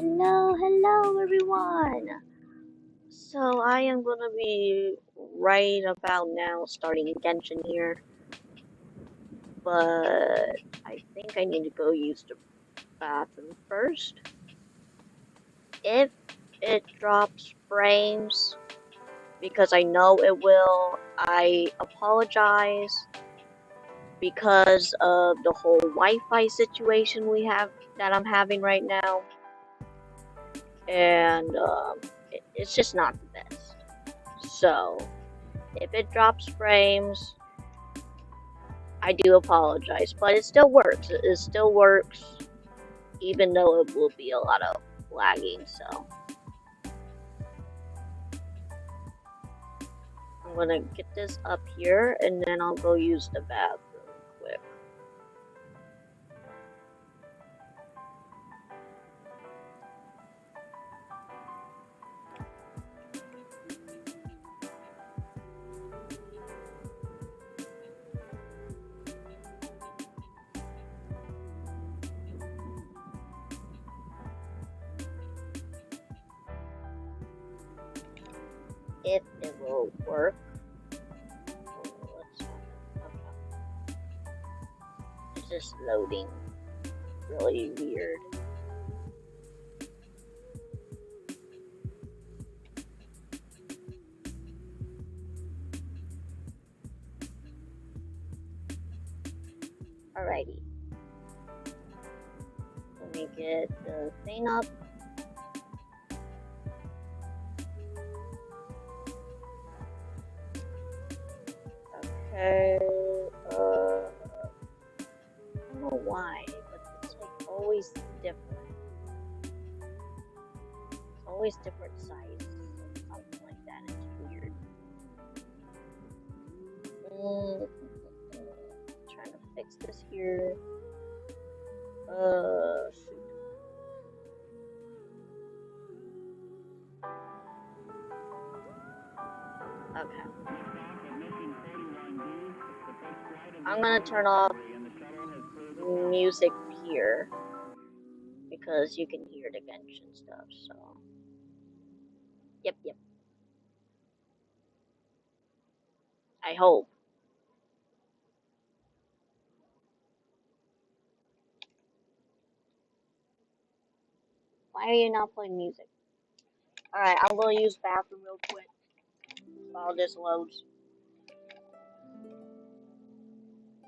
Hello everyone. So I am gonna be right about now starting Genshin here, but I think I need to go use the bathroom first. If it drops frames, because I know it will, I apologize because of the whole Wi-Fi situation that I'm having right now, and it's just not the best. So, if it drops frames, I do apologize, but it still works. It still works, even though it will be a lot of lagging. So, I'm gonna get this up here, and then I'll go use the bathroom quick. If it will work. Okay. It's just loading really weird. Alrighty. Let me get the thing up. Okay. I don't know why, but it's like always different. It's always different size, something like that. It's weird. Trying to fix this here. Shoot. Okay. I'm gonna turn off music here because you can hear the Genshin stuff. So, yep. I hope. Why are you not playing music? Alright, I'm gonna use bathroom real quick while this loads.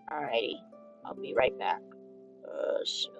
Alrighty, I'll be right back. Soon.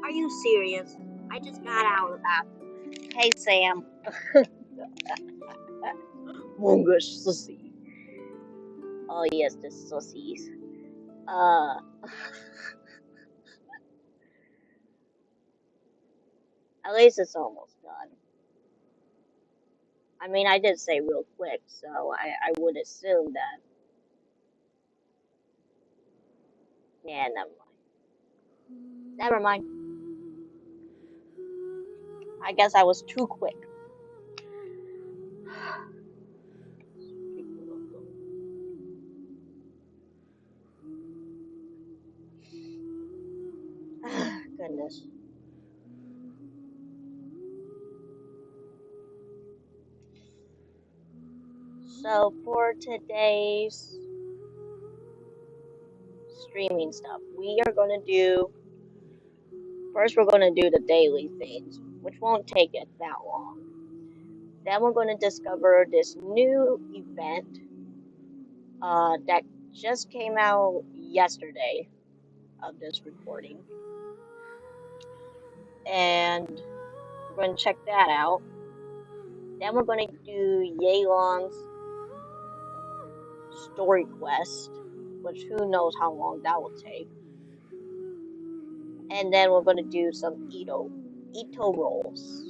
Are you serious? I just got out of the bathroom. Hey, Sam. Mungus sussy. Oh, yes, the sussies. At least it's almost done. I mean, I did say real quick, so I would assume that. Yeah, never mind. Never mind. I guess I was too quick. Goodness. So for today's streaming stuff, we are going to do. First, we're going to do the daily things, which won't take it that long. Then we're going to discover this new event that just came out yesterday of this recording. And we're going to check that out. Then we're going to do Yelan's story quest, which who knows how long that will take. And then we're going to do some Itto rolls,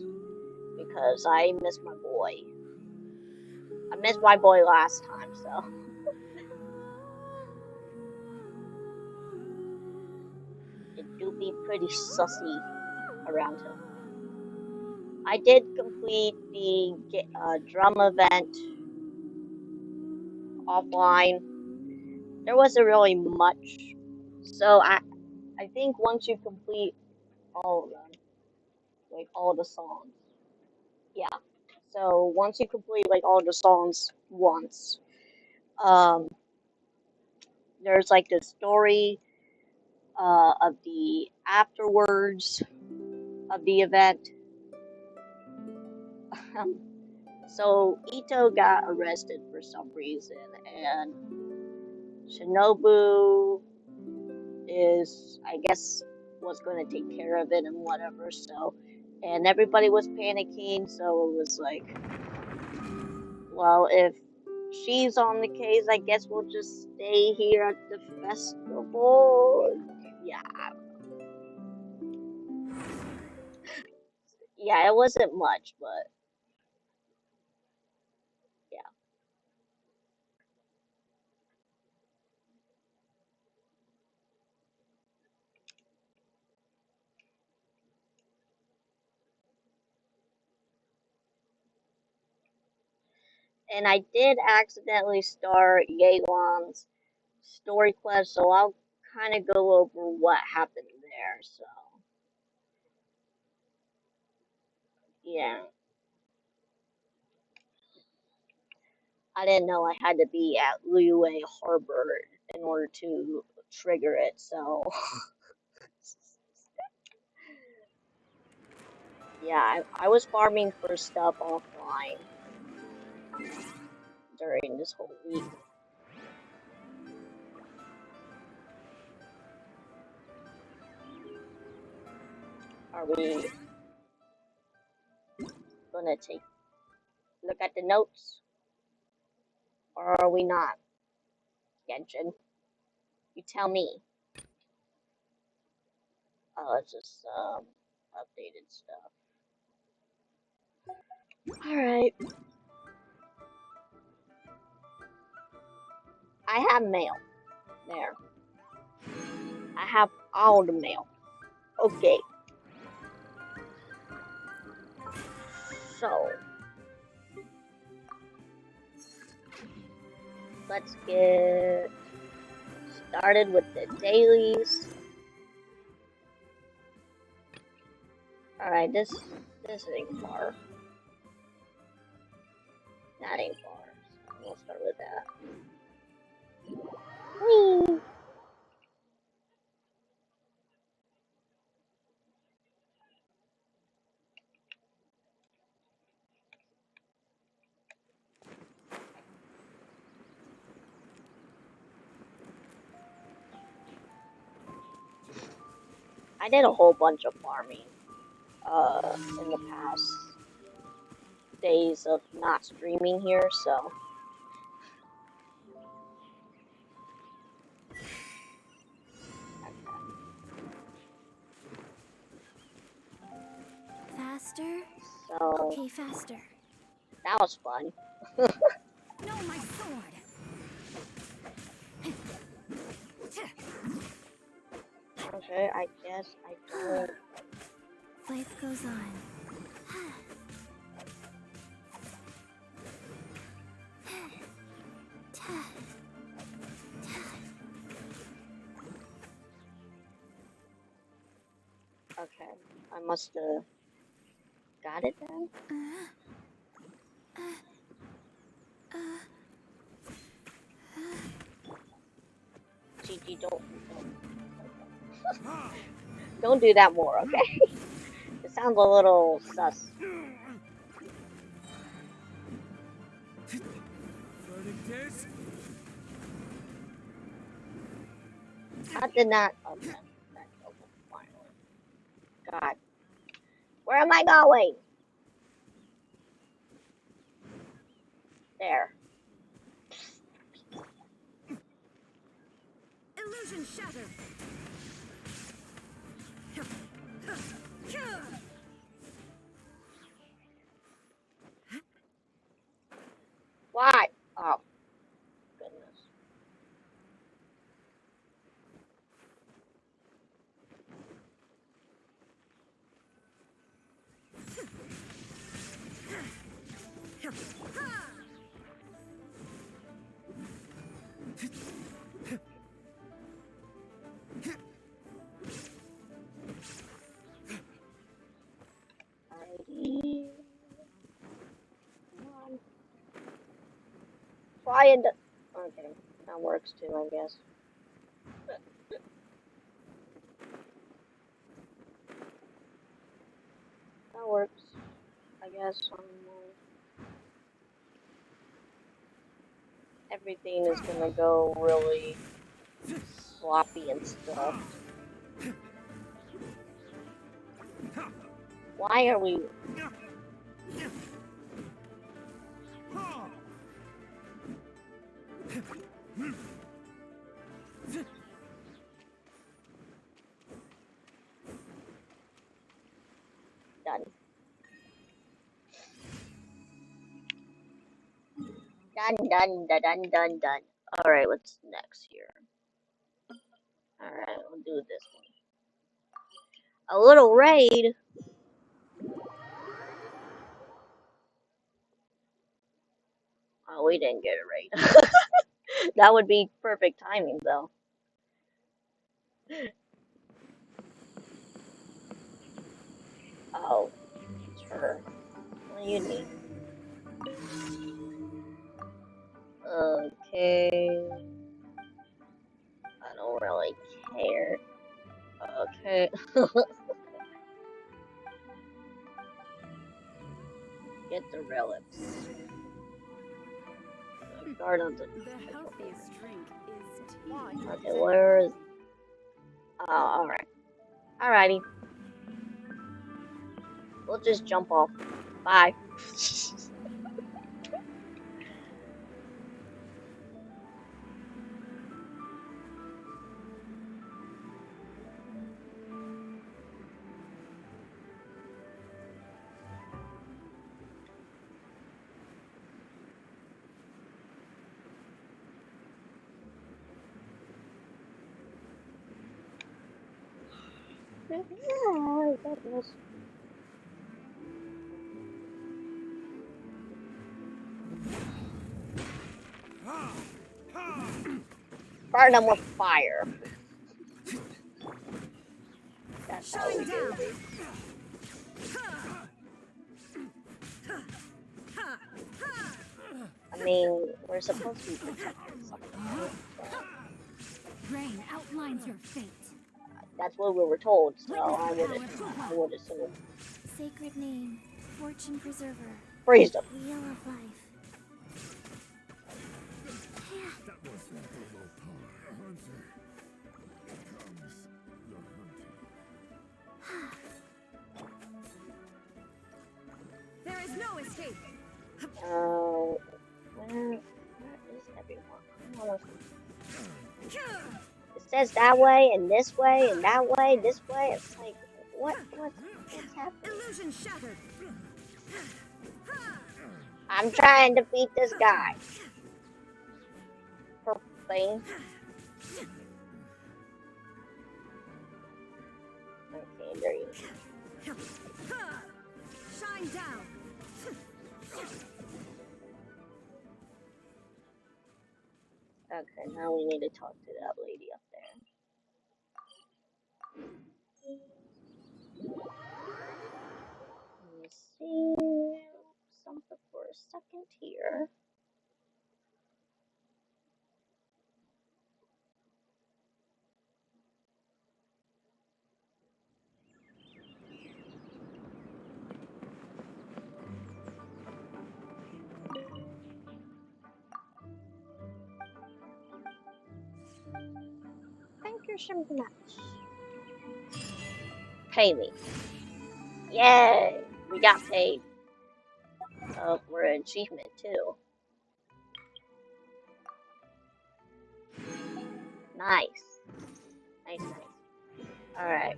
because I miss my boy. I missed my boy last time, so. It do be pretty sussy around him. I did complete the drum event offline. There wasn't really much, so I think once you complete all of them, like all the songs, yeah. So once you complete like all the songs once, um, there's like the story of the afterwards of the event. So Itto got arrested for some reason, and Shinobu is, I guess, was going to take care of it and whatever. So, and everybody was panicking. So it was like, well, if she's on the case, I guess we'll just stay here at the festival. Yeah. Yeah, it wasn't much, but yeah. And I did accidentally start Yelan's story quest, so I'll kind of go over what happened there. So, yeah. I didn't know I had to be at Liyue Harbor in order to trigger it, so. Yeah, I was farming for stuff offline during this whole week. Are we gonna look at the notes? Or are we not? Genshin, you tell me. Oh, it's just updated stuff. Alright. I have mail. There. I have all the mail. Okay. So. Let's get started with the dailies. Alright, this ain't far. That ain't far. So we'll start with that. Whee! I did a whole bunch of farming in the past days of not streaming here, so Faster? so Okay, faster. that was fun. No, my sword! Okay, I guess I don't. Life goes on. Okay, I must have got it then. GG, don't do that more, okay? It sounds a little sus. I did not. Okay, that's open finally. God, where am I going? There. Illusion shattered! Why? Oh, goodness. Alrighty. Come on. Try and. Okay, that works too, I guess. That works, I guess. Everything is gonna go really sloppy and stuff. Why are we? Done. Done. Alright, what's next here? Alright, we'll do this one. A little raid? Oh, we didn't get a raid. That would be perfect timing, though. Oh, it's her. What do you need? Okay. I don't really care. Okay. Get the relics. Guard on the. The healthiest drink is tea. Okay, where is? Oh, alright. Alrighty. We'll just jump off. Bye. Yeah, that was. Burn them with fire. That's how we do it. I mean, we're supposed to be protecting something. Rain outlines your fate. That's what we were told, so I would assume. Sacred name, fortune preserver. Freeze them. Wheel of life. no escape. Where is everyone? It says that way and this way and that way, this way. It's like, what's happening? Illusion shattered. I'm trying to beat this guy. For thing. Okay, there you go. Shine down. Okay, now we need to talk to that lady up there. Let me see something for a second here. Thank you so much. Pay me. Yay! We got paid. For an achievement too. Nice. Nice. Alright.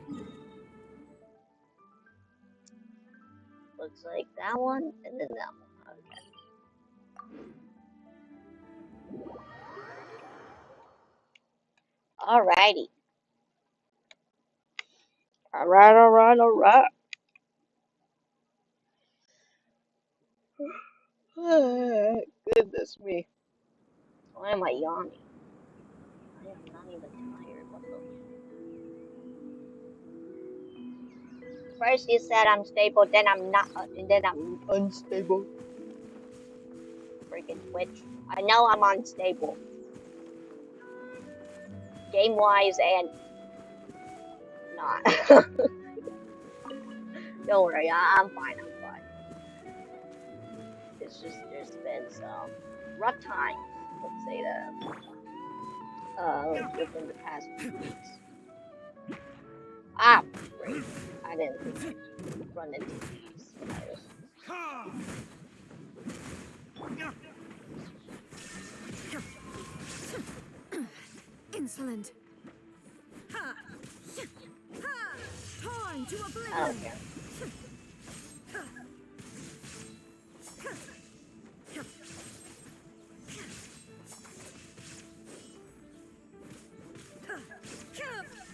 Looks like that one and then that one. Okay. Alrighty. Alright. Goodness me. Why am I yawning? I am not even tired. What the? First you said I'm stable, then I'm not, and then I'm unstable. Freaking Twitch. I know I'm unstable. Game-wise and not. Don't worry, I'm fine. It's just there's been some rough times, let's say that, within the past few weeks. Ah, great. I didn't think I'd run into these guys. Insolent. Torn to oblivion. I don't care.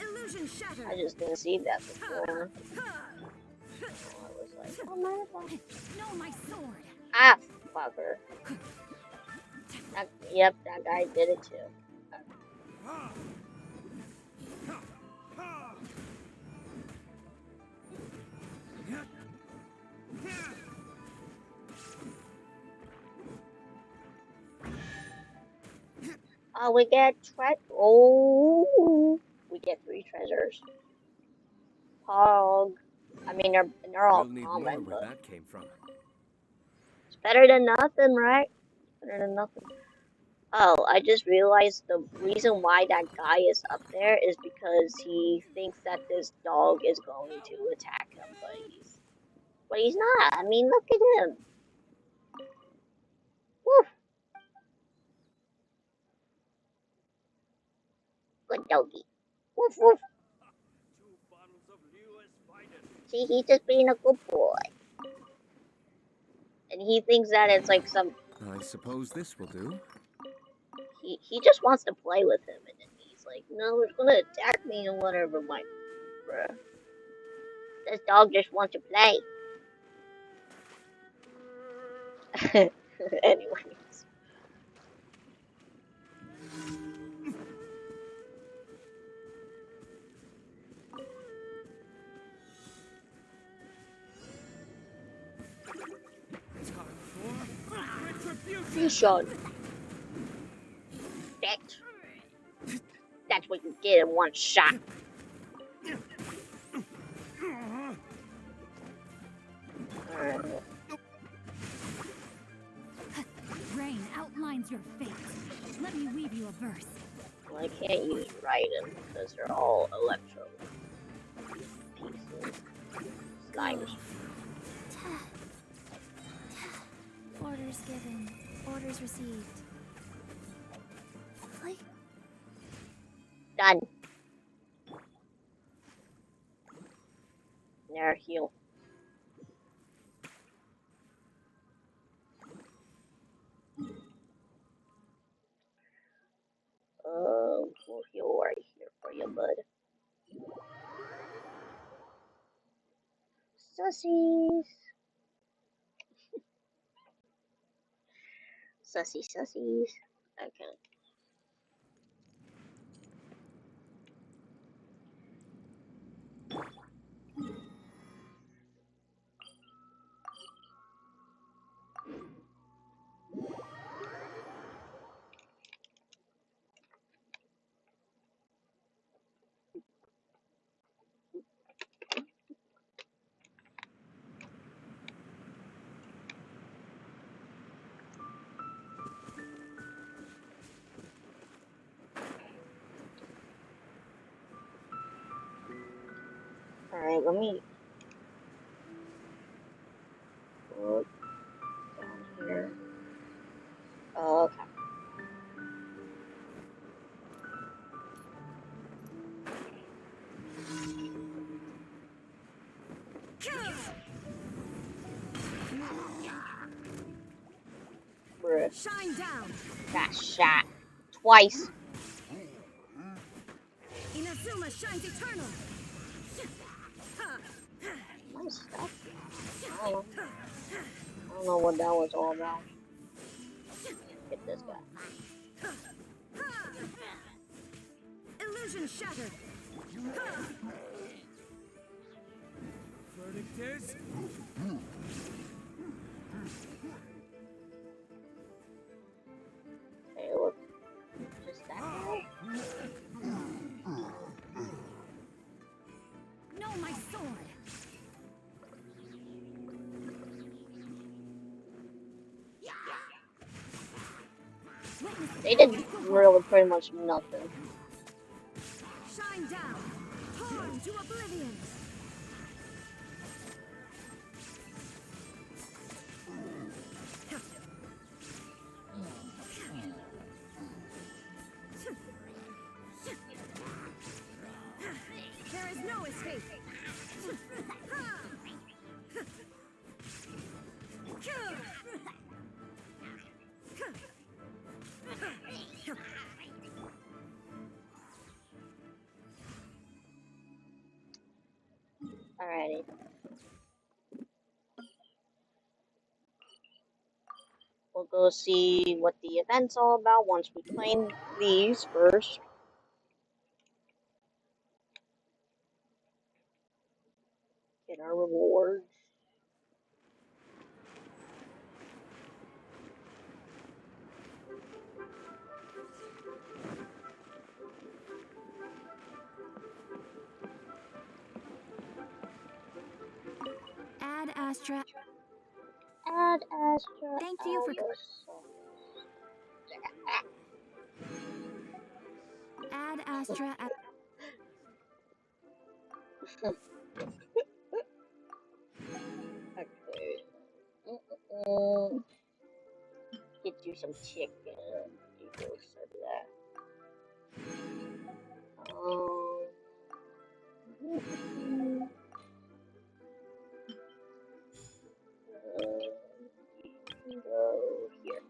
Illusion shattered. I just didn't see that before. I was like, oh my god. No, my sword. Ah, fucker. Yep, that guy did it too. Oh, we get we get 3 treasures. Pog. I mean, they're all We'll need common, more where but that came from. it's better than nothing, right? Better than nothing. Oh, I just realized the reason why that guy is up there is because he thinks that this dog is going to attack him, but he's not. I mean, look at him. Woof. Good doggy. Woof woof. See, he's just being a good boy. And he thinks that it's like some... I suppose this will do. He just wants to play with him, and then he's like, no, it's gonna attack me and whatever, like, bruh. This dog just wants to play. Anyways. Retribution. That's what you get in one shot. Rain outlines your fate. Let me weave you a verse. Well, I can't use Raiden because they're all electro pieces. Slimes. Orders given. Orders received. Like, Done. There, heal. We'll heal right here for you, bud. Sussies. Sussies. Okay. Alright, let me look down here. Oh, okay. Bruh. shine down. Got shot. Twice. Inazuma shines eternal. My stuff. I don't know what that was all about. Get this guy. Illusion shattered. Verdict is... Hey, look. Just that guy. No, my sword. They did really pretty much nothing. Shine down. Torn to oblivion. There is no escape. Alrighty. We'll go see what the event's all about once we claim these first. Get our rewards. Add Astra. Add Astra. Thank you for. Add Astra. Okay. Get you some chicken. You go serve that. Go here.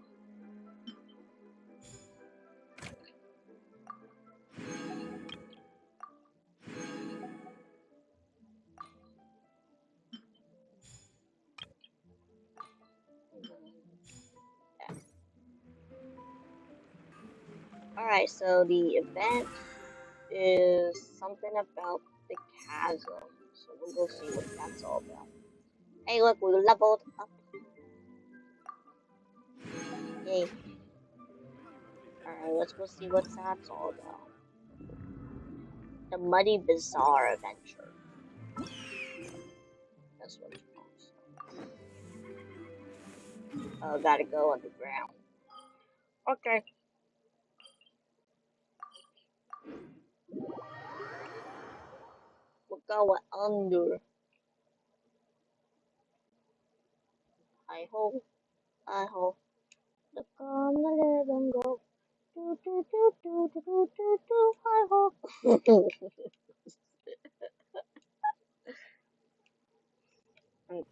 Alright, so the event is something about the chasm. So we'll go see what that's all about. Hey, look, we leveled up. Yay. Alright, let's go see what that's all about. The Muddy Bazaar Adventure. That's what it's called. Oh, gotta go underground. Okay. We're going under. I hope. I hope the gonna let them go. Do do do do do do do do. I hope. Okay,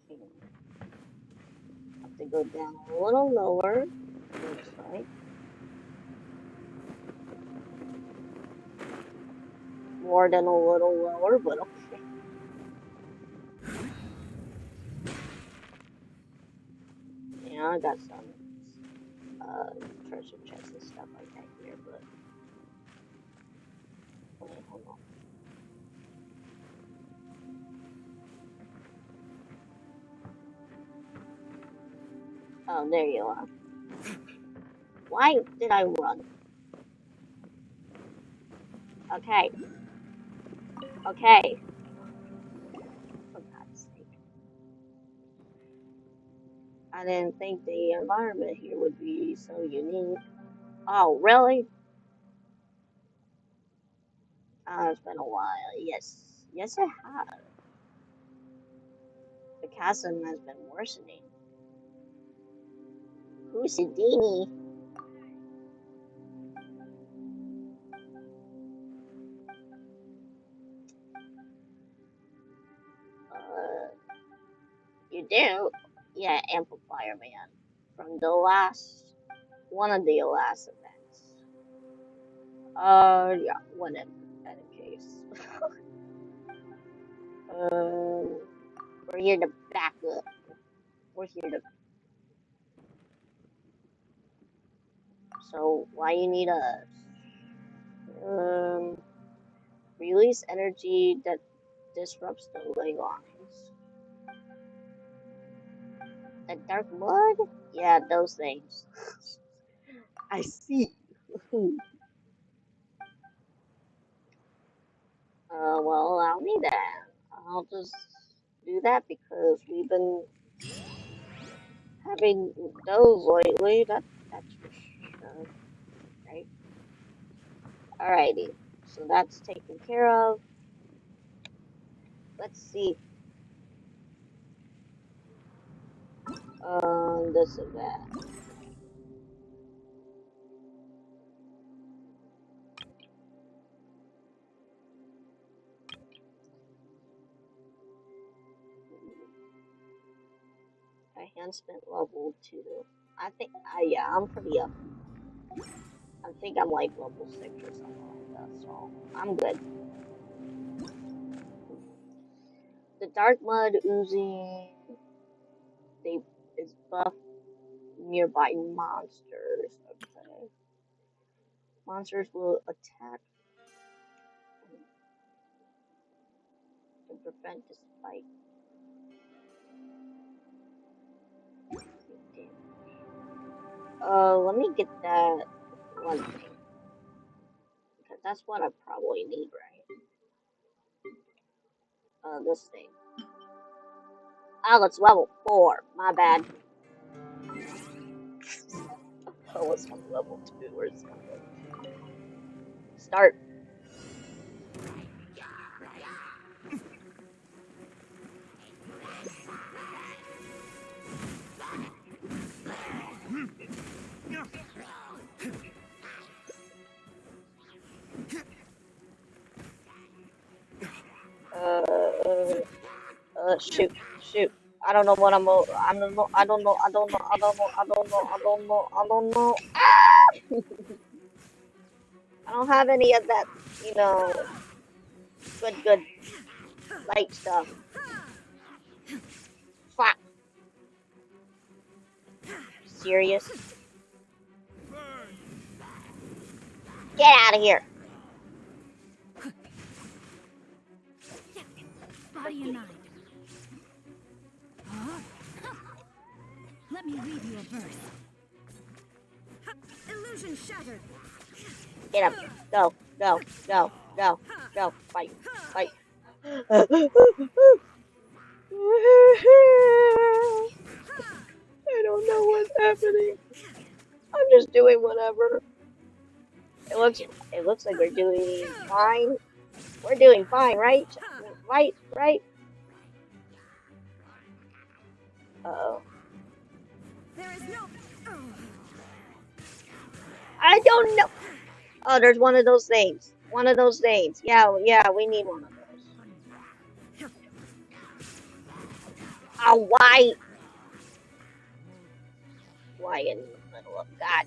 have to go down a little lower. Looks like more than a little lower, but okay. Yeah, I got some treasure chests and stuff like that here, but wait, hold on. Oh, there you are. Why did I run? Okay, okay. For God's sake. I didn't think the environment here would be so unique. Oh, really? It's been a while. Yes. Yes, it has. The chasm has been worsening. Who's Houdini? You do? Yeah, Amplifier Man. From the last, one of the last events. Yeah, whatever. In any case. We're here to back up. We're here to. So, why you need us? Release energy that disrupts the ley lines. The dark mud? Yeah, those things. I see. Well, allow me that. I'll just do that because we've been having those lately. That's for sure. Right? Alrighty. So that's taken care of. Let's see. This and that. Enhancement level 2. I think, yeah, I'm pretty up. I think I'm like level 6 or something like that, so I'm good. The dark mud oozing, they is buff nearby monsters. Okay. Monsters will attack to prevent this fight. Let me get that one thing. Because that's what I probably need, right? This thing. Oh, it's level 4. My bad. Oh, it's on level 2 or something. Start. Shoot, shoot. I don't know what I don't know. I don't know. I don't know. I don't know. I don't know. I don't know. I don't know. Ah! I don't have any of that, you know, good light stuff. Fuck. Serious? Get out of here. Body and mind. Let me read you a verse. Illusion shattered. Get him. Go, go, go, go, go. Fight, fight. I don't know what's happening. I'm just doing whatever. It looks like we're doing fine. We're doing fine, right? Right? Uh-oh. There is no. I don't know. Oh, there's one of those things. One of those things. Yeah, yeah, we need one of those. Oh, why? Why in the middle of God?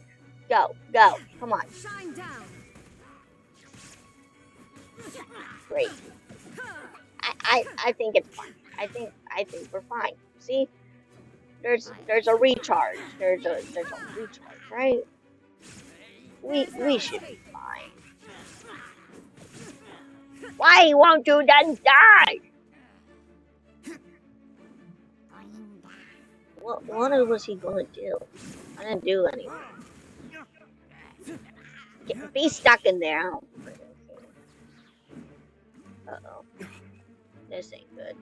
Go, go. Come on. Shine down. Great. I think it's fine. I think we're fine. See? There's a recharge. There's a recharge, right? We should be fine. Why won't you then die? What was he gonna do? I didn't do anything. Be stuck in there. Uh-oh. This ain't good.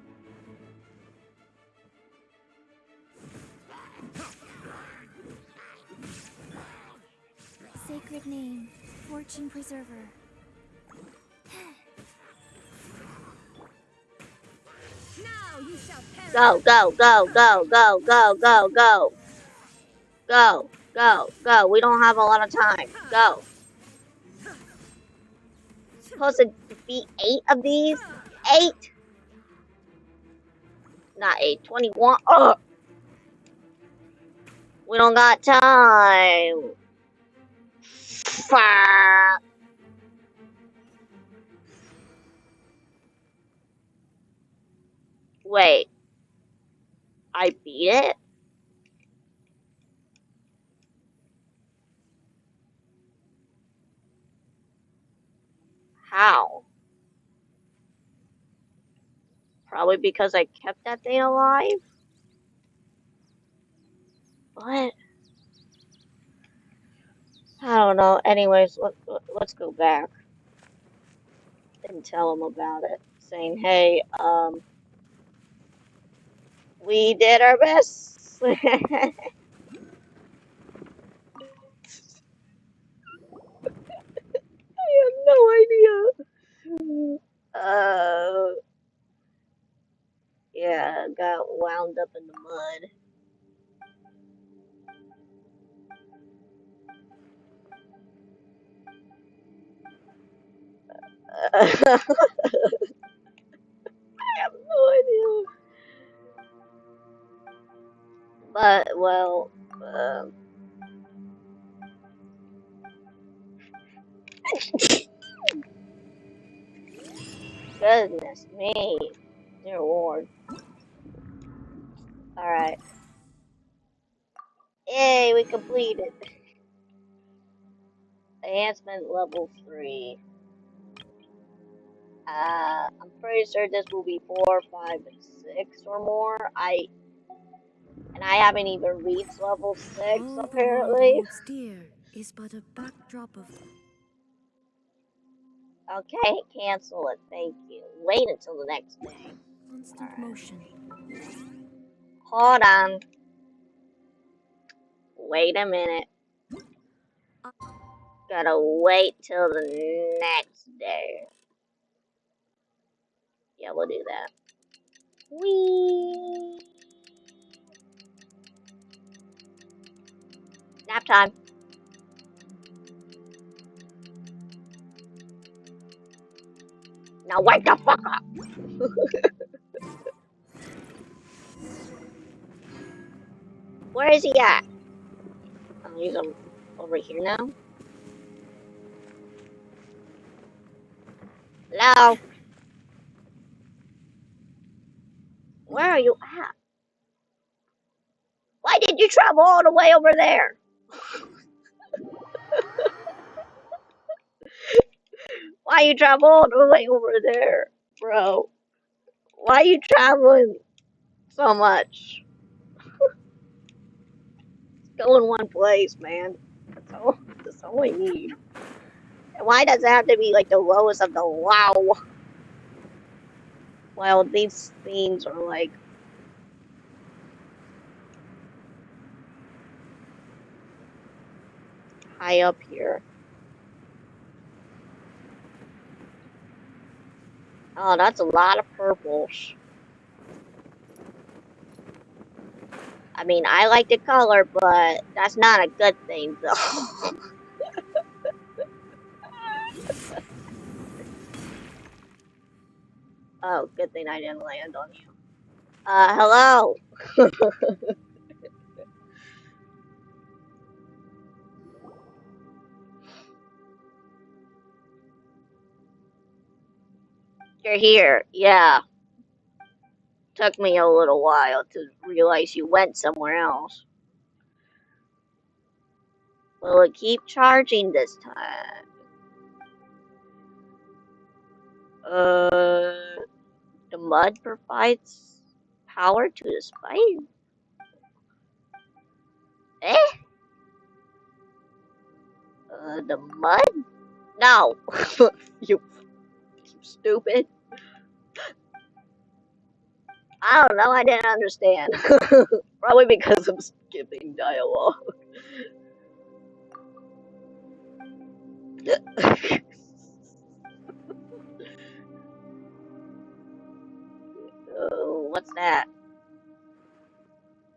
Sacred name, fortune preserver. Now you shall perish. Go, go, go, go, go, go, go, go. Go, go, go. We don't have a lot of time. Go. Supposed to defeat 8 of these? 8? Not 8, 21. Ugh. We don't got time. Fuck. Wait. I beat it? How? Probably because I kept that thing alive? What? I don't know. Anyways, let's go back and tell him about it. Saying, hey, we did our best. I have no idea. Yeah, got wound up in the mud. I have no idea. But, well, goodness me. Dear Lord. Alright. Yay, we completed. Enhancement level 3. I'm pretty sure this will be 4, 5, and 6 or more. I haven't even reached level 6 All the world apparently. holds dear is but a backdrop of Okay, cancel it, thank you. Wait until the next day. constant motion. Hold on. Wait a minute. Gotta wait till the next day. Yeah, we'll do that. Whee! Nap time. Now wake the fuck up! Where is he at? Oh, he's over here now? Hello? Where are you at? Why did you travel all the way over there? Why you travel all the way over there, bro? Why you traveling so much? Go in one place, man. That's all we need. And why does it have to be like the lowest of the low? Well, these things are like high up here. Oh, that's a lot of purples. I mean, I like the color, but that's not a good thing, though. Oh, good thing I didn't land on you. Hello. You're here. Yeah. Took me a little while to realize you went somewhere else. Will it keep charging this time? The mud provides power to the spike? Eh? The mud? No. you stupid. I don't know, I didn't understand. Probably because I'm skipping dialogue. What's that?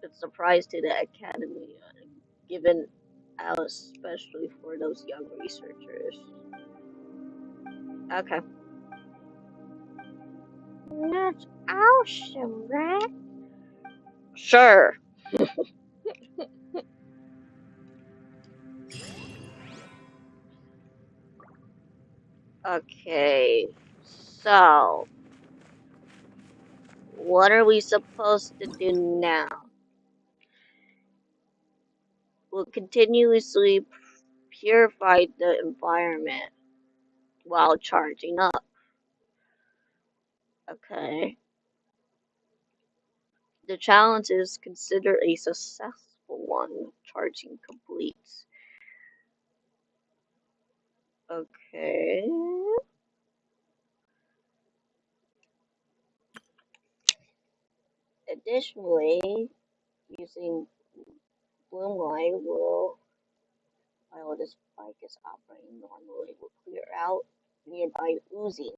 It's a prize to the Academy, given out especially for those young researchers. Okay. That's awesome, right? Sure. Okay. So, what are we supposed to do now? We'll continuously purify the environment while charging up. Okay. The challenge is considered a successful one. Charging completes. Okay. Additionally, using bloom light will, while this bike is operating normally, will clear out nearby oozing.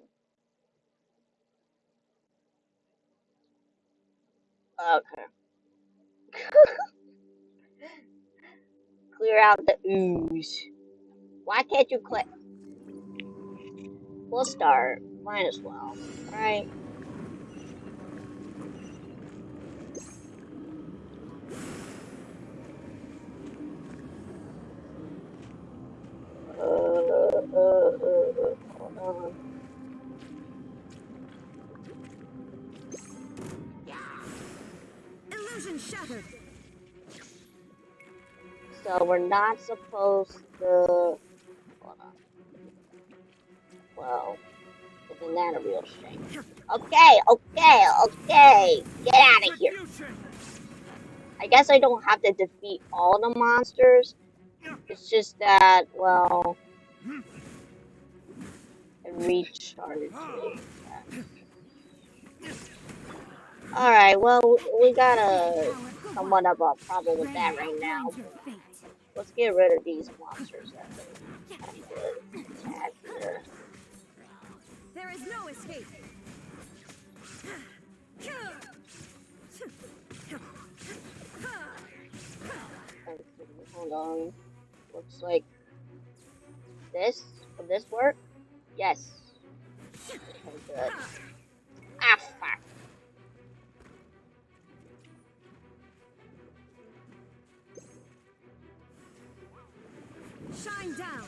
Okay. Clear out the ooze. Why can't you click? We'll start. Might as well. Right? Hold on. Illusion shattered. So we're not supposed to. Hold on. Well, isn't that a real shame? Okay. Get out of here. I guess I don't have to defeat all the monsters. It's just that, well, I'm recharging. Alright, well, we got somewhat of a problem with that right now. Let's get rid of these monsters that are kind of attack here. There is no escape. Hold on. Looks like this. Will this work? Yes. Okay, good. Ah, fuck. Shine down.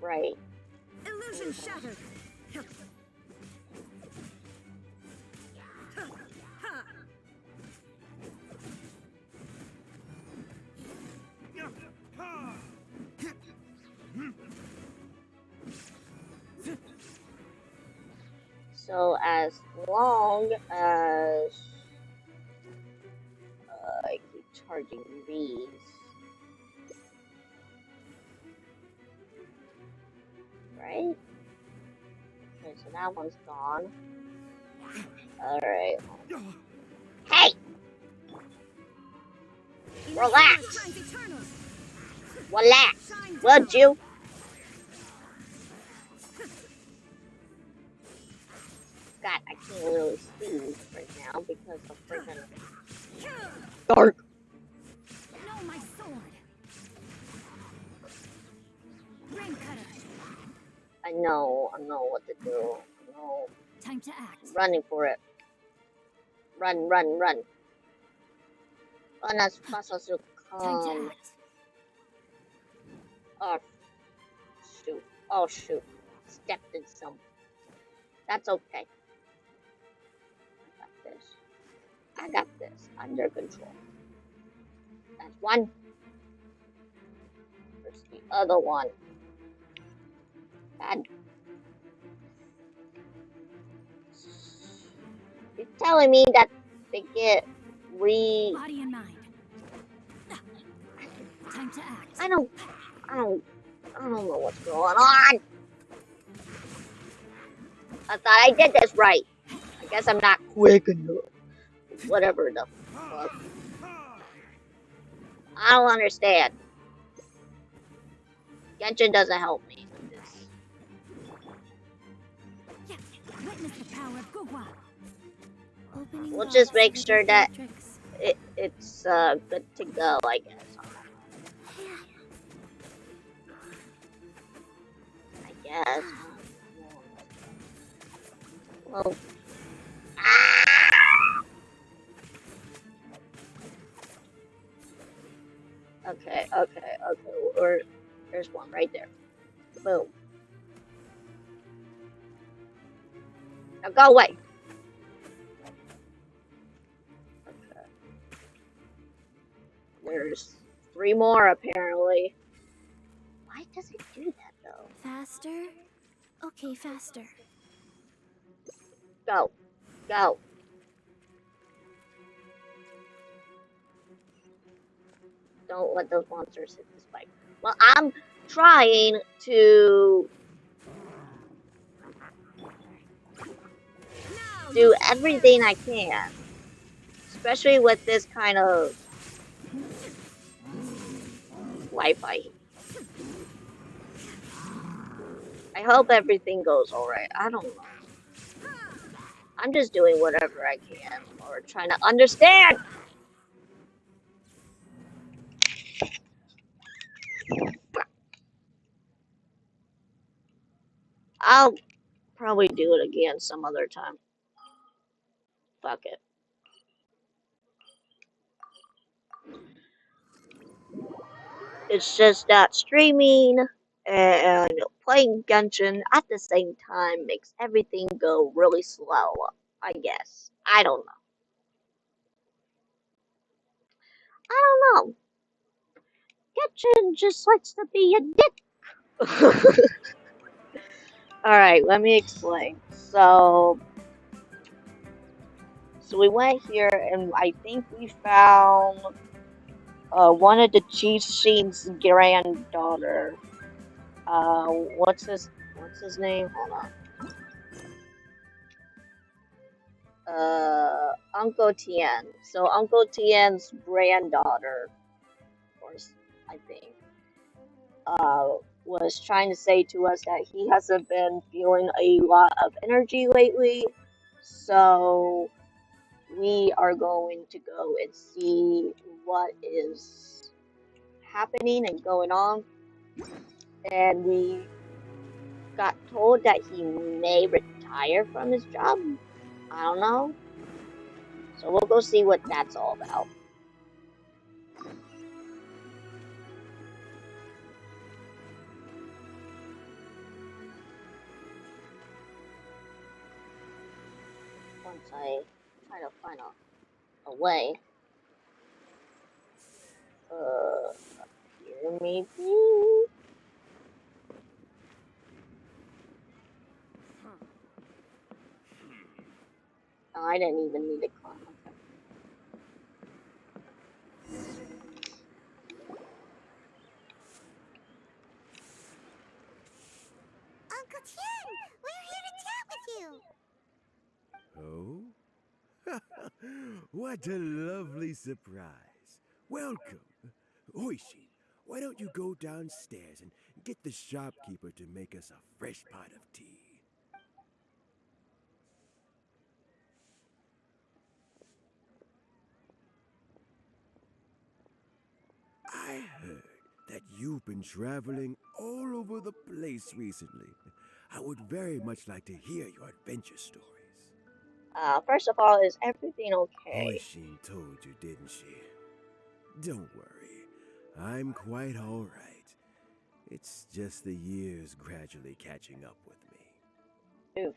Right. Illusion shattered. So as long as I keep charging these. Right? Okay, so that one's gone. Alright. Hey! Relax! Relax! Would you? God, I can't really see right now because of freaking dark. No, my sword. Rain cutter. I know what to do. I know. Time to act. I'm running for it. Run, run, run. Unas pasos to Time to come. act. Oh, shoot. Oh, shoot. Stepped in some. That's okay. I got this. I got this under control. That's one. There's the other one. God. You're telling me that they get Body and mind. Time to act. I don't know what's going on. I thought I did this right. I guess I'm not quick enough. Whatever the fuck. I don't understand. Genshin doesn't help me with this. Yeah. Witness the power of Gugwa. Opening We'll just box make with sure the that matrix. it's good to go, I guess. I guess. Well. Okay. Or there's one right there. Boom. Now go away. Okay. There's 3 more apparently. Why does it do that though? Faster? Okay, faster. Go. Go. Don't let those monsters hit the spike. Well, I'm trying to do everything I can. Especially with this kind of Wi-Fi. I hope everything goes alright. I don't know. I'm just doing whatever I can or trying to understand. I'll probably do it again some other time. Fuck it. It's just that streaming and playing Genshin at the same time makes everything go really slow, I guess. I don't know. I don't know. Genshin just likes to be a dick. Alright, let me explain. So we went here and I think we found one of the Chief Sheen's granddaughter. What's his name? Hold on. Uncle Tien. So Uncle Tien's granddaughter, or I think, was trying to say to us that he hasn't been feeling a lot of energy lately. So we are going to go and see what is happening and going on. And we got told that he may retire from his job. I don't know. So we'll go see what that's all about. Once I try to find a way. Here maybe? Oh, I didn't even need to climb. Uncle Tien, we're here to chat with you. Oh? What a lovely surprise. Welcome. Oishi, why don't you go downstairs and get the shopkeeper to make us a fresh pot of tea? I heard that you've been traveling all over the place recently. I would very much like to hear your adventure stories. First of all, is everything okay? Oishin told you, didn't she? Don't worry. I'm quite all right. It's just the years gradually catching up with me. Oof.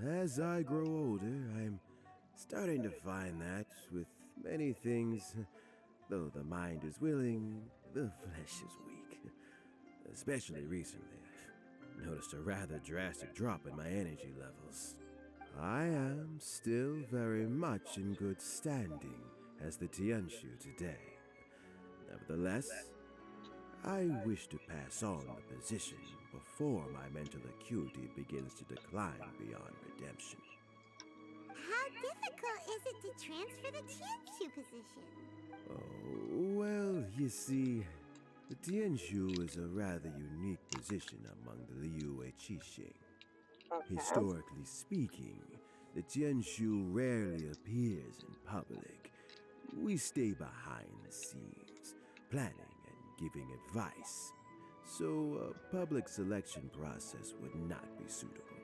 As I grow older, I'm starting to find that with many things, though the mind is willing, the flesh is weak. Especially recently, I've noticed a rather drastic drop in my energy levels. I am still very much in good standing as the Tianshu today. Nevertheless, I wish to pass on the position before my mental acuity begins to decline beyond redemption. How difficult is it to transfer the Tianshu position? Oh, well, you see, the Tianshu is a rather unique position among the Liyue Qixing. Okay. Historically speaking, the Tianshu rarely appears in public. We stay behind the scenes, planning and giving advice, so a public selection process would not be suitable.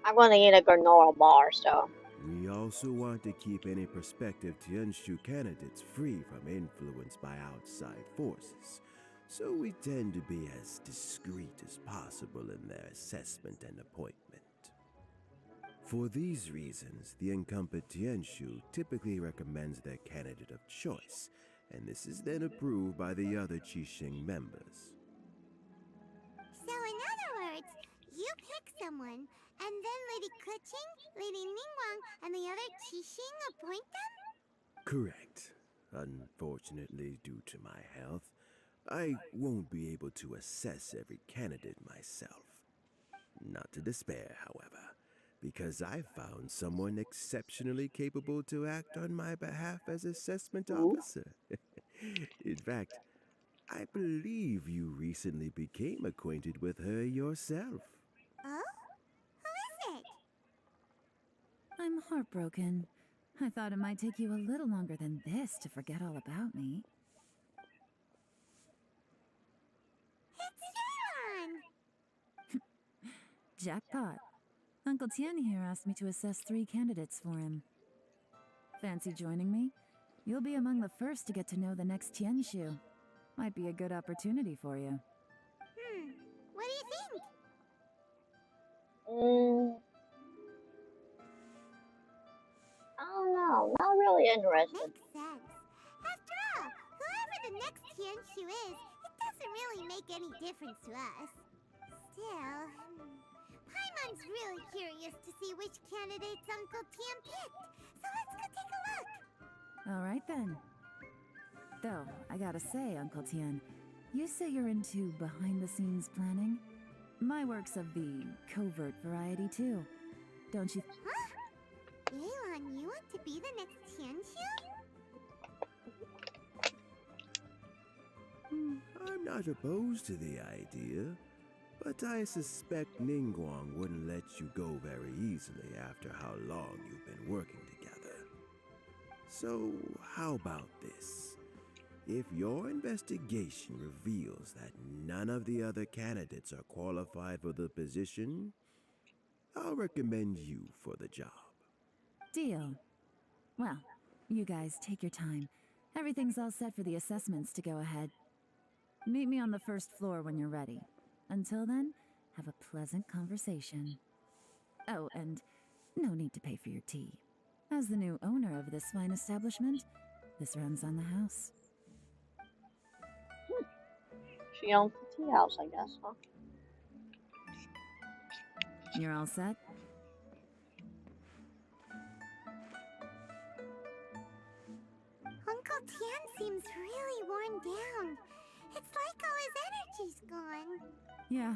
I'm gonna eat a granola bar, so. We also want to keep any prospective Tianshu candidates free from influence by outside forces, so we tend to be as discreet as possible in their assessment and appointment. For these reasons, the incumbent Tianshu typically recommends their candidate of choice, and this is then approved by the other Qixing members. So in other words, you pick someone, and then Lady Keqing, Lady Ningguang, and the other Qixing appoint them? Correct. Unfortunately, due to my health, I won't be able to assess every candidate myself. Not to despair, however, because I found someone exceptionally capable to act on my behalf as assessment Ooh. officer. In fact, I believe you recently became acquainted with her yourself. Oh? Who is it? I'm heartbroken. I thought it might take you a little longer than this to forget all about me. It's Yelan! Jackpot. Uncle Tien here asked me to assess 3 candidates for him. Fancy joining me? You'll be among the first to get to know the next Tianshu. Might be a good opportunity for you. What do you think? I don't know. Not really interested. Makes sense. After all, whoever the next Tianshu is, it doesn't really make any difference to us. Still, Paimon's really curious to see which candidates Uncle Tien picked, so let's go take a look. All right then. Though, I gotta say, Uncle Tien, you say you're into behind-the-scenes planning? My work's of the covert variety too. Don't you? Huh? Yelan, you want to be the next Tianshu? I'm not opposed to the idea, but I suspect Ningguang wouldn't let you go very easily after how long you've been working together. So, how about this? If your investigation reveals that none of the other candidates are qualified for the position, I'll recommend you for the job. Deal. Well, you guys take your time. Everything's all set for the assessments to go ahead. Meet me on the first floor when you're ready. Until then, have a pleasant conversation. Oh, and no need to pay for your tea. As the new owner of this fine establishment, this runs on the house. She owns the tea house, I guess, huh? You're all set? Uncle Tien seems really worn down. It's like all his energy's gone. Yeah,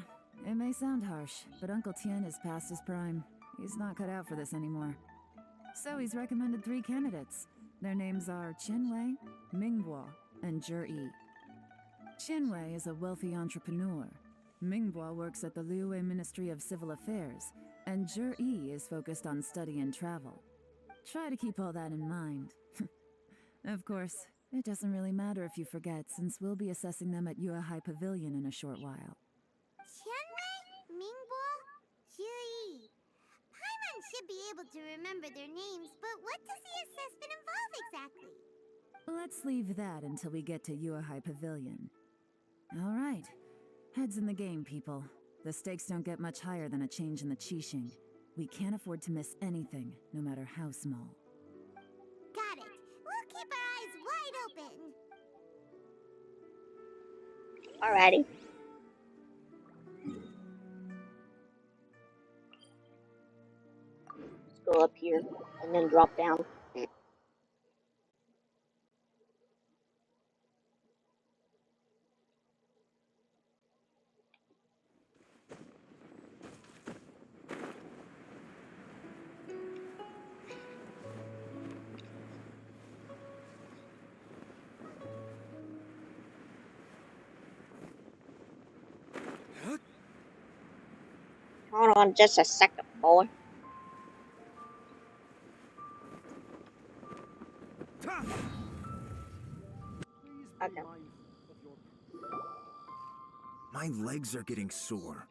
it may sound harsh, but Uncle Tien is past his prime. He's not cut out for this anymore. So he's recommended 3 candidates. Their names are Qinwei, Mingguo, and Zhi. Qinwei is a wealthy entrepreneur. Mingguo works at the Liyue Ministry of Civil Affairs, and Zhi is focused on study and travel. Try to keep all that in mind. Of course, It doesn't really matter if you forget, since we'll be assessing them at Yuehai Pavilion in a short while. Qianwei, Mingbo, Zhiyi. Paimon should be able to remember their names, but what does the assessment involve exactly? Let's leave that until we get to Yuehai Pavilion. All right. Heads in the game, people. The stakes don't get much higher than a change in the Qixing. We can't afford to miss anything, no matter how small. Got it. We'll keep our eyes wide open. Alrighty. Let's go up here and then drop down. Hold on just a second, boy. Okay. My legs are getting sore.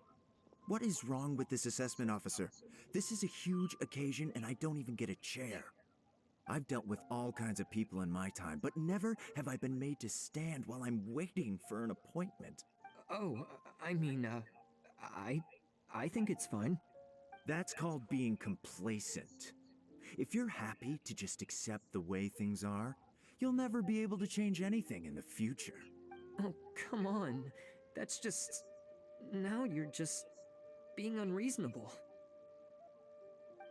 What is wrong with this assessment officer? This is a huge occasion and I don't even get a chair. I've dealt with all kinds of people in my time, but never have I been made to stand while I'm waiting for an appointment. Oh, I mean, I think it's fine. That's called being complacent. If you're happy to just accept the way things are, you'll never be able to change anything in the future. Oh, come on. That's just... Now you're just being unreasonable.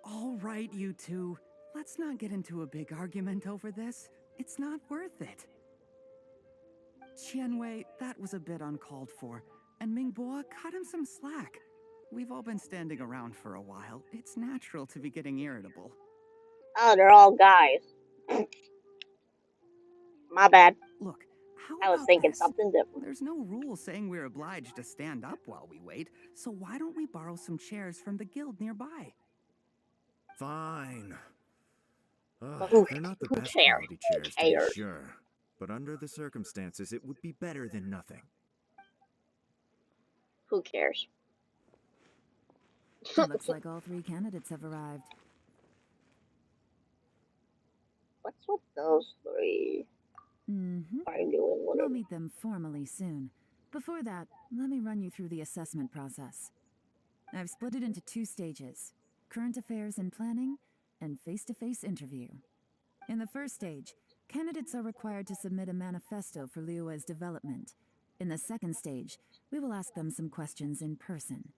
All right, you two. Let's not get into a big argument over this. It's not worth it. Qianwei, that was a bit uncalled for. And Mingbo, cut him some slack. We've all been standing around for a while. It's natural to be getting irritable. Oh, they're all guys. My bad. Look, how I was about thinking this? something different. There's no rule saying we're obliged to stand up while we wait, so why don't we borrow some chairs from the guild nearby? Fine. But who They're not the cares? best quality Who chairs, to be cares? sure. But under the circumstances, it would be better than nothing. Who cares? Looks like all 3 candidates have arrived. What's with those 3 arguing? We'll Whatever. meet them formally soon. Before that, let me run you through the assessment process. I've split it into 2 stages: current affairs and planning, and face-to-face interview. In the first stage, candidates are required to submit a manifesto for Liyue's development. In the second stage, we will ask them some questions in person.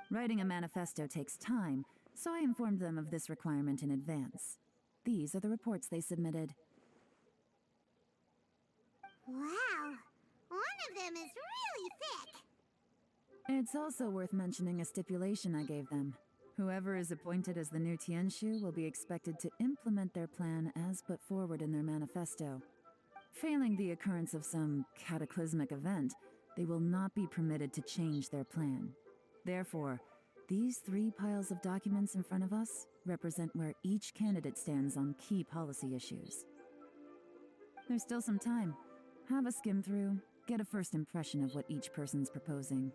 Writing a manifesto takes time, so I informed them of this requirement in advance. These are the reports they submitted. Wow, one of them is really thick. It's also worth mentioning a stipulation I gave them. Whoever is appointed as the new Tianshu will be expected to implement their plan as put forward in their manifesto. Failing the occurrence of some cataclysmic event, they will not be permitted to change their plan. Therefore, these 3 piles of documents in front of us represent where each candidate stands on key policy issues. There's still some time. Have a skim through, get a first impression of what each person's proposing.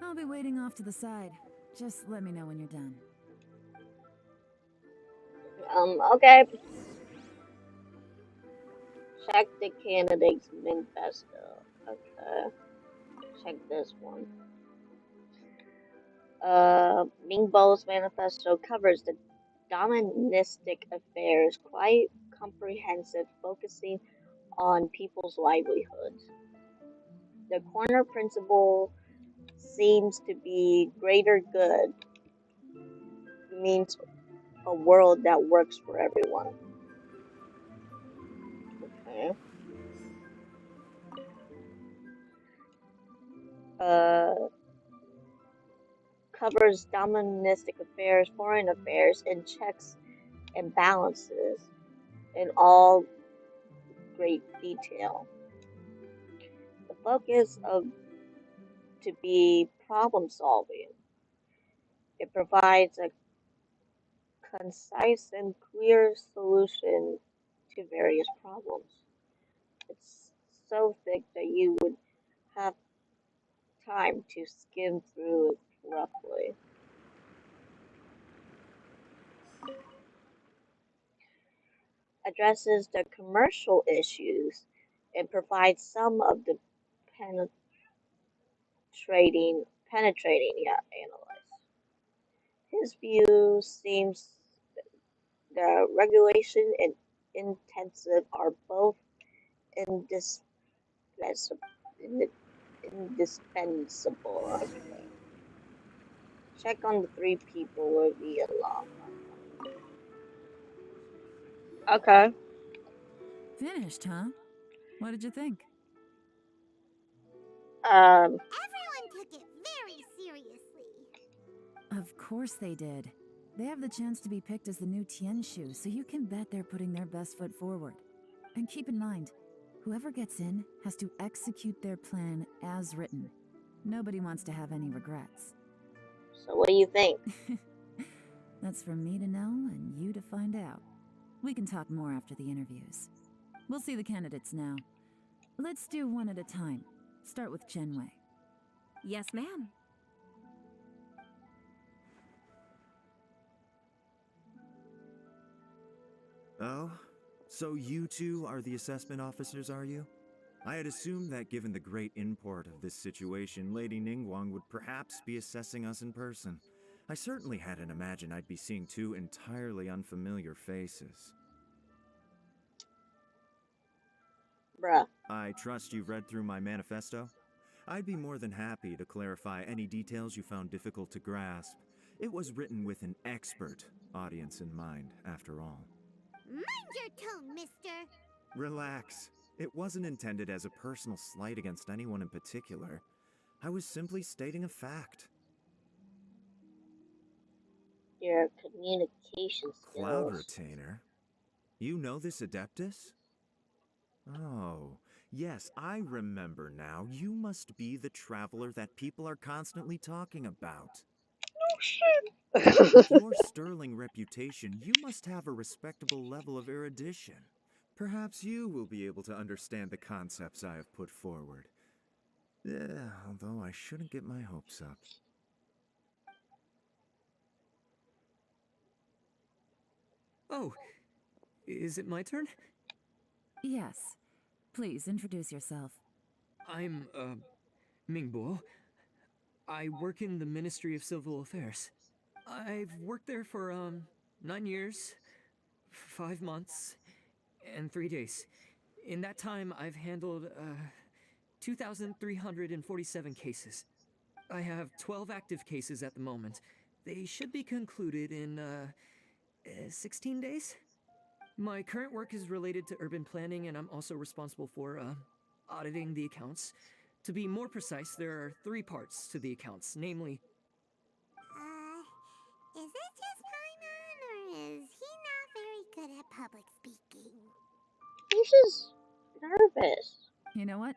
I'll be waiting off to the side. Just let me know when you're done. Okay. Check the candidate's manifesto. Okay. Check this one. Mingbo's manifesto covers the doministic affairs, quite comprehensive, focusing on people's livelihoods. The corner principle seems to be greater good, means a world that works for everyone. Okay. Covers doministic affairs, foreign affairs, and checks and balances in all great detail. The focus of to be problem solving. It provides a concise and clear solution to various problems. It's so thick that you would have time to skim through it roughly. Addresses the commercial issues and provides some of the analysis. His view seems the regulation and intensive are both indispensable. Indispensable. Okay. Check on the three people with Yelan. Okay. Finished, huh? What did you think? Everyone took it very seriously. Of course they did. They have the chance to be picked as the new Tianshu, so you can bet they're putting their best foot forward. And keep in mind, whoever gets in has to execute their plan as written. Nobody wants to have any regrets. So what do you think? That's for me to know and you to find out. We can talk more after the interviews. We'll see the candidates now. Let's do one at a time. Start with Chenwei. Yes, ma'am. Oh? So you two are the assessment officers, are you? I had assumed that given the great import of this situation, Lady Ningguang would perhaps be assessing us in person. I certainly hadn't imagined I'd be seeing two entirely unfamiliar faces. Bruh. I trust you've read through my manifesto? I'd be more than happy to clarify any details you found difficult to grasp. It was written with an expert audience in mind, after all. Mind your tone, mister. Relax. It wasn't intended as a personal slight against anyone in particular. I was simply stating a fact. Your communication Cloud skills. Retainer? You know this Adeptus? Oh, yes, I remember now. You must be the traveler that people are constantly talking about. Oh shit. With your sterling reputation, you must have a respectable level of erudition. Perhaps you will be able to understand the concepts I have put forward. Yeah, although I shouldn't get my hopes up. Oh, is it my turn? Yes. Please introduce yourself. I'm, Mingbo. I work in the Ministry of Civil Affairs. I've worked there for, 9 years, 5 months, and 3 days. In that time, I've handled, 2,347 cases. I have 12 active cases at the moment. They should be concluded in, 16 days? My current work is related to urban planning, and I'm also responsible for, auditing the accounts. To be more precise, there are 3 parts to the accounts, namely... Is it just Paimon, or is he not very good at public speaking? He's just nervous. You know what?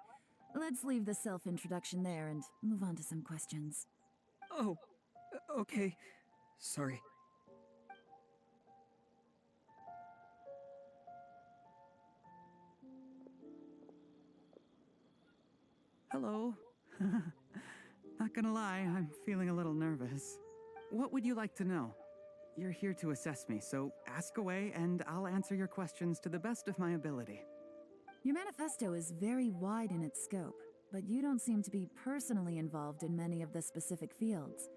Let's leave the self-introduction there and move on to some questions. Oh, okay. Sorry. Hello. Not gonna lie, I'm feeling a little nervous. What would you like to know? You're here to assess me, so ask away and I'll answer your questions to the best of my ability. Your manifesto is very wide in its scope, but you don't seem to be personally involved in many of the specific fields.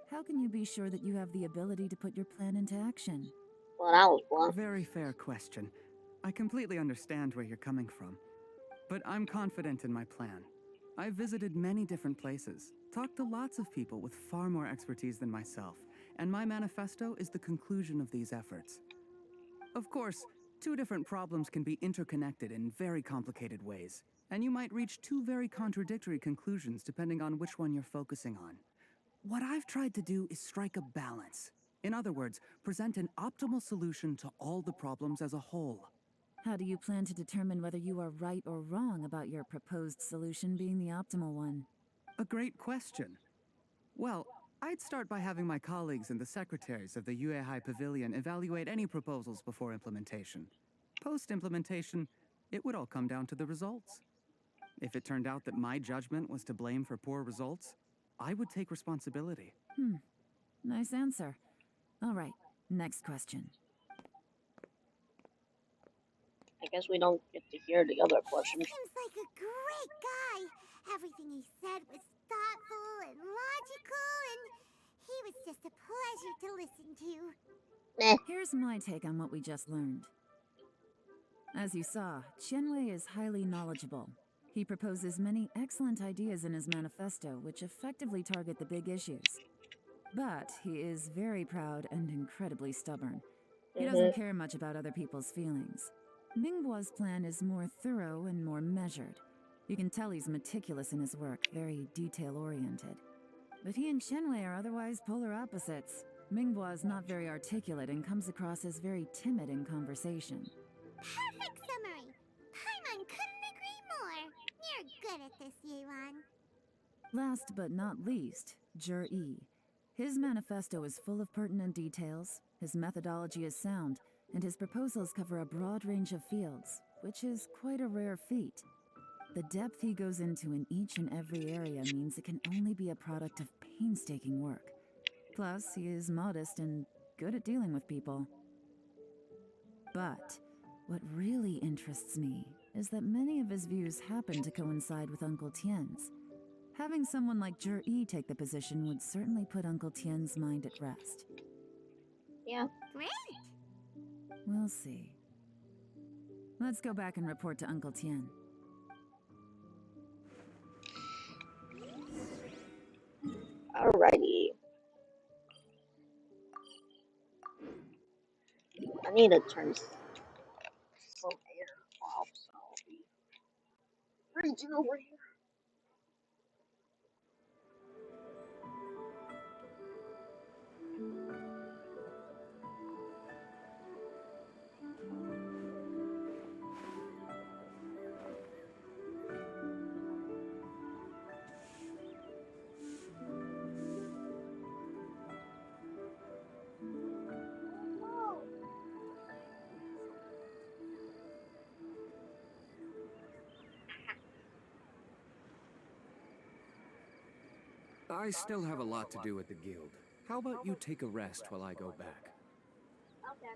How can you be sure that you have the ability to put your plan into action? Well, that was blunt. Very fair question. I completely understand where you're coming from. But I'm confident in my plan. I've visited many different places, talked to lots of people with far more expertise than myself, and my manifesto is the conclusion of these efforts. Of course, 2 different problems can be interconnected in very complicated ways, and you might reach 2 very contradictory conclusions depending on which one you're focusing on. What I've tried to do is strike a balance. In other words, present an optimal solution to all the problems as a whole. How do you plan to determine whether you are right or wrong about your proposed solution being the optimal one? A great question. Well, I'd start by having my colleagues and the secretaries of the Yuehai Pavilion evaluate any proposals before implementation. Post-implementation, it would all come down to the results. If it turned out that my judgment was to blame for poor results, I would take responsibility. Nice answer. All right, next question. I guess we don't get to hear the other questions. He seems like a great guy. Everything he said was thoughtful and logical, and he was just a pleasure to listen to. Meh. Here's my take on what we just learned. As you saw, Qianwei is highly knowledgeable. He proposes many excellent ideas in his manifesto, which effectively target the big issues. But he is very proud and incredibly stubborn. He doesn't care much about other people's feelings. Mingbo's plan is more thorough and more measured. You can tell he's meticulous in his work, very detail-oriented. But he and Qianwei are otherwise polar opposites. Mingbo is not very articulate and comes across as very timid in conversation. Perfect summary. Paimon couldn't agree more. You're good at this, Yelan. Last but not least, Yi. His manifesto is full of pertinent details, his methodology is sound, and his proposals cover a broad range of fields, which is quite a rare feat. The depth he goes into in each and every area means it can only be a product of painstaking work. Plus, he is modest and good at dealing with people. But what really interests me is that many of his views happen to coincide with Uncle Tien's. Having someone like Yi take the position would certainly put Uncle Tien's mind at rest. Yeah. Great. We'll see. Let's go back and report to Uncle Tien. Alrighty. I need to turn some air off, so I'll be freezing over here. I still have a lot to do at the guild. How about you take a rest while I go back? Okay.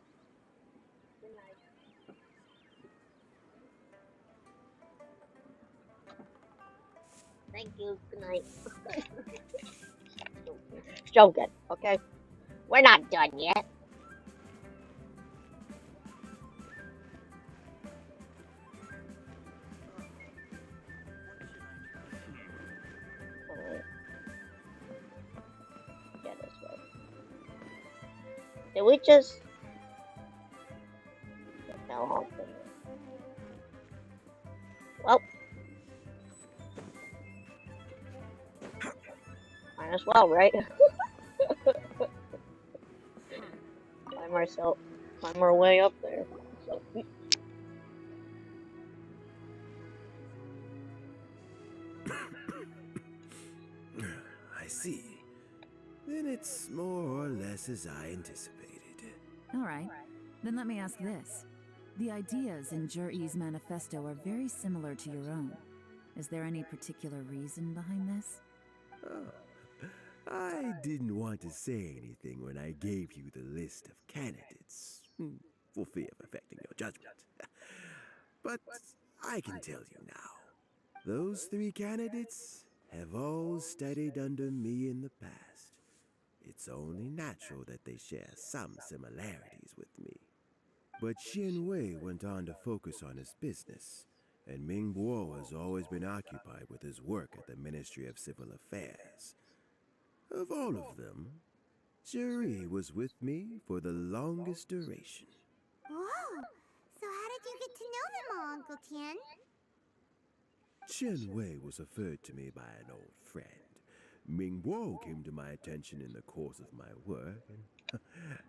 Good night. Thank you. Good night. Joking, okay? We're not done yet. Yeah, this way. Did we just... No, well, might as well, right? Climb our way up there. So, I see. Then it's more or less as I anticipated. All right, then let me ask this. The ideas in Yi's manifesto are very similar to your own. Is there any particular reason behind this? Oh, I didn't want to say anything when I gave you the list of candidates, for fear of affecting your judgment. But I can tell you now. Those 3 candidates have all studied under me in the past. It's only natural that they share some similarities with me. But Qianwei went on to focus on his business, and Mingbo has always been occupied with his work at the Ministry of Civil Affairs. Of all of them, Yi was with me for the longest duration. Whoa! So how did you get to know them all, Uncle Tien? Qianwei was referred to me by an old friend. Mingbo came to my attention in the course of my work, and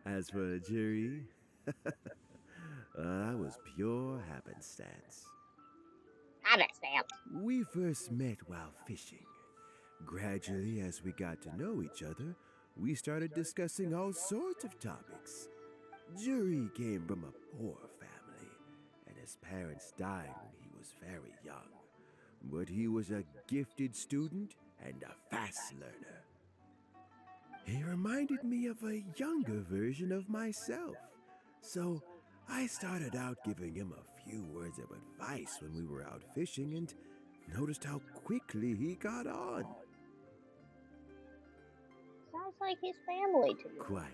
as for Yi, that was pure happenstance. Happenstance. We first met while fishing. Gradually, as we got to know each other, we started discussing all sorts of topics. Yi came from a poor family, and His parents died when he was very young, but he was a gifted student and a fast learner. He reminded me of a younger version of myself, so I started out giving him a few words of advice when we were out fishing and noticed how quickly he got on. Sounds like his family to me. Quite.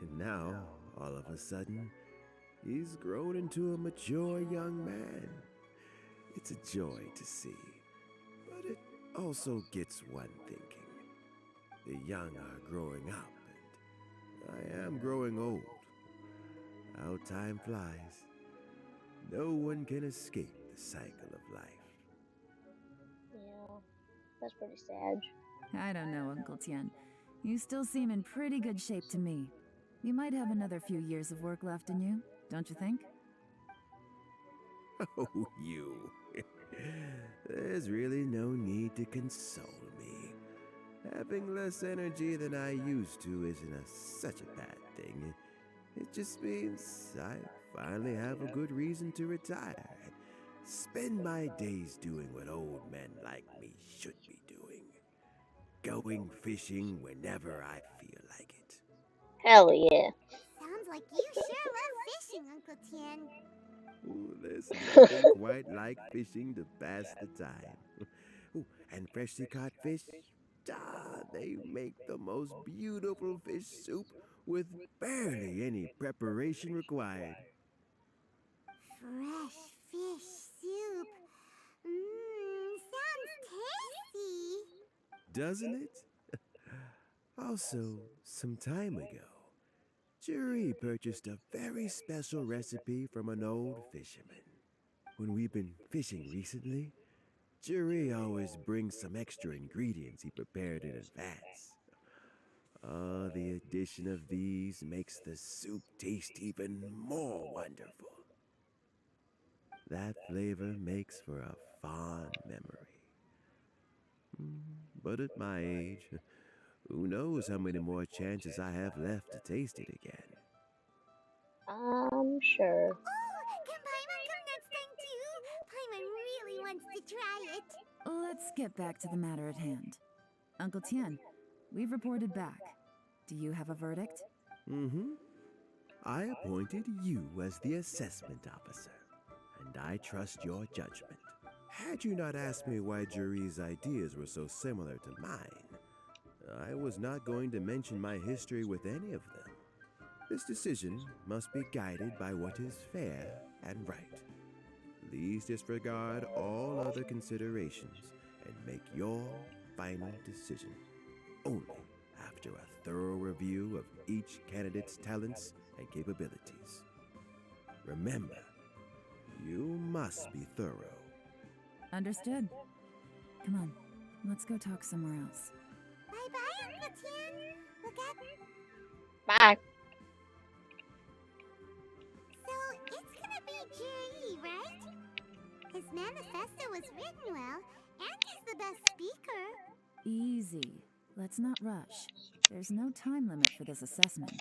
And now, all of a sudden, he's grown into a mature young man. It's a joy to see, but it also gets one thinking. The young are growing up, and I am growing old. How time flies. No one can escape the cycle of life. Yeah, that's pretty sad. I don't know, Uncle Tian. You still seem in pretty good shape to me. You might have another few years of work left in you, don't you think? Oh, you. There's really no need to console me. Having less energy than I used to isn't such a bad thing. It just means I finally have a good reason to retire and spend my days doing what old men like me should be doing. Going fishing whenever I feel like it. Hell yeah. Sounds like you sure love fishing, Uncle Tian. Ooh, there's nothing quite like fishing to pass the time. Ooh, and freshly caught fish, they make the most beautiful fish soup with barely any preparation required. Fresh fish soup. Sounds tasty. Doesn't it? Also, some time ago, Jerry purchased a very special recipe from an old fisherman. When we've been fishing recently, Jerry always brings some extra ingredients he prepared in advance. The addition of these makes the soup taste even more wonderful. That flavor makes for a fond memory. But at my age, who knows how many more chances I have left to taste it again. Sure. Oh, can Paimon come next time too? Paimon really wants to try it. Let's get back to the matter at hand. Uncle Tian, we've reported back. Do you have a verdict? I appointed you as the assessment officer, and I trust your judgment. Had you not asked me why Jerry's ideas were so similar to mine, I was not going to mention my history with any of them. This decision must be guided by what is fair and right. Please disregard all other considerations and make your final decision only after a thorough review of each candidate's talents and capabilities. Remember, you must be thorough. Understood. Come on, let's go talk somewhere else. Bye-bye, Uncle Tian. Look at... Bye. So, it's gonna be Jerry, right? His manifesto was written well, and he's the best speaker. Easy. Let's not rush. There's no time limit for this assessment.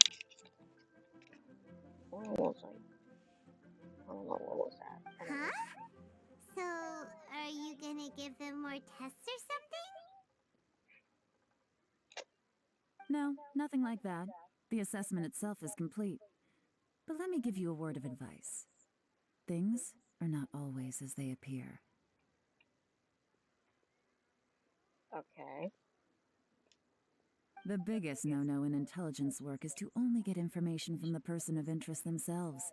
What was I don't know what was that. Huh? So, are you gonna give them more tests or something? No, nothing like that. The assessment itself is complete. But let me give you a word of advice. Things are not always as they appear. Okay. The biggest no-no in intelligence work is to only get information from the person of interest themselves.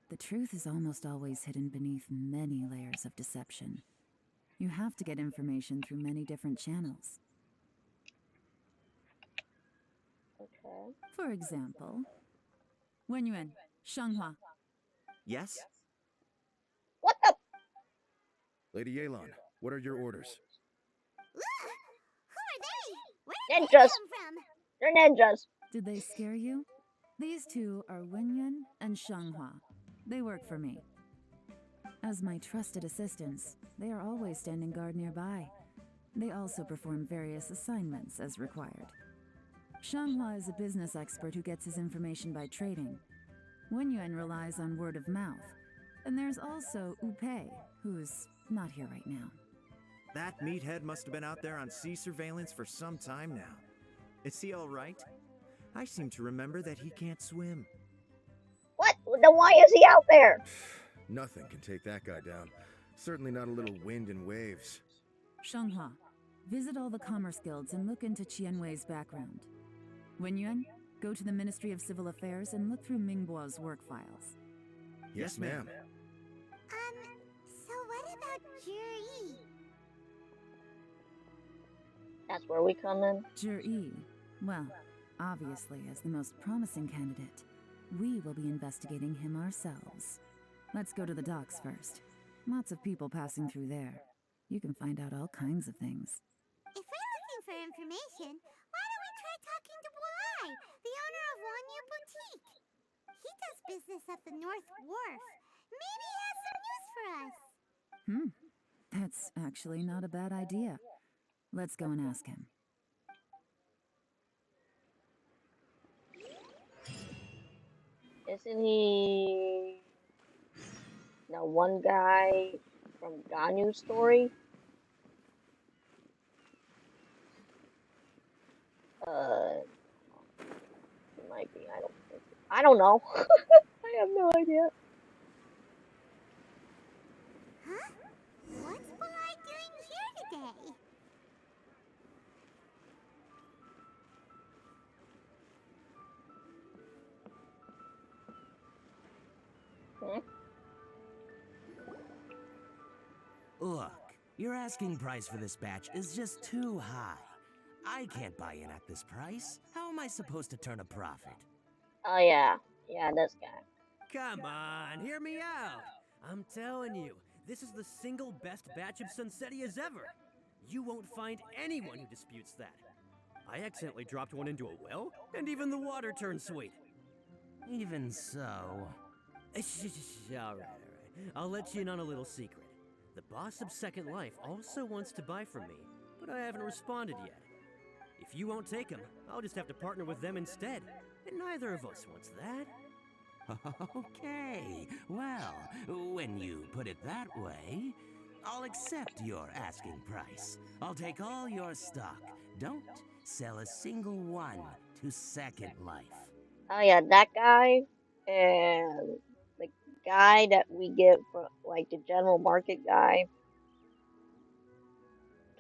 The truth is almost always hidden beneath many layers of deception. You have to get information through many different channels. Okay. For example, Wenyuan, Shanghua. Yes? What the? Lady Yelan, what are your orders? Who are they? Where did they Ninjas. come from? They're ninjas. Did they scare you? These two are Wenyuan and Shanghua. They work for me. As my trusted assistants, they are always standing guard nearby. They also perform various assignments as required. Shanghua is a business expert who gets his information by trading. Wenyuan relies on word of mouth. And there's also Upe, who's not here right now. That meathead must have been out there on sea surveillance for some time now. Is he all right? I seem to remember that he can't swim. What? Then why is he out there? Nothing can take that guy down. Certainly not a little wind and waves. Shanghua, visit all the commerce guilds and look into Qianwei's background. Wenyuan, go to the Ministry of Civil Affairs and look through Mingbo's work files. Yes, ma'am. So what about Juri? That's where we come in. Juri, well, obviously as the most promising candidate, we will be investigating him ourselves. Let's go to the docks first. Lots of people passing through there. You can find out all kinds of things. If we're looking for information, why don't we try talking to Bulai, the owner of Wanyu Boutique? He does business at the North Wharf. Maybe he has some news for us. That's actually not a bad idea. Let's go and ask him. Isn't he the one guy from Ganyu's story? It might be. I don't know. I have no idea. Huh? What's Bulai doing here today? Look, your asking price for this batch is just too high. I can't buy in at this price. How am I supposed to turn a profit? Oh yeah, this guy. Come on, hear me out. I'm telling you, this is the single best batch of Sunsettias ever. You won't find anyone who disputes that. I accidentally dropped one into a well, and even the water turned sweet. Even so... All right. I'll let you in on a little secret. The boss of Second Life also wants to buy from me, but I haven't responded yet. If you won't take him, I'll just have to partner with them instead, and neither of us wants that. Okay, well, when you put it that way, I'll accept your asking price. I'll take all your stock. Don't sell a single one to Second Life. Oh yeah, that guy and the guy that we get from like the general market guy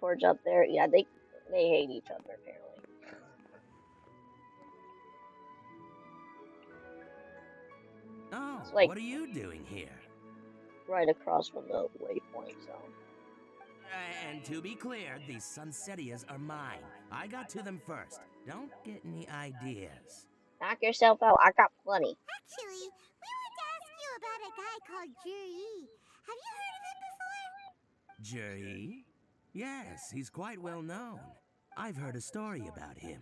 towards up there. Yeah, they hate each other apparently. Oh, It's like what are you doing here? right across from the waypoint zone. And to be clear, these Sunsettias are mine. I got to them first. Don't get any ideas. Knock yourself out. I got plenty. Actually, we want to ask you about a guy called Juri. Have you heard of him before? Juri? Yes, he's quite well known. I've heard a story about him.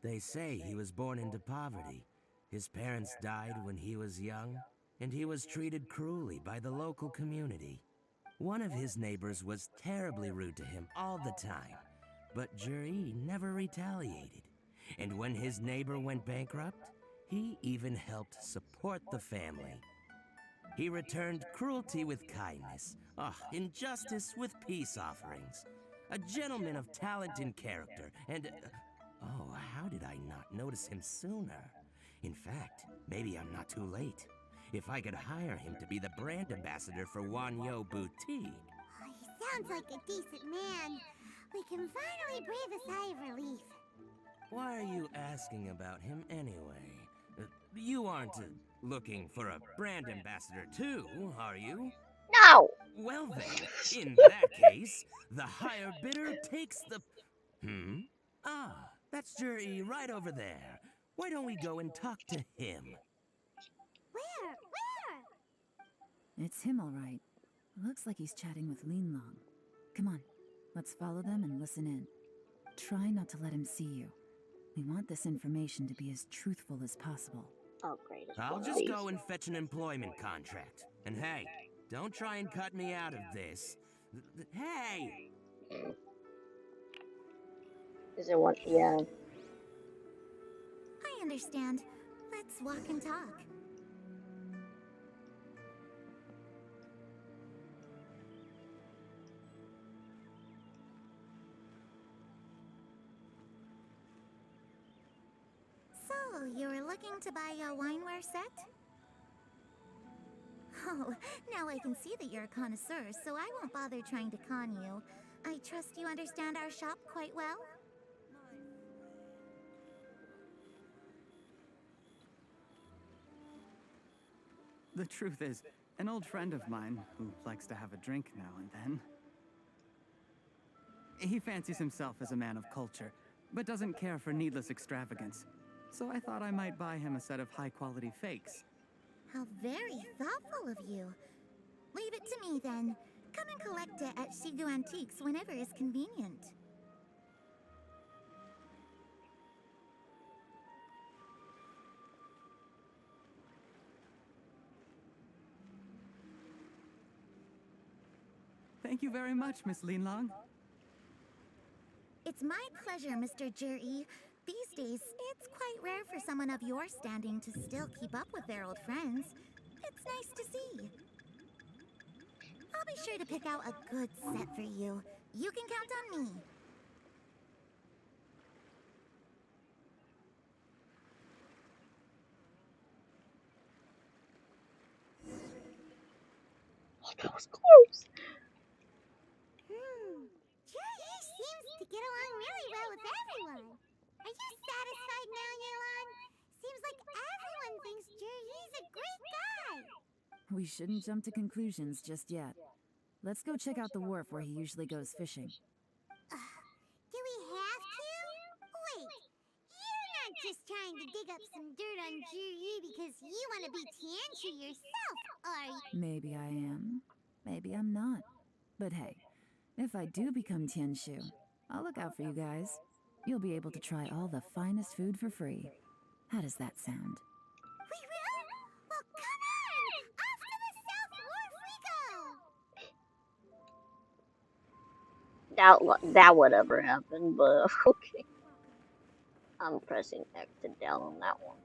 They say he was born into poverty. His parents died when he was young, and he was treated cruelly by the local community. One of his neighbors was terribly rude to him all the time, but Juri never retaliated. And when his neighbor went bankrupt, he even helped support the family. He returned cruelty with kindness, injustice with peace offerings. A gentleman of talent and character, and... how did I not notice him sooner? In fact, maybe I'm not too late. If I could hire him to be the brand ambassador for Wanyo Boutique. He sounds like a decent man. We can finally breathe a sigh of relief. Why are you asking about him anyway? You aren't looking for a brand ambassador too, are you? No! Well then, in that case, the higher bidder takes the... that's Juri right over there. Why don't we go and talk to him? Where? It's him, all right. Looks like he's chatting with Lin Long. Come on, let's follow them and listen in. Try not to let him see you. We want this information to be as truthful as possible. Oh, great. I'll just go and fetch an employment contract. And hey, don't try and cut me out of this. Hey! Is it one? Yeah. I understand. Let's walk and talk. you were looking to buy a wineware set? Oh, now I can see that you're a connoisseur, so I won't bother trying to con you. I trust you understand our shop quite well? The truth is, an old friend of mine, who likes to have a drink now and then, he fancies himself as a man of culture, but doesn't care for needless extravagance. So I thought I might buy him a set of high-quality fakes. How very thoughtful of you. Leave it to me then. Come and collect it at Shigu Antiques whenever is convenient. Thank you very much, Miss Linlong. It's my pleasure, Mr. Juri. These days, it's quite rare for someone of your standing to still keep up with their old friends. It's nice to see. I'll be sure to pick out a good set for you. You can count on me. Oh, that was close. Juri seems to get along really well with everyone. Are you satisfied now, Yelan? Seems like everyone thinks Juri's a great guy. We shouldn't jump to conclusions just yet. Let's go check out the wharf where he usually goes fishing. Do we have to? Wait, you're not just trying to dig up some dirt on Juri because you want to be Tianshu yourself, are you? Maybe I am. Maybe I'm not. But hey, if I do become Tianshu, I'll look out for you guys. You'll be able to try all the finest food for free. How does that sound? We will? Well, come on! Off to the South Wharf we go! That would ever happen, but okay. I'm pressing X to down on that one.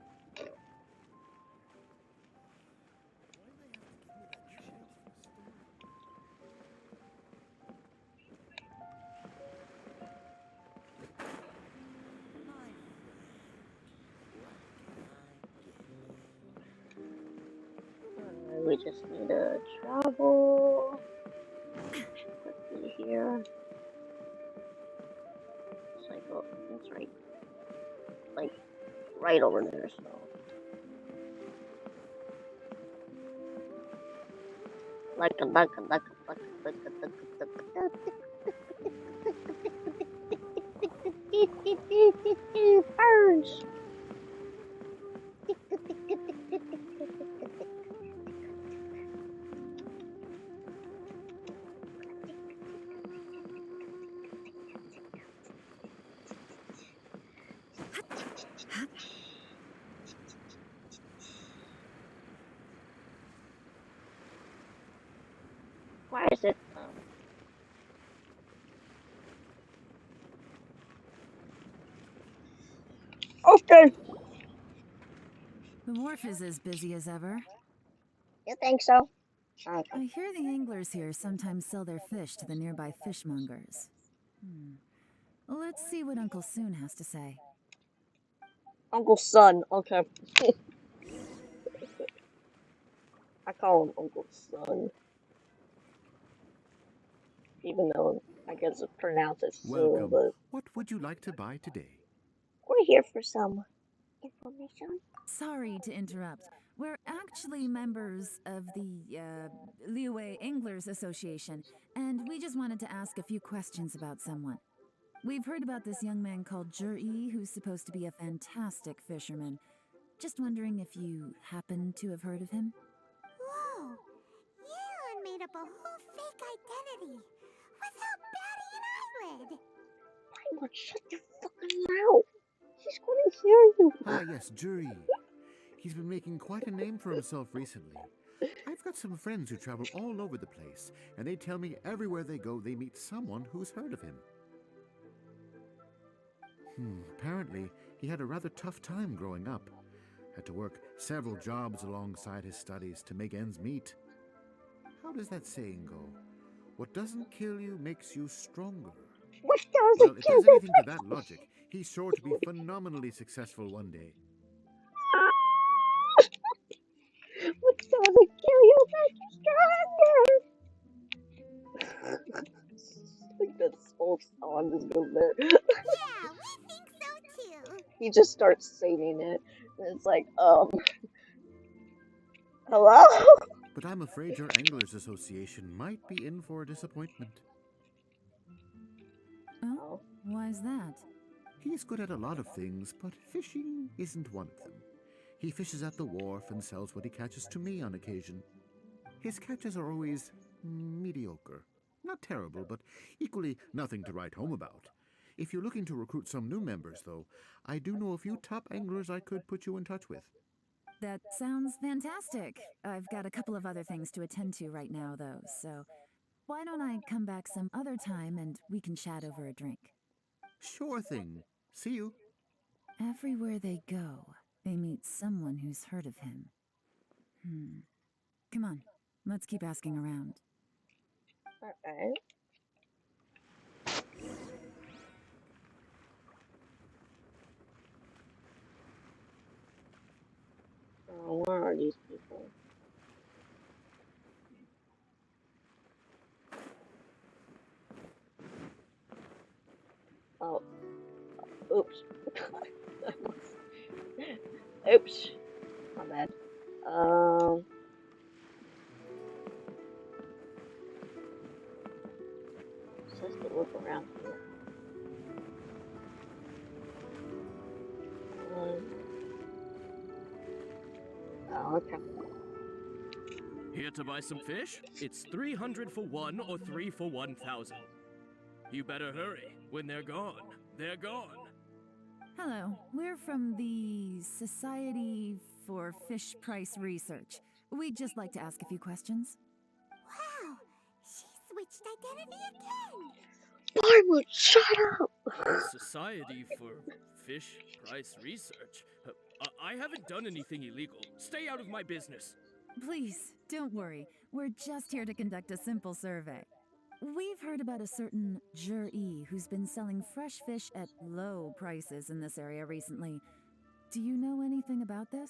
We just need to travel quickly here. Cycle, that's right. Like, right over there, so. Birds! Why is it? Okay. The wharf is as busy as ever. You think so? Okay. I hear the anglers here sometimes sell their fish to the nearby fishmongers. Let's see what Uncle Soon has to say. Uncle Son, okay. I call him Uncle Son. Even though I guess it's pronounced as Soon, Welcome. but What would you like to buy today? we're here for some information. Sorry to interrupt. We're actually members of the Liuwei Anglers Association, and we just wanted to ask a few questions about someone. We've heard about this young man called Juri, who's supposed to be a fantastic fisherman. Just wondering if you happen to have heard of him? Whoa! Yelan made up a whole fake identity without batting an eyelid! Paimon, shut your fucking mouth! He's gonna hear you! Ah, yes, Juri. He's been making quite a name for himself recently. I've got some friends who travel all over the place, and they tell me everywhere they go they meet someone who's heard of him. Apparently, he had a rather tough time growing up. Had to work several jobs alongside his studies to make ends meet. How does that saying go? What doesn't kill you makes you stronger. What Well, doesn't if kill there's you? anything to that logic, he's sure to be phenomenally successful one day. Look, someone's like, Gary, you'll make you stronger! Like that whole song just goes there. Yeah, we think so too. He just starts singing it. And it's like, hello? But I'm afraid your Anglers Association might be in for a disappointment. Oh? Why's that? He's good at a lot of things, but fishing isn't one of them. He fishes at the wharf and sells what he catches to me on occasion. His catches are always mediocre. Not terrible, but equally nothing to write home about. If you're looking to recruit some new members, though, I do know a few top anglers I could put you in touch with. That sounds fantastic. I've got a couple of other things to attend to right now, though, so why don't I come back some other time and we can chat over a drink? Sure thing. See you. Everywhere they go, they meet someone who's heard of him. Come on, let's keep asking around. Okay. Where are these people? Oh. Oops. Oops. My bad. Says to look around here. Oh, okay. Here to buy some fish? It's 300 for one or 3 for 1,000. You better hurry. When they're gone, they're gone. Hello, we're from the Society for Fish Price Research. We'd just like to ask a few questions. Wow, she switched identity again. Barwood, shut up! Society for Fish Price Research? I haven't done anything illegal. Stay out of my business. Please, don't worry. We're just here to conduct a simple survey. We've heard about a certain Jur-E who's been selling fresh fish at low prices in this area recently. Do you know anything about this?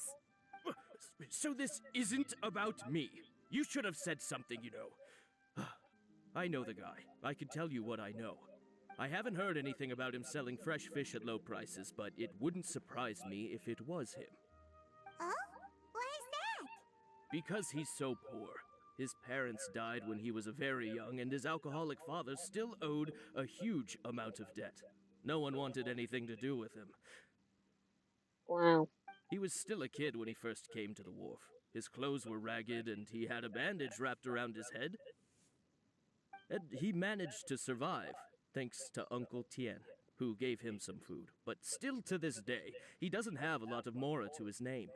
So this isn't about me. You should have said something, you know. I know the guy. I can tell you what I know. I haven't heard anything about him selling fresh fish at low prices, but it wouldn't surprise me if it was him. Oh? Why is that? Because he's so poor. His parents died when he was very young, and his alcoholic father still owed a huge amount of debt. No one wanted anything to do with him. Wow. He was still a kid when he first came to the wharf. His clothes were ragged, and he had a bandage wrapped around his head. And he managed to survive, thanks to Uncle Tien, who gave him some food. But still to this day, he doesn't have a lot of mora to his name.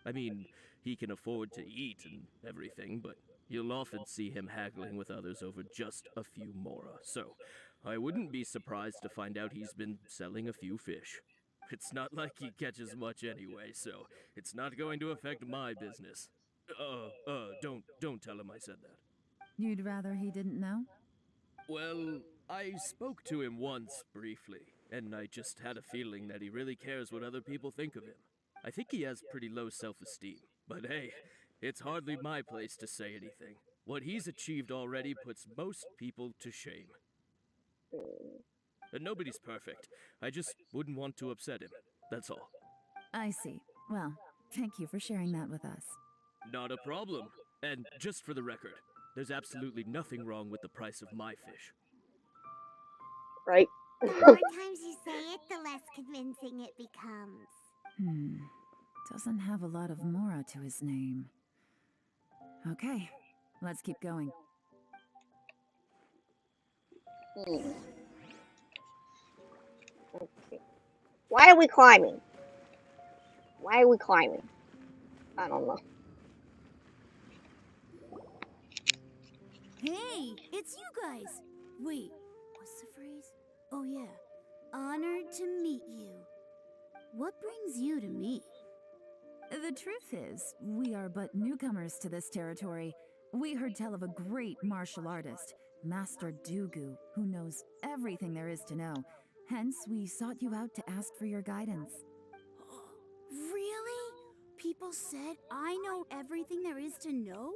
I mean, he can afford to eat and everything, but you'll often see him haggling with others over just a few mora. So, I wouldn't be surprised to find out he's been selling a few fish. It's not like he catches much anyway, so it's not going to affect my business. Don't tell him I said that. You'd rather he didn't know? Well, I spoke to him once, briefly, and I just had a feeling that he really cares what other people think of him. I think he has pretty low self-esteem, but hey, it's hardly my place to say anything. What he's achieved already puts most people to shame. And nobody's perfect. I just wouldn't want to upset him, that's all. I see. Well, thank you for sharing that with us. Not a problem. And just for the record, there's absolutely nothing wrong with the price of my fish. Right? The more times you say it, the less convincing it becomes. Doesn't have a lot of mora to his name. Okay, let's keep going. Okay. Why are we climbing? Why are we climbing? I don't know. Hey, it's you guys. Wait, what's the phrase? Oh yeah, honored to meet you. What brings you to me? The truth is, we are but newcomers to this territory. We heard tell of a great martial artist, Master Dugu, who knows everything there is to know. Hence, we sought you out to ask for your guidance. Really? people said I know everything there is to know?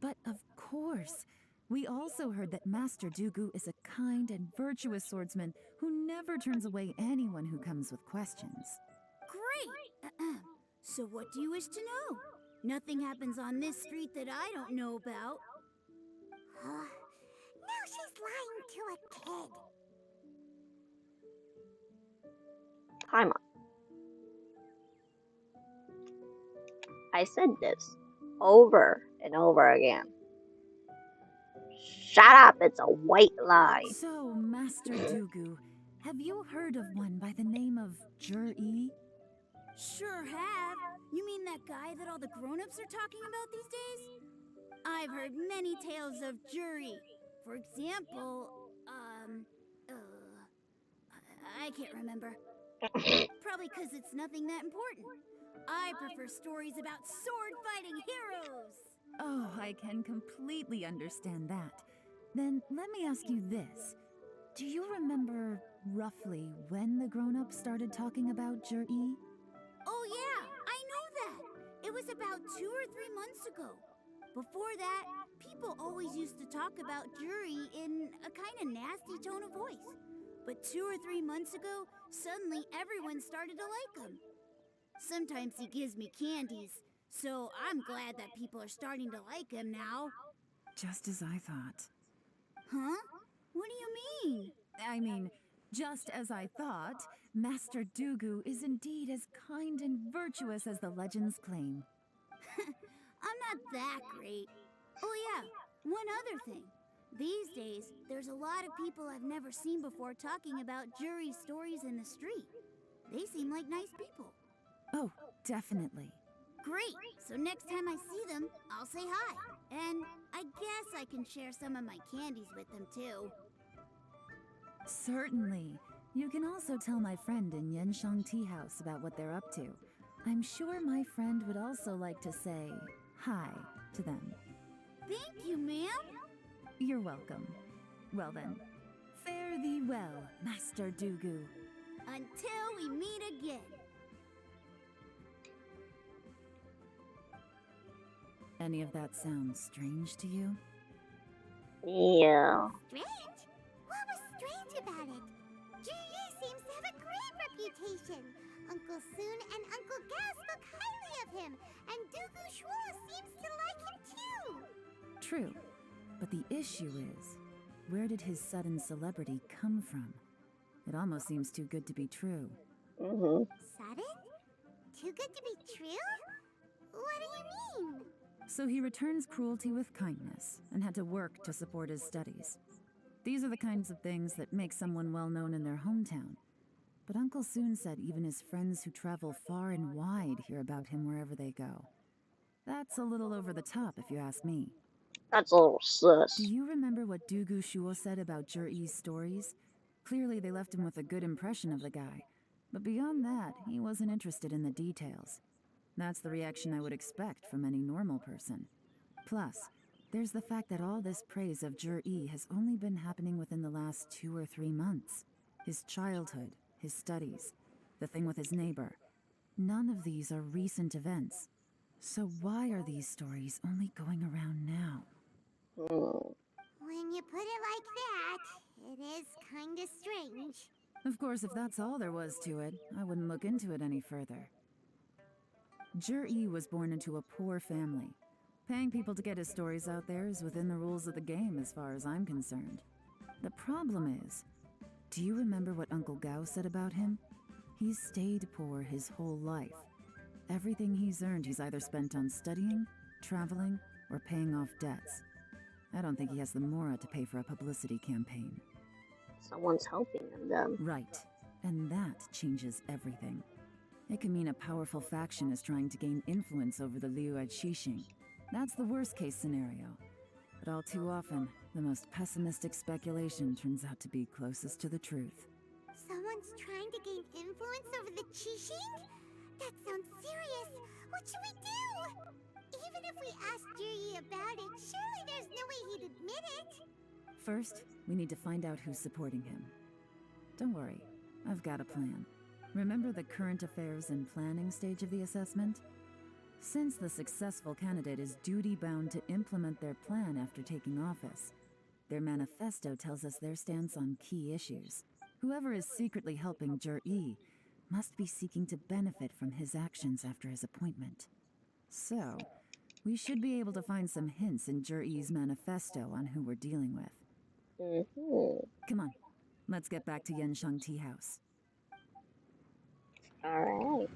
But of course. We also heard that Master Dooku is a kind and virtuous swordsman who never turns away anyone who comes with questions. Great! So what do you wish to know? Nothing happens on this street that I don't know about. Now she's lying to a kid. Paimon. I said this over and over again. Shut up, it's a white lie. So, Master Dooku, have you heard of one by the name of Jur-E? Sure have. You mean that guy that all the grown-ups are talking about these days? I've heard many tales of Juri. For example, I can't remember. Probably because it's nothing that important. I prefer stories about sword-fighting heroes. Oh, I can completely understand that. Then let me ask you this. Do you remember roughly when the grown-ups started talking about Jur-E? Oh yeah, I know that. It was about 2 or 3 months ago. Before that, people always used to talk about Juri in a kind of nasty tone of voice. But 2 or 3 months ago, suddenly everyone started to like him. Sometimes he gives me candies, so I'm glad that people are starting to like him now. Just as I thought. Huh? What do you mean? I mean, just as I thought, Master Dooku is indeed as kind and virtuous as the legends claim. I'm not that great. Oh yeah, one other thing. These days, there's a lot of people I've never seen before talking about Juri stories in the street. They seem like nice people. Oh, definitely. Great! So next time I see them, I'll say hi. And I guess I can share some of my candies with them too. Certainly. You can also tell my friend in Yenshang Tea House about what they're up to. I'm sure my friend would also like to say hi to them. Thank you, ma'am. You're welcome. Well then, fare thee well, Master Dooku. Until we meet again. Any of that sound strange to you? Yeah. Strange? What was strange about it? Ji seems to have a great reputation. Uncle Soon and Uncle Gao spoke highly of him, and Dooku Shuo seems to like him too. True, but the issue is, where did his sudden celebrity come from? It almost seems too good to be true. Sudden? Too good to be true? What do you mean? So he returns cruelty with kindness, and had to work to support his studies. These are the kinds of things that make someone well known in their hometown. But Uncle Soon said even his friends who travel far and wide hear about him wherever they go. That's a little over the top, if you ask me. That's a little sus. Do you remember what Dooku Shuo said about Jur-E's stories? Clearly they left him with a good impression of the guy. But beyond that, he wasn't interested in the details. That's the reaction I would expect from any normal person. Plus, there's the fact that all this praise of Jur-E has only been happening within the last 2 or 3 months. His childhood, his studies, the thing with his neighbor. None of these are recent events. So why are these stories only going around now? When you put it like that, it is kinda strange. Of course, if that's all there was to it, I wouldn't look into it any further. Jur-E was born into a poor family. Paying people to get his stories out there is within the rules of the game as far as I'm concerned. The problem is, do you remember what Uncle Gao said about him? He's stayed poor his whole life. Everything he's earned he's either spent on studying, traveling, or paying off debts. I don't think he has the mora to pay for a publicity campaign. Someone's helping him then. Right. And that changes everything. It can mean a powerful faction is trying to gain influence over the Liu at Xixing. That's the worst case scenario. But all too often, the most pessimistic speculation turns out to be closest to the truth. Someone's trying to gain influence over the Qixing? That sounds serious. What should we do? Even if we asked Juri about it, surely there's no way he'd admit it. First, we need to find out who's supporting him. Don't worry, I've got a plan. Remember the current affairs and planning stage of the assessment? Since the successful candidate is duty-bound to implement their plan after taking office, their manifesto tells us their stance on key issues. Whoever is secretly helping Jur-E must be seeking to benefit from his actions after his appointment. So, we should be able to find some hints in Jur-E's manifesto on who we're dealing with. Come on, let's get back to Yenshang Tea House. Alright.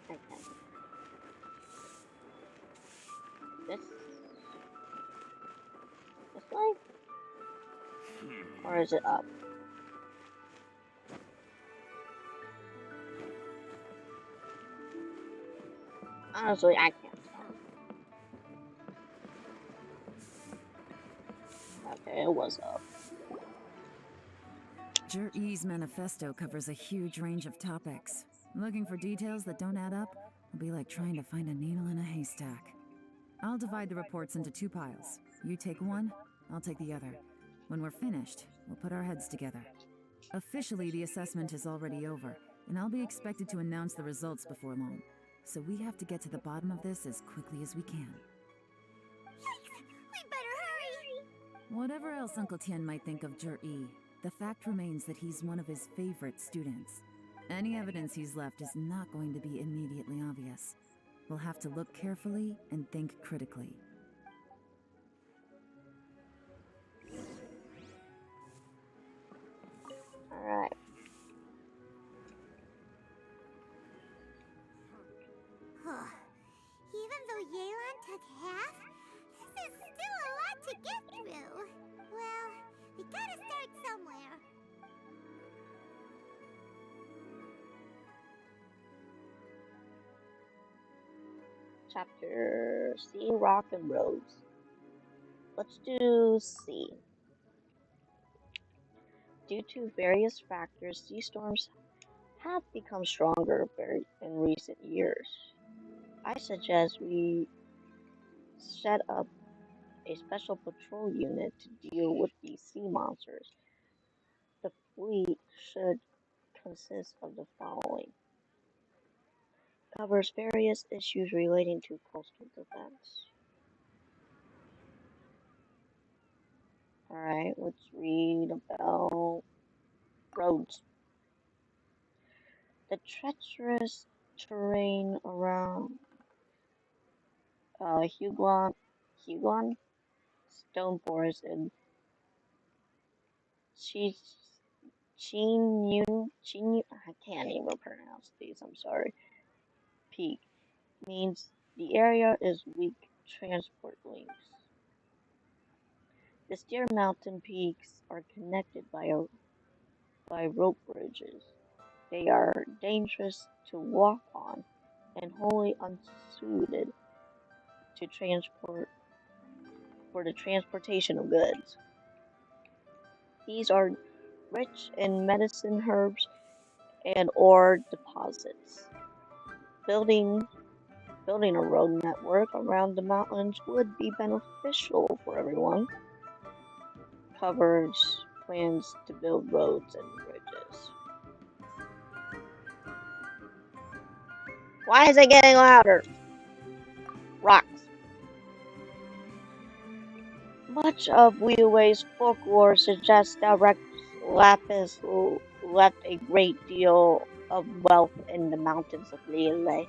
Okay. This way? Or is it up? Honestly, I can't tell. Okay, it was up. Jur-E's manifesto covers a huge range of topics. Looking for details that don't add up will be like trying to find a needle in a haystack. I'll divide the reports into 2 piles. You take one, I'll take the other. When we're finished, we'll put our heads together. Officially, the assessment is already over, and I'll be expected to announce the results before long. So we have to get to the bottom of this as quickly as we can. Yikes! We better hurry! Whatever else Uncle Tien might think of Jur-E, the fact remains that he's one of his favorite students. Any evidence he's left is not going to be immediately obvious. We'll have to look carefully and think critically. Alright. Even though Yelan took half, this is still a lot to get through. Well, we gotta start somewhere. Chapter C, Rock and Roads. Let's do C. Due to various factors, sea storms have become stronger in recent years. I suggest we set up a special patrol unit to deal with these sea monsters. The fleet should consist of the following. Covers various issues relating to coastal defense. Alright, let's read about roads. The treacherous terrain around Huguan Stone Forest and I can't even pronounce these, I'm sorry. Peak means the area is weak transport links. The steer mountain peaks are connected by rope bridges. They are dangerous to walk on and wholly unsuited to the transportation of goods. These are rich in medicine herbs and ore deposits. Building a road network around the mountains would be beneficial for everyone. Covers plans to build roads and bridges. Why is it getting louder? Rocks. Much of Wiyue's folklore suggests that Rex Lapis left a great deal of wealth in the mountains of Liyue.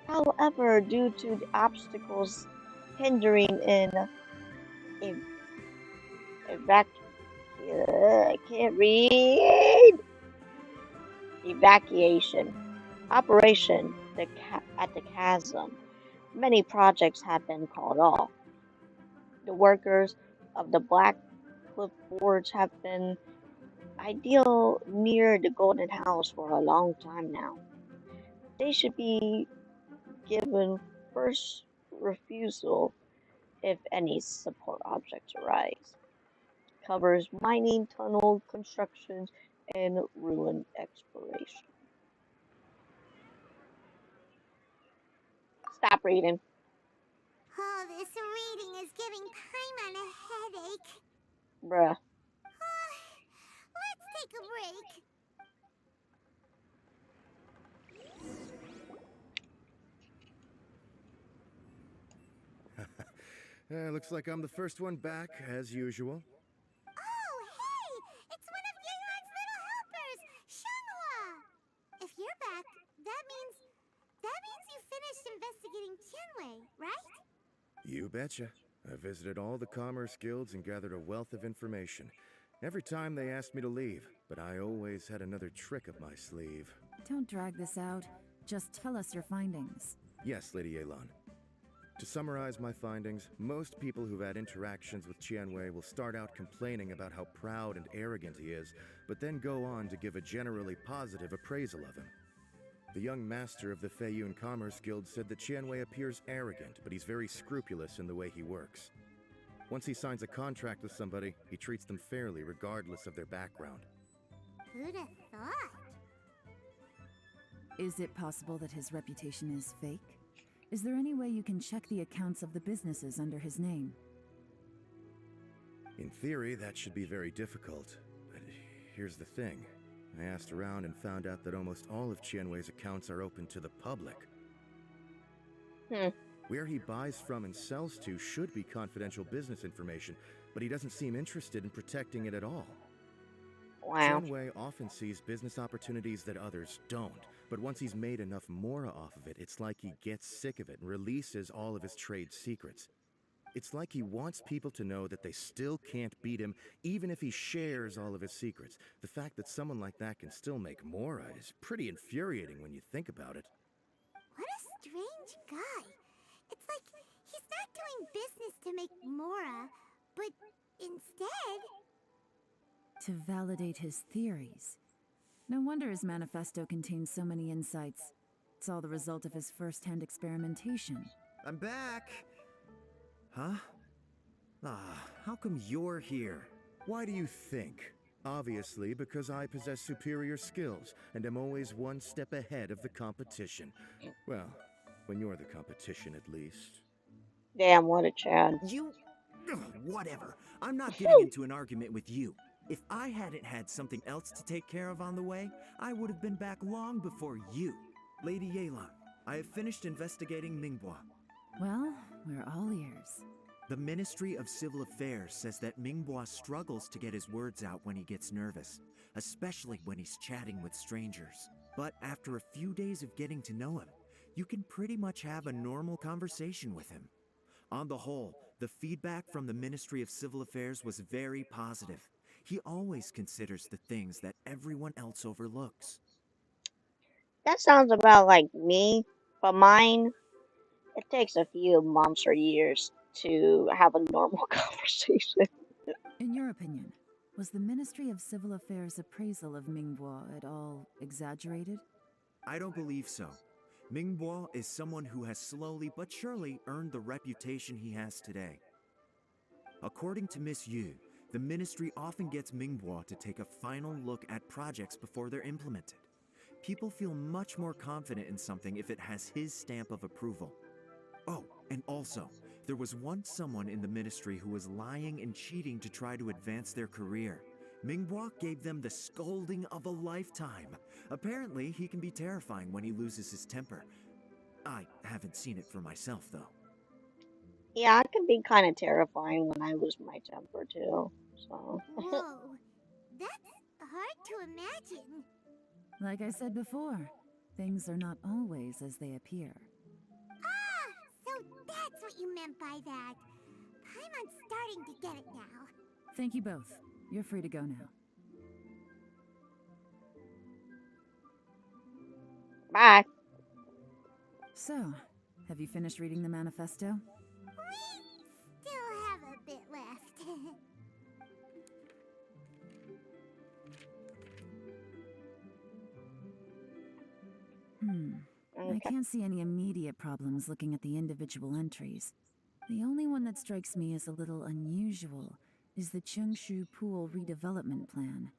However, due to the obstacles hindering evacuation operation at the chasm, many projects have been called off. The workers of the Black Cliff Forge have been ideal near the Golden House for a long time now. They should be given first refusal if any support objects arise. Covers mining, tunnel constructions, and ruin exploration. Stop reading. All this reading is giving Paimon a headache. Bruh. Let's take a break. Looks like I'm the first one back, as usual. Oh, hey! It's one of Yelan's little helpers, Shanghua! If you're back, that means you finished investigating Tianwei, right? You betcha. I visited all the commerce guilds and gathered a wealth of information. Every time they asked me to leave, but I always had another trick up my sleeve. Don't drag this out. Just tell us your findings. Yes, Lady Yelan. To summarize my findings, most people who've had interactions with Tianwei will start out complaining about how proud and arrogant he is, but then go on to give a generally positive appraisal of him. The young master of the Feiyun Commerce Guild said that Tianwei appears arrogant, but he's very scrupulous in the way he works. Once he signs a contract with somebody, he treats them fairly regardless of their background. Who'd have thought? Is it possible that his reputation is fake? Is there any way you can check the accounts of the businesses under his name? In theory, that should be very difficult. But here's the thing. I asked around and found out that almost all of Tianwei's accounts are open to the public. Where he buys from and sells to should be confidential business information, but he doesn't seem interested in protecting it at all. Wow. Tianwei often sees business opportunities that others don't, but once he's made enough mora off of it, it's like he gets sick of it and releases all of his trade secrets. It's like he wants people to know that they still can't beat him, even if he shares all of his secrets. The fact that someone like that can still make mora is pretty infuriating when you think about it. What a strange guy. It's like he's not doing business to make mora, but instead... To validate his theories. No wonder his manifesto contains so many insights. It's all the result of his first-hand experimentation. I'm back! Huh? How come you're here? Why do you think? Obviously, because I possess superior skills and am always one step ahead of the competition. Well, when you're the competition, at least. Damn, what a Chad. You... whatever. I'm not getting into an argument with you. If I hadn't had something else to take care of on the way, I would have been back long before you. Lady Yelan, I have finished investigating Mingbois. Well, we're all ears. The Ministry of Civil Affairs says that Mingbois struggles to get his words out when he gets nervous, especially when he's chatting with strangers. But after a few days of getting to know him, you can pretty much have a normal conversation with him. On the whole, the feedback from the Ministry of Civil Affairs was very positive. He always considers the things that everyone else overlooks. That sounds about like me, but mine, it takes a few months or years to have a normal conversation. In your opinion, was the Ministry of Civil Affairs' appraisal of Mingbois at all exaggerated? I don't believe so. Mingbois is someone who has slowly but surely earned the reputation he has today. According to Miss Yu, the ministry often gets Mingbois to take a final look at projects before they're implemented. People feel much more confident in something if it has his stamp of approval. Oh, and also, there was once someone in the ministry who was lying and cheating to try to advance their career. Mingbois gave them the scolding of a lifetime. Apparently, he can be terrifying when he loses his temper. I haven't seen it for myself, though. Yeah, it can be kind of terrifying when I lose my temper too. So. Whoa, that's hard to imagine. Like I said before, things are not always as they appear. Ah, so that's what you meant by that. Paimon's starting to get it now. Thank you both. You're free to go now. Bye. So, have you finished reading the manifesto? We still have a bit left. I Okay. can't see any immediate problems looking at the individual entries. The only one that strikes me as a little unusual is the Cheongshu Pool redevelopment plan.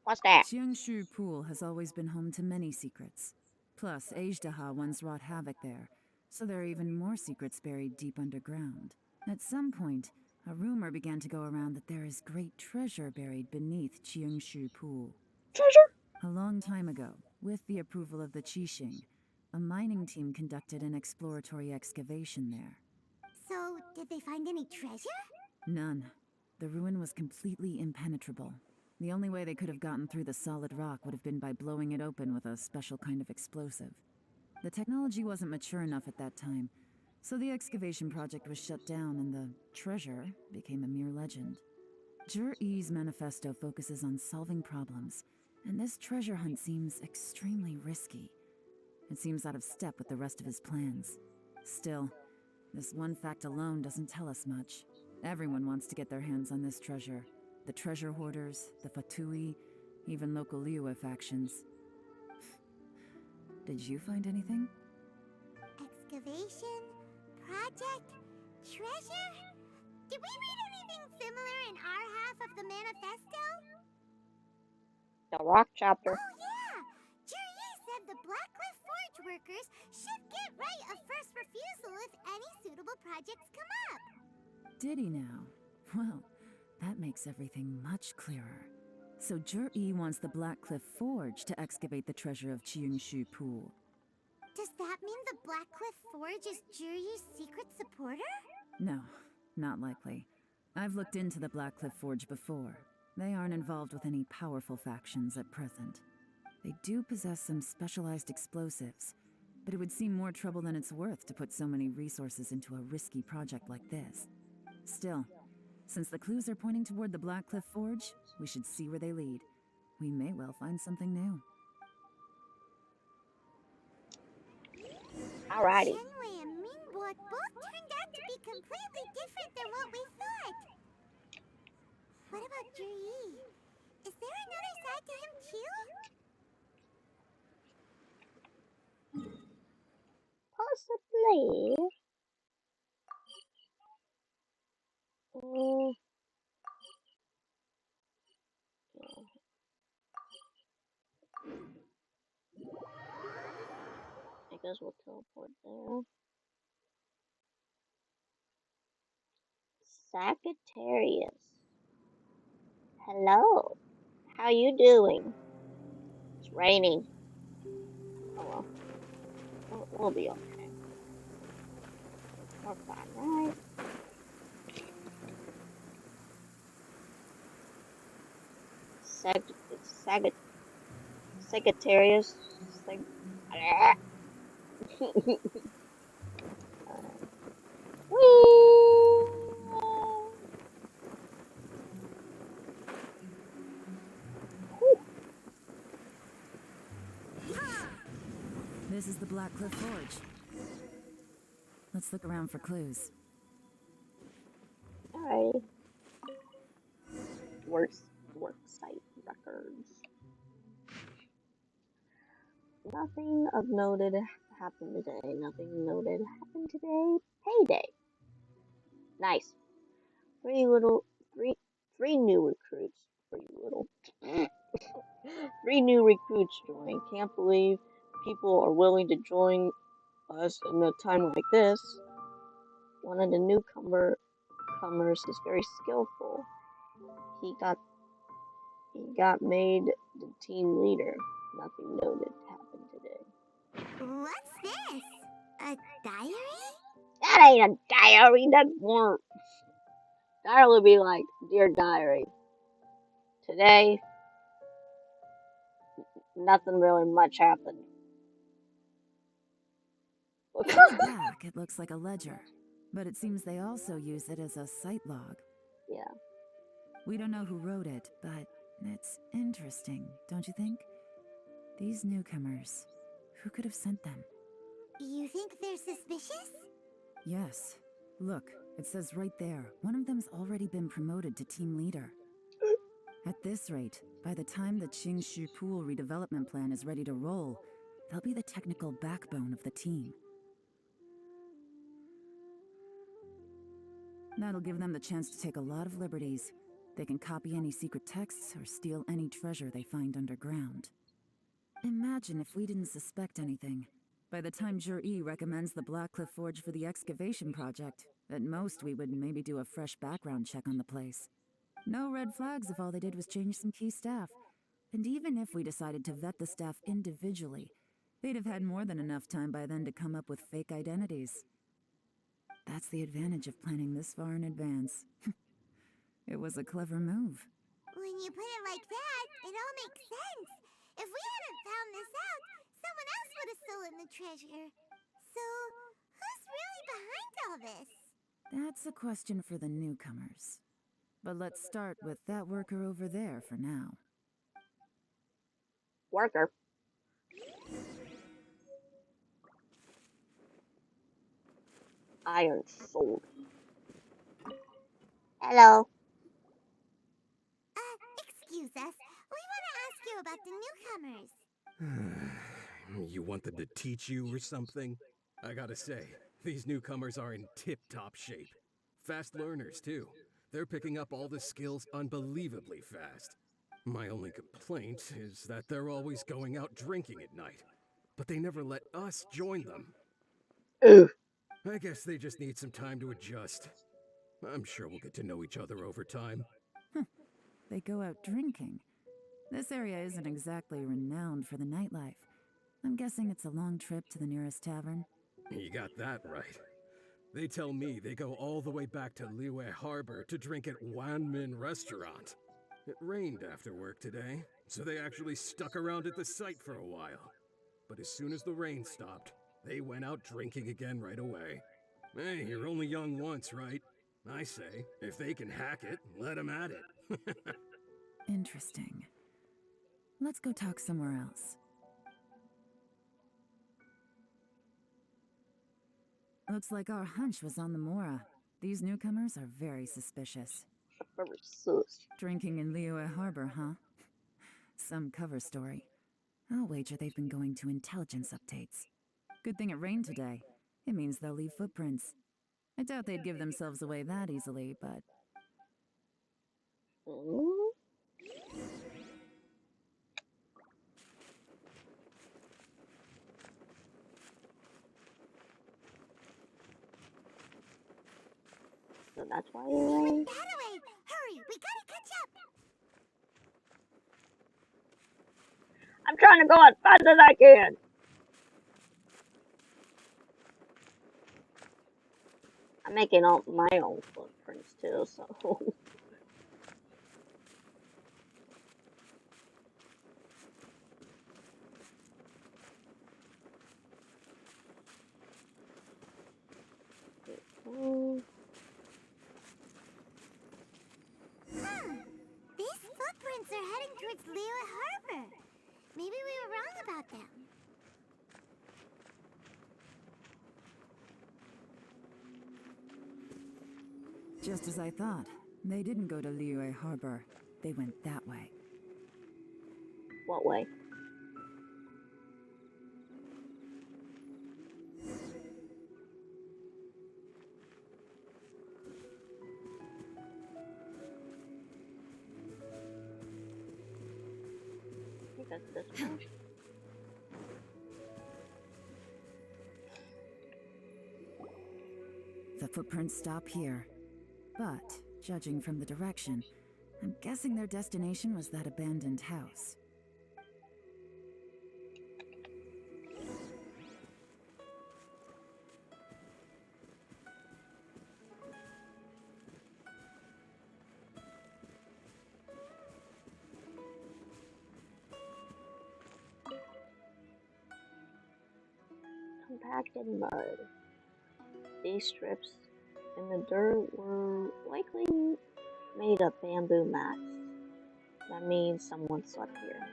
What's that? Cheongshu Pool has always been home to many secrets. Plus, Ajdaha once wrought havoc there, so there are even more secrets buried deep underground. At some point, a rumor began to go around that there is great treasure buried beneath Cheongshu Pool. Treasure? A long time ago, with the approval of the Qixing, a mining team conducted an exploratory excavation there. So, did they find any treasure? None. The ruin was completely impenetrable. The only way they could have gotten through the solid rock would have been by blowing it open with a special kind of explosive. The technology wasn't mature enough at that time, so the project was shut down and the treasure became a mere legend. Jur-E's manifesto focuses on solving problems, and this treasure hunt seems extremely risky. It seems out of step with the rest of his plans. Still, this one fact alone doesn't tell us much. Everyone wants to get their hands on this treasure. The treasure hoarders, the Fatui, even local Liyue factions. Did you find anything? Excavation? Project? Treasure? Did we read anything similar in our half of the manifesto? The rock chapter. Oh yeah! Juri said the Blackcliff Forge workers should get right of first refusal if any suitable projects come up. Did he now? Well, that makes everything much clearer. So Jur-E wants the Blackcliff Forge to excavate the treasure of Cheongshu Pool. Does that mean the Blackcliff Forge is Juri's secret supporter? No, not likely. I've looked into the Blackcliff Forge before. They aren't involved with any powerful factions at present. They do possess some specialized explosives, but it would seem more trouble than it's worth to put so many resources into a risky project like this. Still, since the clues are pointing toward the Blackcliff Forge, we should see where they lead. We may well find something new. Alrighty. Shenwei and Mingbo both turned out to be completely different than what we thought. What about Juri? Is there another side to him too? Possibly. Mm. I guess we'll teleport there. Sagittarius. Hello. How you doing? It's raining. Oh well. We'll be okay. We're fine, right? Sagittarius. This is the Blackcliff Forge. Let's look around for clues. Alrighty. Work site records. Nothing of noted happened today. Nothing noted happened today. Payday. Nice. Three new recruits. Three new recruits joined. Can't believe people are willing to join us in a time like this. One of the newcomers is very skillful. He got made the team leader. Nothing noted happened today. What's this? A diary? That ain't a diary. That's more. Diary would be like, dear diary. Today, nothing really much happened. Back, it looks like a ledger, but it seems they also use it as a site log. Yeah. We don't know who wrote it, but it's interesting, don't you think? These newcomers, who could have sent them? You think they're suspicious? Yes. Look, it says right there, one of them's already been promoted to team leader. At this rate, by the time the Cheongshu Pool redevelopment plan is ready to roll, They'll be the technical backbone of the team. That'll give them the chance to take a lot of liberties. They can copy any secret texts or steal any treasure they find underground. Imagine if we didn't suspect anything. By the time Jur-E recommends the Blackcliff Forge for the excavation project, at most we would maybe do a fresh background check on the place. No red flags if all they did was change some key staff. And even if we decided to vet the staff individually, they'd have had more than enough time by then to come up with fake identities. That's the advantage of planning this far in advance. It was a clever move. When you put it like that, it all makes sense. If we hadn't found this out, someone else would have stolen the treasure. So, who's really behind all this? That's a question for the newcomers. But let's start with that worker over there for now. Worker. Iron Sword. Hello. Excuse us. We want to ask you about the newcomers. You want them to teach you or something? I gotta say, these newcomers are in tip-top shape. Fast learners, too. They're picking up all the skills unbelievably fast. My only complaint is that they're always going out drinking at night. But they never let us join them. Ooh. I guess they just need some time to adjust. I'm sure we'll get to know each other over time. They go out drinking. This area isn't exactly renowned for the nightlife. I'm guessing it's a long trip to the nearest tavern. You got that right. They tell me they go all the way back to Liyue Harbor to drink at Wanmin Restaurant. It rained after work today, so they actually stuck around at the site for a while. But as soon as the rain stopped, they went out drinking again right away. Hey, you're only young once, right? I say, if they can hack it, let them at it. Interesting. Let's go talk somewhere else. Looks like our hunch was on the Mora. These newcomers are very suspicious. Very sus. Drinking in Liyue Harbor, huh? Some cover story. I'll wager they've been going to intelligence updates. Good thing it rained today. It means they'll leave footprints. I doubt they'd give themselves away that easily, but... Ooh. So that's why They went that way! Hurry, we gotta catch up! I'm trying to go as fast as I can. I'm making all my own footprints too, so. These footprints are heading towards Liyue Harbor. Maybe we were wrong about them. Just as I thought. They didn't go to Liyue Harbor. They went that way. What way? I think that's this one. The footprints stop here. But, judging from the direction, I'm guessing their destination was that abandoned house. Compacted mud. These strips in the dirt were likely made of bamboo mats. That means someone slept here.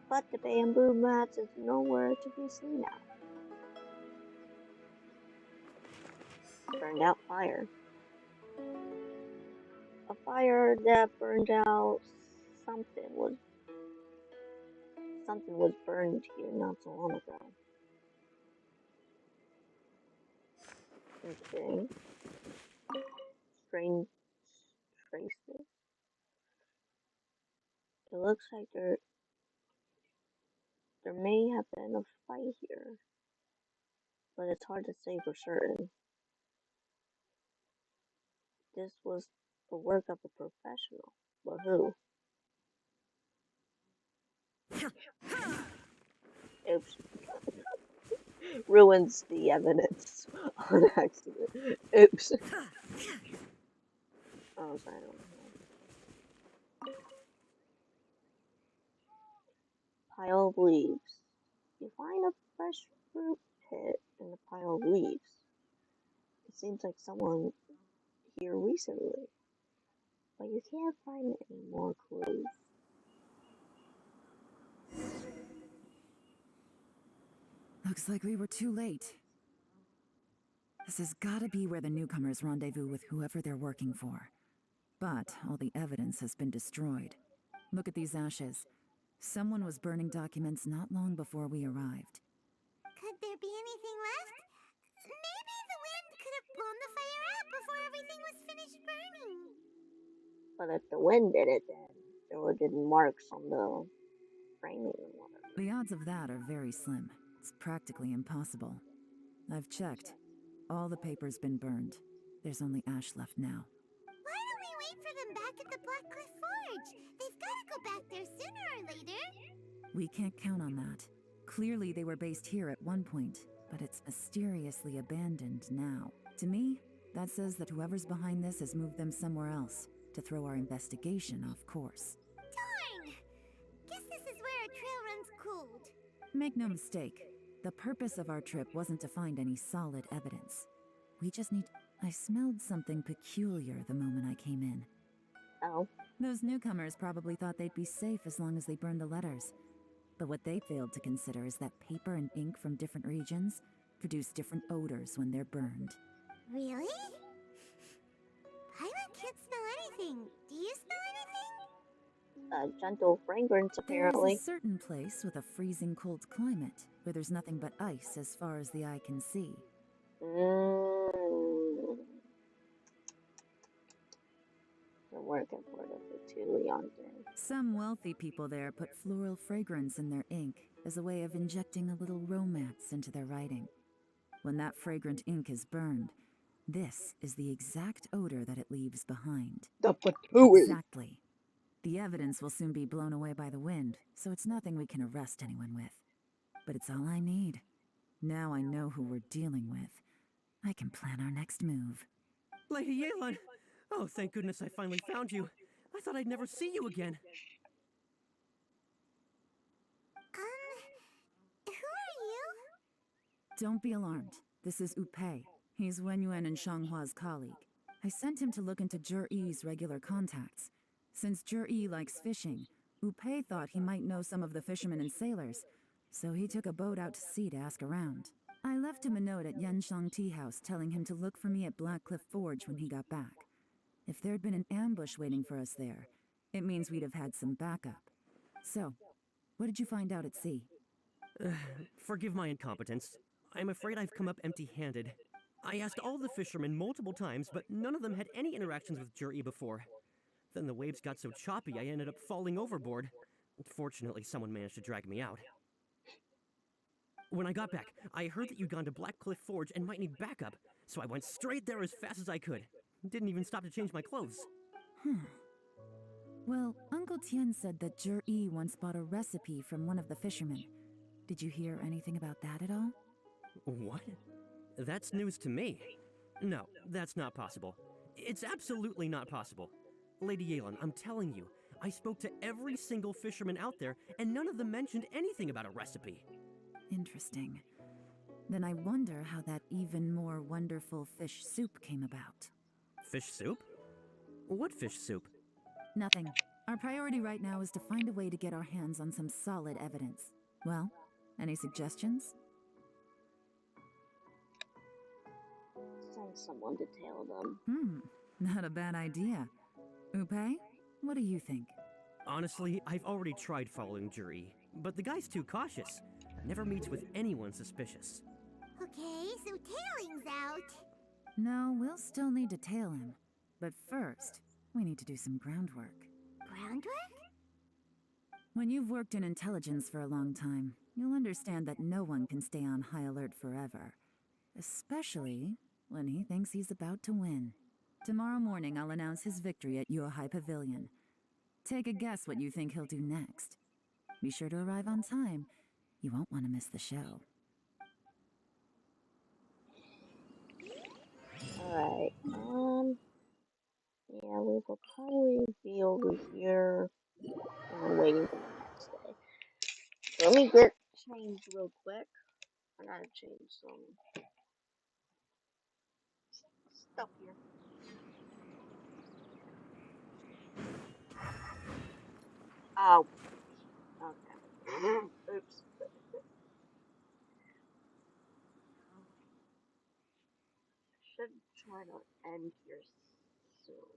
But the bamboo mats is nowhere to be seen now. Burned out fire. A fire that burned out something something was burned here not so long ago. Okay. Strange traces. It looks like there may have been a fight here, but it's hard to say for certain. This was the work of a professional, but who? Oops. Ruins the evidence on accident. Oops. Oh, sorry. Pile of leaves. You find a fresh fruit pit in the pile of leaves. It seems like someone here recently, but you can't find any more clues. Looks like we were too late. This has gotta be where the newcomers rendezvous with whoever they're working for. But all the evidence has been destroyed. Look at these ashes. Someone was burning documents not long before we arrived. Could there be anything left? Maybe the wind could have blown the fire out before everything was finished burning. But if the wind did it, then there would have been marks on the framing and whatever. The odds of that are very slim. It's practically impossible. I've checked. All the paper's been burned. There's only ash left now. Why don't we wait for them back at the Black Cliff Forge? They've got to go back there sooner or later. We can't count on that. Clearly they were based here at one point, but it's mysteriously abandoned now. To me, that says that whoever's behind this has moved them somewhere else to throw our investigation off course. Darn! Guess this is where a trail runs cold. Make no mistake, the purpose of our trip wasn't to find any solid evidence. We just need... I smelled something peculiar the moment I came in. Oh? Those newcomers probably thought they'd be safe as long as they burned the letters. But what they failed to consider is that paper and ink from different regions produce different odors when they're burned. Really? Pilot can't smell anything. Do you smell anything? A gentle fragrance, apparently. There's a certain place with a freezing cold climate where there's nothing but ice as far as the eye can see. They're working for the Fatuliante. Some wealthy people there put floral fragrance in their ink as a way of injecting a little romance into their writing. When that fragrant ink is burned, this is the exact odor that it leaves behind. The Fatui! Exactly. The evidence will soon be blown away by the wind, so it's nothing we can arrest anyone with. But it's all I need. Now I know who we're dealing with. I can plan our next move. Lady Yelan! Oh, thank goodness I finally found you. I thought I'd never see you again. Who are you? Don't be alarmed. This is Upei. He's Wenyuan and Shanghua's colleague. I sent him to look into Jur-E's regular contacts. Since Jur-E likes fishing, Upei thought he might know some of the fishermen and sailors, so he took a boat out to sea to ask around. I left him a note at Yanshang Tea House telling him to look for me at Black Cliff Forge when he got back. If there'd been an ambush waiting for us there, it means we'd have had some backup. So, what did you find out at sea? Forgive my incompetence. I'm afraid I've come up empty-handed. I asked all the fishermen multiple times, but none of them had any interactions with Jur-E before. Then the waves got so choppy I ended up falling overboard. Fortunately, someone managed to drag me out. When I got back, I heard that you'd gone to Black Cliff Forge and might need backup, so I went straight there as fast as I could. Didn't even stop to change my clothes. Well, Uncle Tien said that Jur-E once bought a recipe from one of the fishermen. Did you hear anything about that at all? What? That's news to me. No, that's not possible. It's absolutely not possible. Lady Yelan, I'm telling you, I spoke to every single fisherman out there, and none of them mentioned anything about a recipe. Interesting. Then I wonder how that even more wonderful fish soup came about. Fish soup? What fish soup? Nothing. Our priority right now is to find a way to get our hands on some solid evidence. Well, any suggestions? Send someone to tail them. Not a bad idea. Upei, what do you think? Honestly, I've already tried following Jur-E. but the guy's too cautious. Never meets with anyone suspicious. Okay, so tailing's out. No, we'll still need to tail him. But first, we need to do some groundwork. Groundwork? When you've worked in intelligence for a long time, you'll understand that no one can stay on high alert forever. Especially when he thinks he's about to win. Tomorrow morning, I'll announce his victory at Yuehai Pavilion. Take a guess what you think he'll do next. Be sure to arrive on time. You won't want to miss the show. Alright, yeah, we will probably be over here and waiting for the next day. Let me get changed real quick. I gotta change some stuff here. Oh, okay. Oops. Should try to end here soon,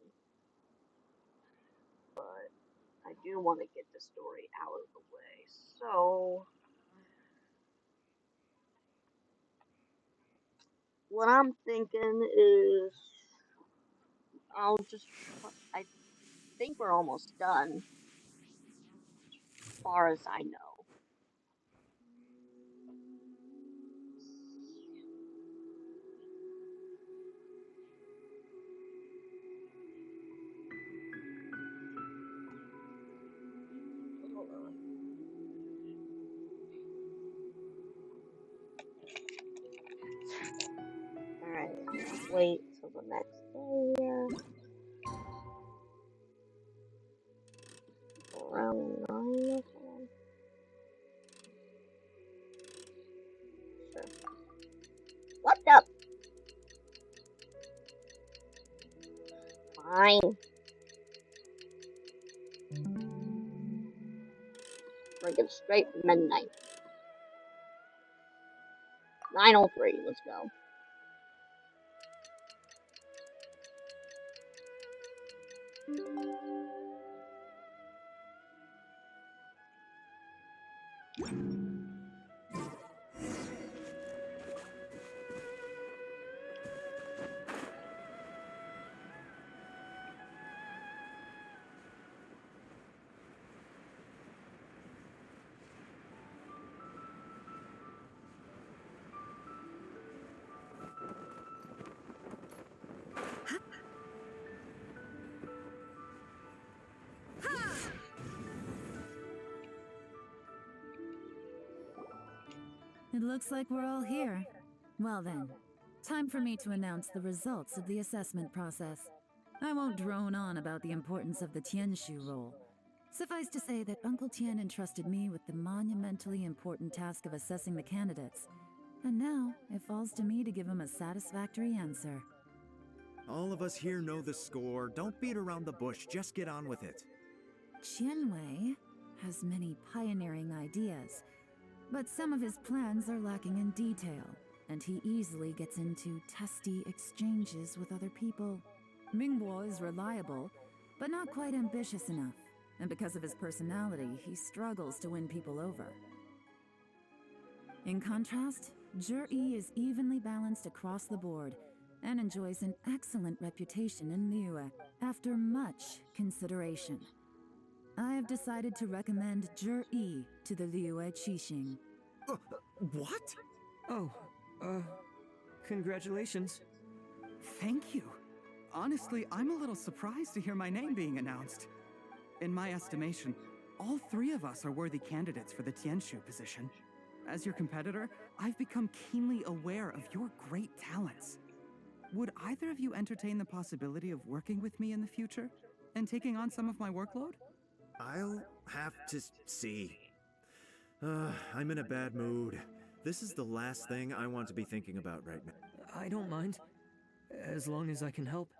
but I do want to get the story out of the way. So, what I'm thinking is I'll just. I think we're almost done, as far as I know. Hold on. Alright, wait till the next day here. Around 9 or something. Sure. What the? Fine. Freaking straight midnight. 9:03, let's go. It looks like we're all here. Well then, time for me to announce the results of the assessment process. I won't drone on about the importance of the Tianshu role. Suffice to say that Uncle Tien entrusted me with the monumentally important task of assessing the candidates. And now, it falls to me to give him a satisfactory answer. All of us here know the score. Don't beat around the bush, just get on with it. Qianwei has many pioneering ideas, but some of his plans are lacking in detail, and he easily gets into testy exchanges with other people. Mingguo is reliable, but not quite ambitious enough, and because of his personality, he struggles to win people over. In contrast, Zhi is evenly balanced across the board, and enjoys an excellent reputation in Liyue after much consideration. I have decided to recommend Zhi to the Liyue Qixing. What? Oh, congratulations. Thank you. Honestly, I'm a little surprised to hear my name being announced. In my estimation, all three of us are worthy candidates for the Tianshu position. As your competitor, I've become keenly aware of your great talents. Would either of you entertain the possibility of working with me in the future and taking on some of my workload? I'll have to see. I'm in a bad mood. This is the last thing I want to be thinking about right now. I don't mind, as long as I can help.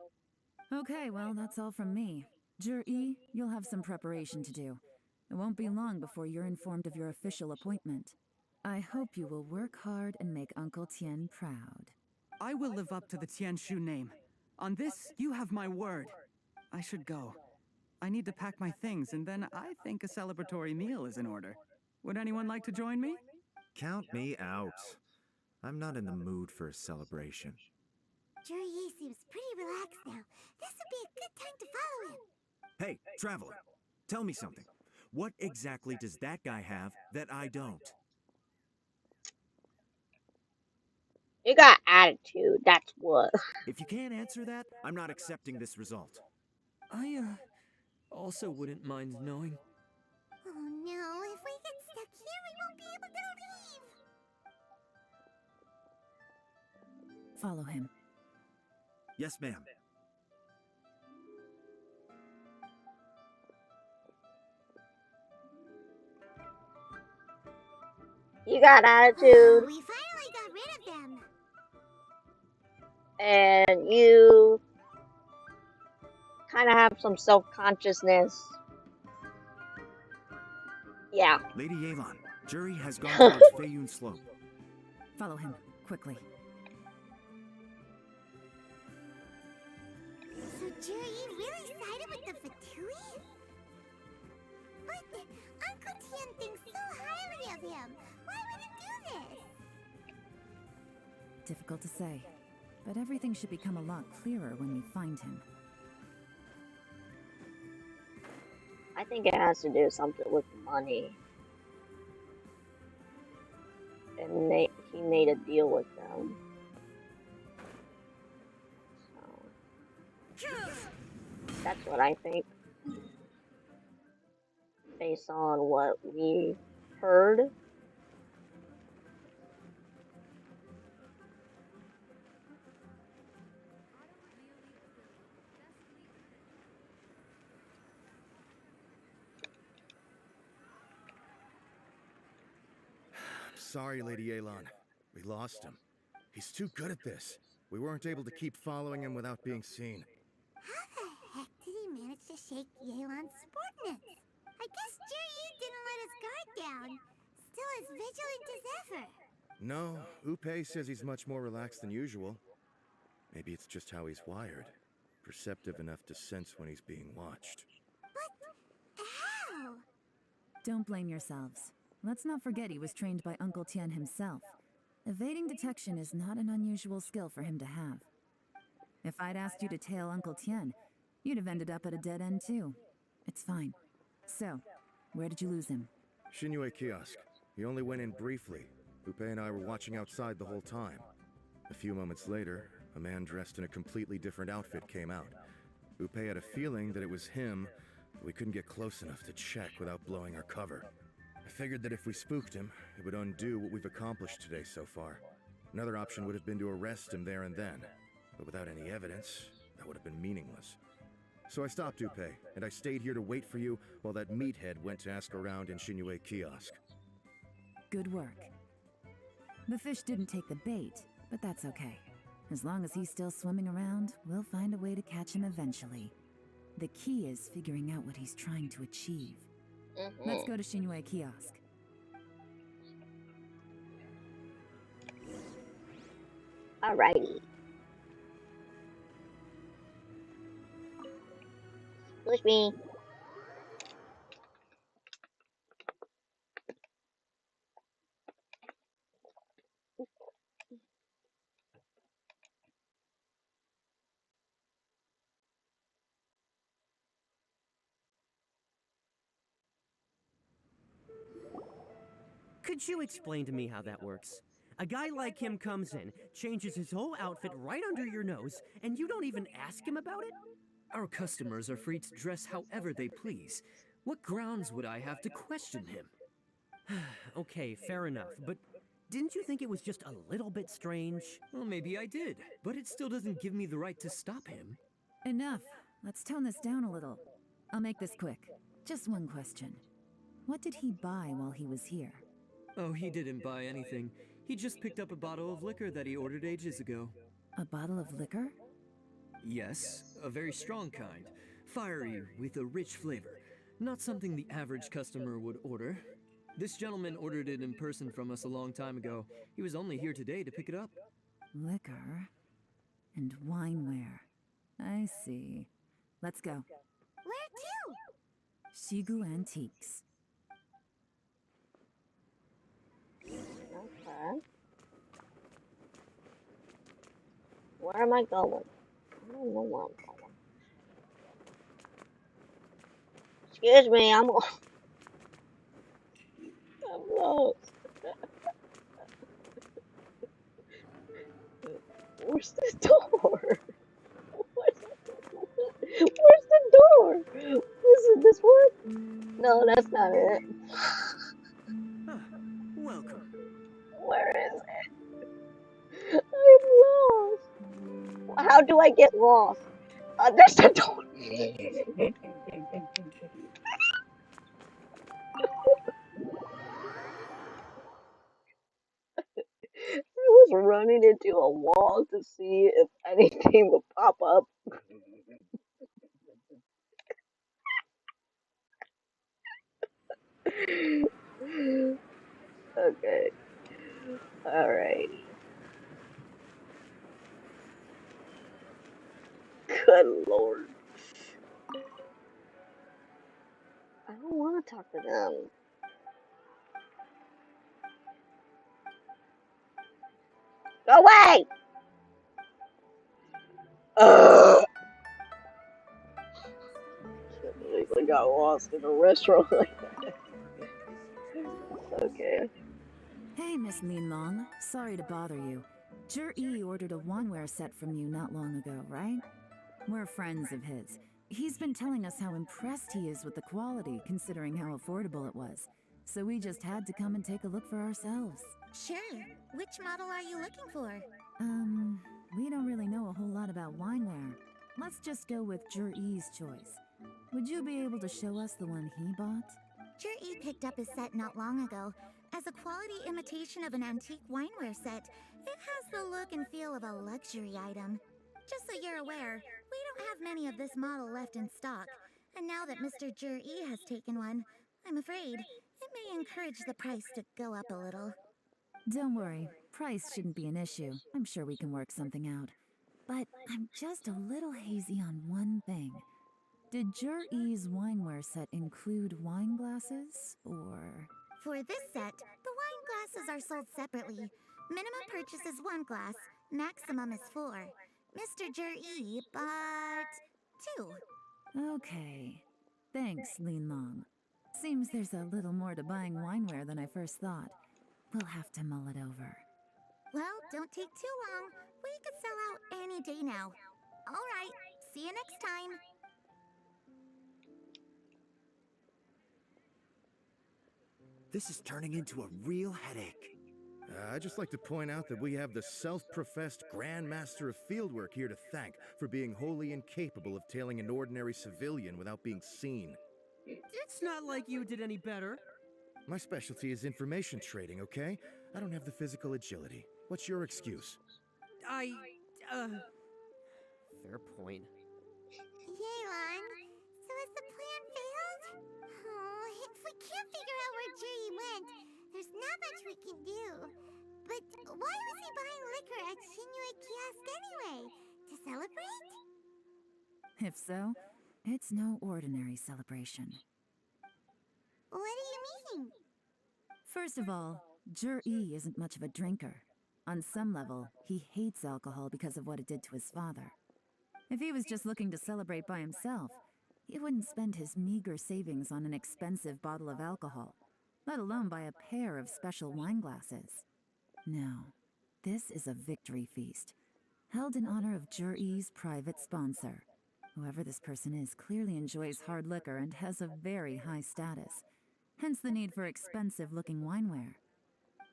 Okay, well, that's all from me. Zhi, you'll have some preparation to do. It won't be long before you're informed of your official appointment. I hope you will work hard and make Uncle Tien proud. I will live up to the Tianshu name. On this, you have my word. I should go. I need to pack my things, and then I think a celebratory meal is in order. Would anyone like to join me? Count me out. I'm not in the mood for a celebration. Jurie seems pretty relaxed now. This would be a good time to follow him. Hey, traveler, tell me something. What exactly does that guy have that I don't? You got attitude, that's what. If you can't answer that, I'm not accepting this result. I, also wouldn't mind knowing. Oh no, if we get stuck here, we won't be able to leave. Follow him. Yes, ma'am. You got attitude. We finally got rid of them. And you kind of have some self-consciousness. Yeah. Lady Yelan, Jury has gone towards Feiyun Slope. Follow him, quickly. So Jurie really sided with the Fatui? But Uncle Tien thinks so highly of him. Why would he do this? Difficult to say, but everything should become a lot clearer when we find him. I think it has to do something with money. And he made a deal with them. So, that's what I think. Based on what we heard. Sorry, Lady Yelan. We lost him. He's too good at this. We weren't able to keep following him without being seen. How the heck did he manage to shake Yelan's subordinates? I guess Jurie didn't let his guard down. Still as vigilant as ever. No, Upe says he's much more relaxed than usual. Maybe it's just how he's wired. Perceptive enough to sense when he's being watched. But how? Don't blame yourselves. Let's not forget he was trained by Uncle Tien himself. Evading detection is not an unusual skill for him to have. If I'd asked you to tail Uncle Tien, you'd have ended up at a dead end too. It's fine. So, where did you lose him? Shinue Kiosk. He only went in briefly. Upe and I were watching outside the whole time. A few moments later, a man dressed in a completely different outfit came out. Upe had a feeling that it was him, but we couldn't get close enough to check without blowing our cover. I figured that if we spooked him, it would undo what we've accomplished today so far. Another option would have been to arrest him there and then, but without any evidence, that would have been meaningless. So I stopped Upe, and I stayed here to wait for you while that meathead went to ask around in Shinue Kiosk. Good work. The fish didn't take the bait, but that's okay. As long as he's still swimming around, we'll find a way to catch him eventually. The key is figuring out what he's trying to achieve. Let's go to Shinue Kiosk. Alrighty. Push me. Could you explain to me how that works? A guy like him comes in, changes his whole outfit right under your nose, and you don't even ask him about it? Our customers are free to dress however they please. What grounds would I have to question him? Okay, fair enough, but didn't you think it was just a little bit strange? Well, maybe I did, but it still doesn't give me the right to stop him. Enough. Let's tone this down a little. I'll make this quick. Just one question. What did he buy while he was here? Oh, he didn't buy anything. He just picked up a bottle of liquor that he ordered ages ago. A bottle of liquor? Yes, a very strong kind. Fiery, with a rich flavor. Not something the average customer would order. This gentleman ordered it in person from us a long time ago. He was only here today to pick it up. Liquor and wineware. I see. Let's go. Where to? Shigu Antiques. Okay. Where am I going? I don't know where I'm going. Excuse me, I'm lost. Where's the door? Where's the door? Is it this one? No, that's not it. Ah, welcome. Where is it? I'm lost. How do I get lost? There's the door. I was running into a wall to see if anything would pop up. Okay. Alrighty. Good lord. I don't want to talk to them. Go away! Ugh. Can't believe I got lost in a restaurant like that. Okay. Hey, Miss Linlong. Sorry to bother you. Jur-E ordered a waneware set from you not long ago, right? We're friends of his. He's been telling us how impressed he is with the quality, considering how affordable it was. So we just had to come and take a look for ourselves. Sure. Which model are you looking for? We don't really know a whole lot about wineware. Let's just go with Jur-E's choice. Would you be able to show us the one he bought? Jur-E picked up his set not long ago. As a quality imitation of an antique wineware set, it has the look and feel of a luxury item. Just so you're aware, we don't have many of this model left in stock. And now that Mr. Jur-E has taken one, I'm afraid it may encourage the price to go up a little. Don't worry, price shouldn't be an issue. I'm sure we can work something out. But I'm just a little hazy on one thing. Did Jur-E's wineware set include wine glasses, or...? For this set, the wine glasses are sold separately. Minimum purchase is 1 glass, maximum is 4. Mr. Jur-E bought 2. Okay. Thanks, Linlong. Seems there's a little more to buying wineware than I first thought. We'll have to mull it over. Well, don't take too long. We could sell out any day now. All right, see you next time. This is turning into a real headache. I'd just like to point out that we have the self-professed Grand Master of Fieldwork here to thank for being wholly incapable of tailing an ordinary civilian without being seen. It's not like you did any better. My specialty is information trading, okay? I don't have the physical agility. What's your excuse? Fair point. Yelan, so has the plan failed? Oh, if we can't figure out where Juri went, there's not much we can do. But why was he buying liquor at Shinue Kiosk anyway? To celebrate? If so, it's no ordinary celebration. What do you mean? First of all, Jur-E isn't much of a drinker. On some level, he hates alcohol because of what it did to his father. If he was just looking to celebrate by himself, he wouldn't spend his meager savings on an expensive bottle of alcohol, let alone buy a pair of special wine glasses. No, this is a victory feast, held in honor of Jur-E's private sponsor. Whoever this person is clearly enjoys hard liquor and has a very high status, hence the need for expensive-looking wineware.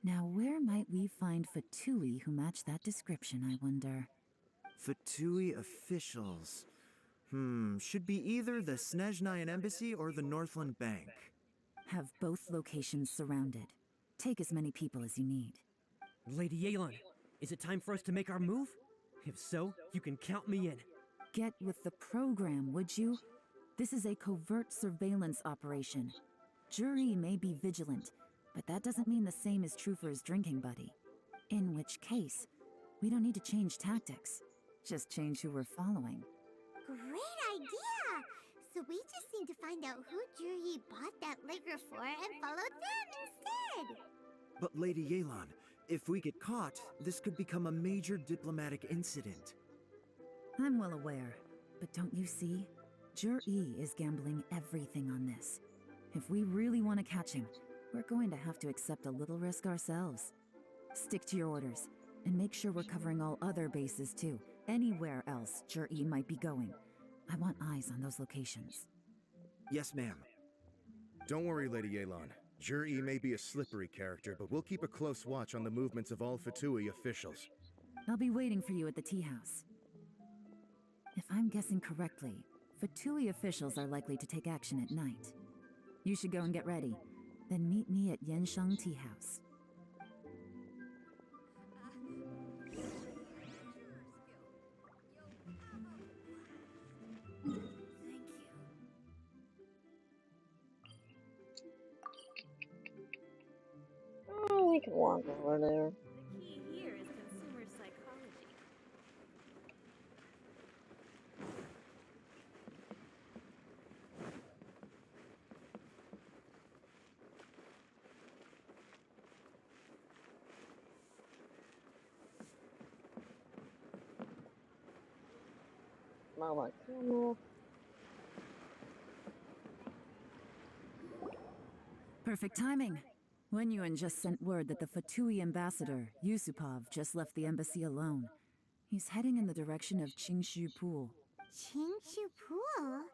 Now, where might we find Fatui who match that description, I wonder? Fatui officials. Should be either the Snezhnayan Embassy or the Northland Bank. Have both locations surrounded. Take as many people as you need. Lady Yelan, is it time for us to make our move? If so, you can count me in. Get with the program, would you? This is a covert surveillance operation. Jur-E may be vigilant, but that doesn't mean the same is true for his drinking buddy. In which case, we don't need to change tactics. Just change who we're following. Great idea! So we just need to find out who Juri bought that liquor for and follow them instead! But Lady Yelan, If we get caught, this could become a major diplomatic incident. I'm well aware, but don't you see? Jur-E is gambling everything on this. If we really want to catch him, we're going to have to accept a little risk ourselves. Stick to your orders, and make sure we're covering all other bases too. Anywhere else Jur-E might be going. I want eyes on those locations. Yes, ma'am. Don't worry, Lady Yelan. Jur-E may be a slippery character, but we'll keep a close watch on the movements of all Fatui officials. I'll be waiting for you at the tea house. If I'm guessing correctly, Fatui officials are likely to take action at night. You should go and get ready. Then meet me at Yansheng Tea House. Oh, we can walk over there. The key here is consumer psychology. Mama, camera. Perfect timing. Wenyuan just sent word that the Fatui ambassador, Yusupov, just left the embassy alone. He's heading in the direction of Qingshu Pool. Qingshu Pool?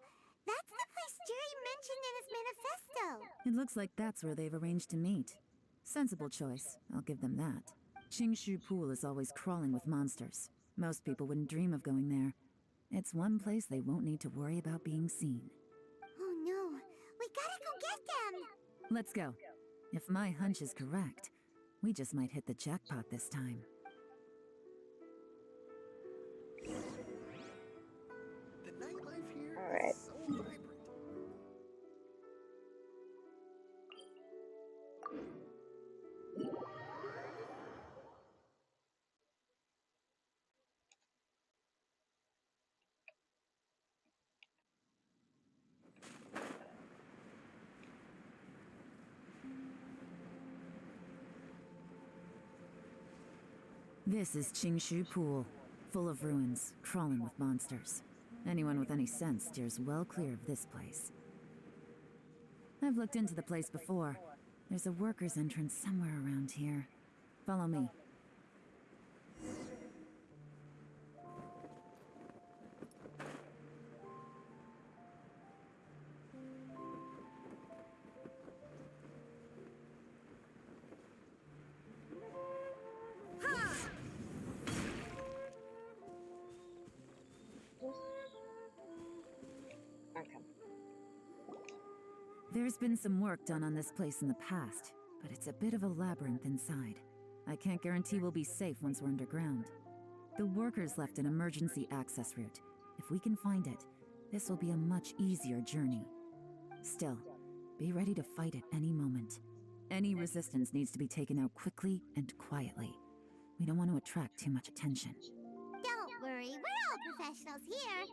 That's the place Jerry mentioned in his manifesto. It looks like that's where they've arranged to meet. Sensible choice, I'll give them that. Qingshu Pool is always crawling with monsters. Most people wouldn't dream of going there. It's one place they won't need to worry about being seen. Oh no, we gotta go get them! Let's go. If my hunch is correct, we just might hit the jackpot this time. The nightlife here Alright. is so vibrant. This is Qingshu Pool, full of ruins, crawling with monsters. Anyone with any sense steers well clear of this place. I've looked into the place before. There's a worker's entrance somewhere around here. Follow me. Okay. There's been some work done on this place in the past, but it's a bit of a labyrinth inside. I can't guarantee we'll be safe once we're underground. The workers left an emergency access route. If we can find it, this will be a much easier journey. Still, be ready to fight at any moment. Any resistance needs to be taken out quickly and quietly. We don't want to attract too much attention. Don't worry, we're all professionals here.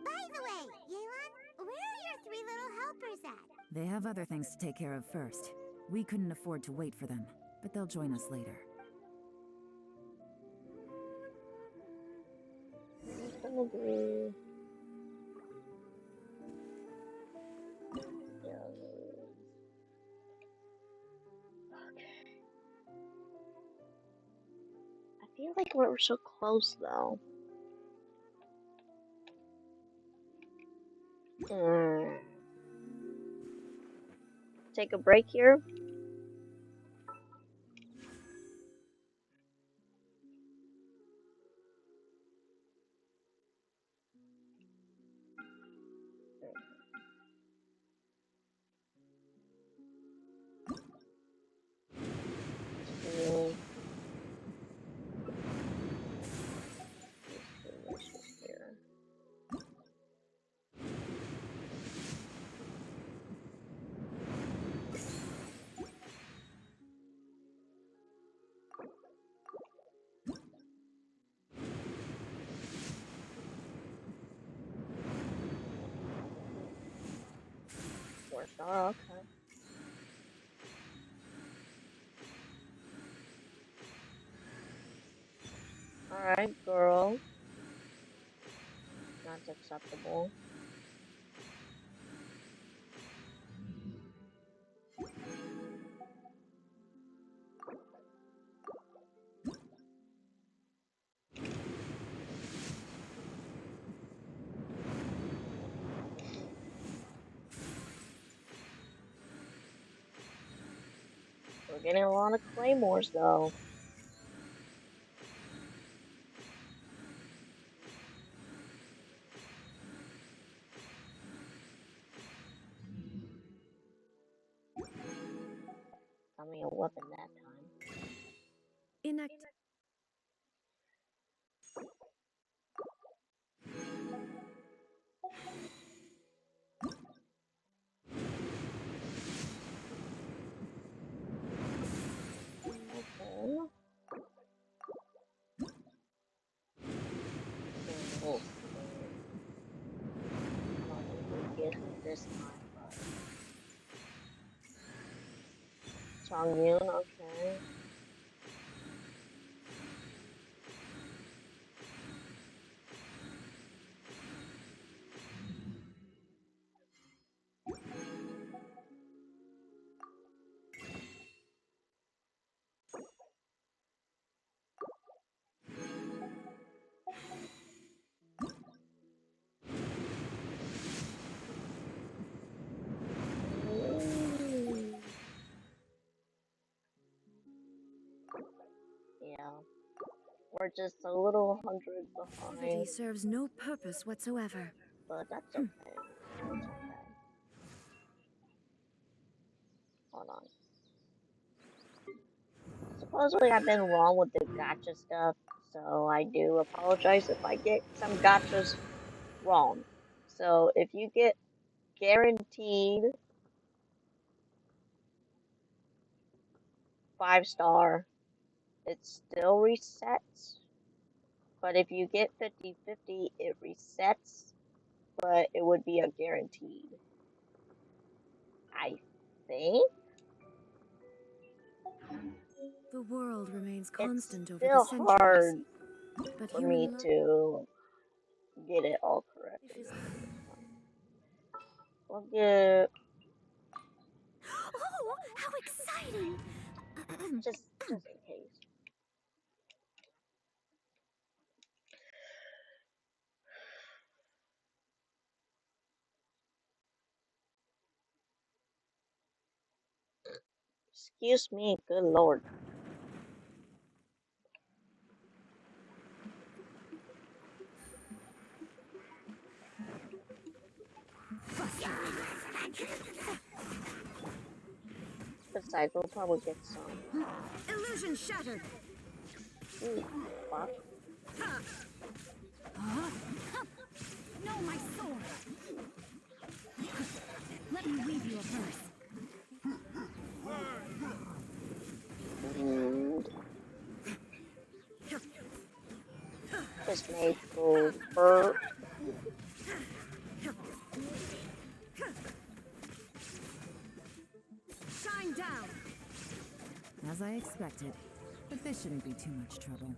By the way, Yelan, where are your three little helpers at? They have other things to take care of first. We couldn't afford to wait for them, but they'll join us later. It's gonna be... I feel like we're so close though. Take a break here. Oh, okay. Alright, girl. That's acceptable. We're getting a lot of claymores, though. Got me a weapon that time. Okay. Getting a little scared. I don't think we get her this time, but... Chongyun, okay. Yeah. We're just a little hundred behind. Serves no purpose whatsoever. But that's okay. That's okay. Hold on. Supposedly I've been wrong with the gotcha stuff, so I do apologize if I get some gotchas wrong. So if you get guaranteed 5-star, it still resets. But if you get 50/50, it resets, but it would be a guaranteed. I think The world remains it's constant over the still centuries. hard But for me to get it all correctly. We'll get Oh, how exciting! just in case. Excuse me, good lord. Besides, we'll probably get some. Illusion shattered. Ooh, fuck. No, my sword. Let me weave you a verse. This mage go burp. Shine down. As I expected, but this shouldn't be too much trouble.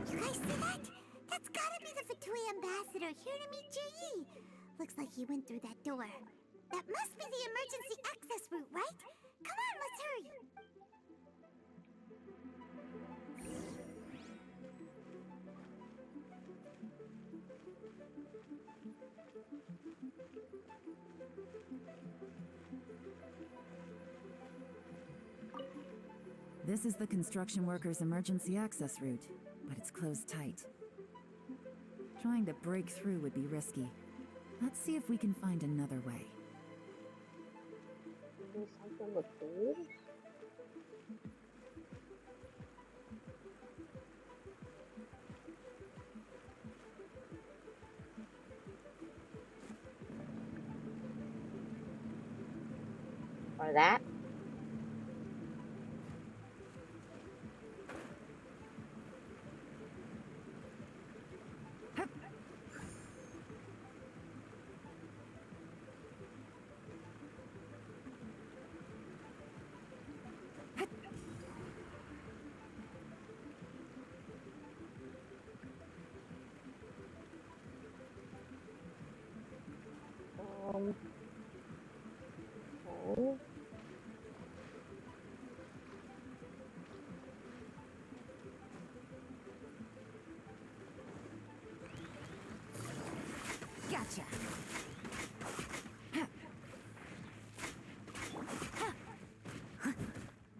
You guys see that? That's gotta be the Fatui ambassador here to meet Ji. Looks like he went through that door. That must be the emergency access route, right? Come on, let's hurry. This is the construction workers' emergency access route, but it's closed tight. Trying to break through would be risky. Let's see if we can find another way. Do something with food? Or that? Okay. Gotcha.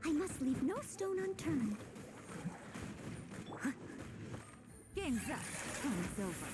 I must leave no stone unturned. Game's up. Time's over.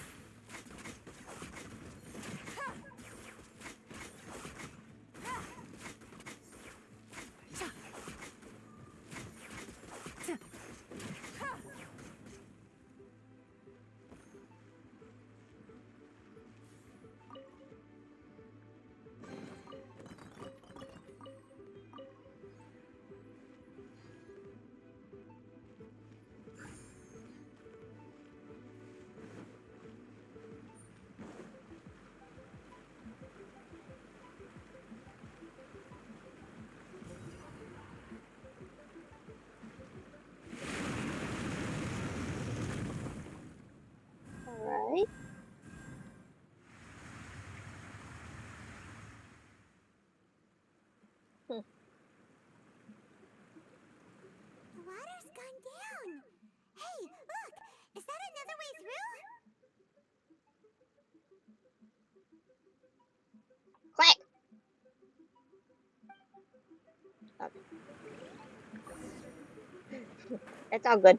Alright. The water's gone down. Hey, look! Is that another way through? Quick! Okay. It's all good.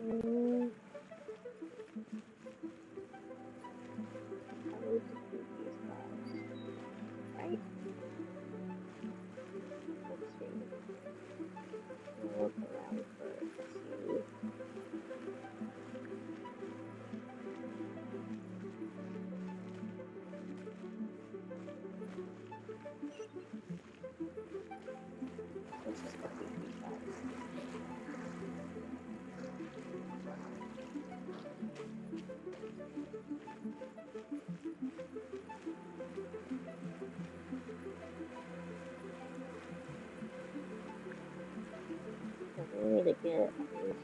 Mm, I need to keep these guys. Right? Let's see. I'll look around first. See. Let's just go keep these guys. We need to get at least something for this.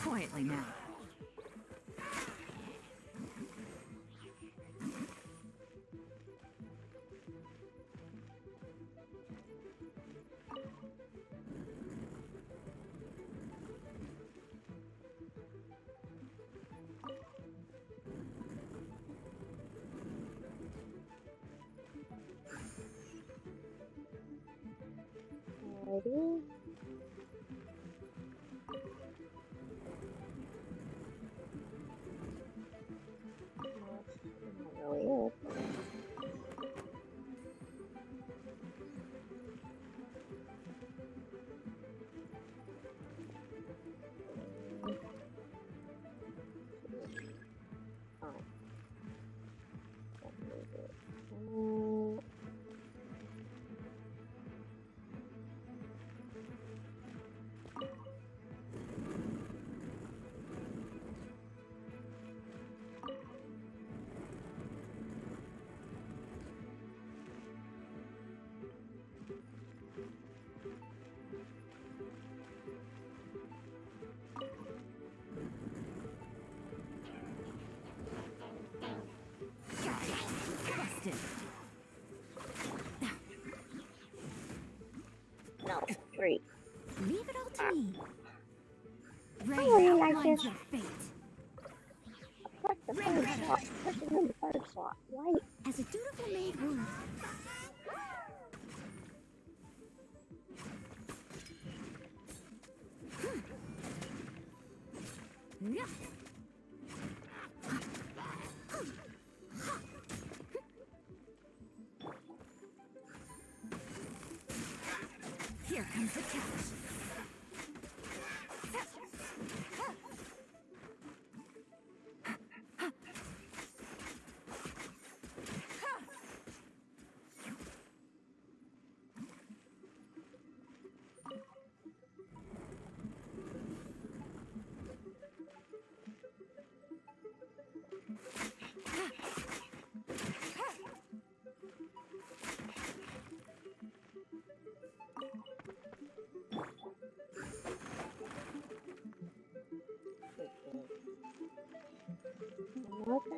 Quietly now. Alrighty. That's not really it. Oh, can't move it. Busted. No, 3. Leave it all to me. I Rain really like outlines this. your fate. Like the third slot. Pushing in the third slot. Right? As a dutiful maid would. Yeah.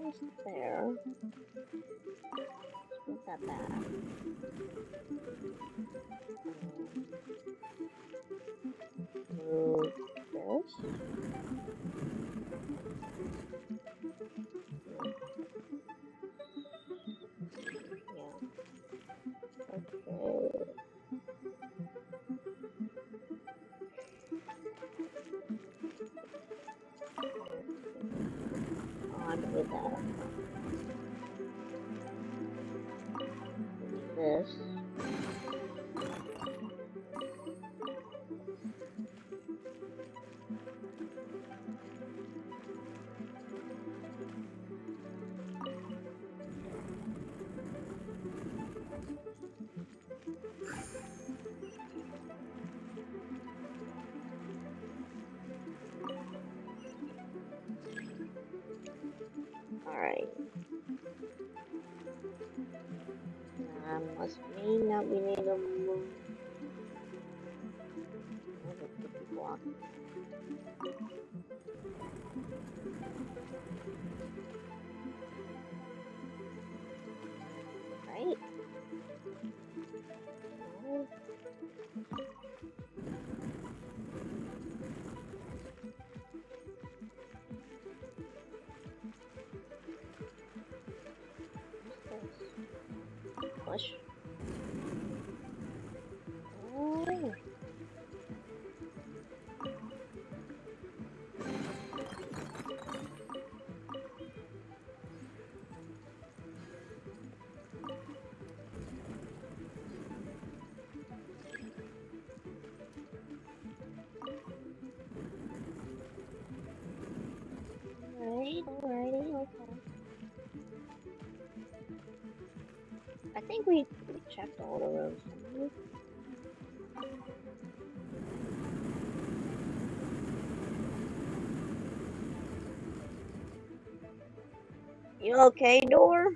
almost there. Let's move that back. Move this. Yeah. Okay. On with that. Use this. Alright. That must mean that we need to move. Where's the cookie block? Right? No. What's this? Push. Oh. Alrighty, okay. I think we checked all the rooms, didn't we? You okay, door?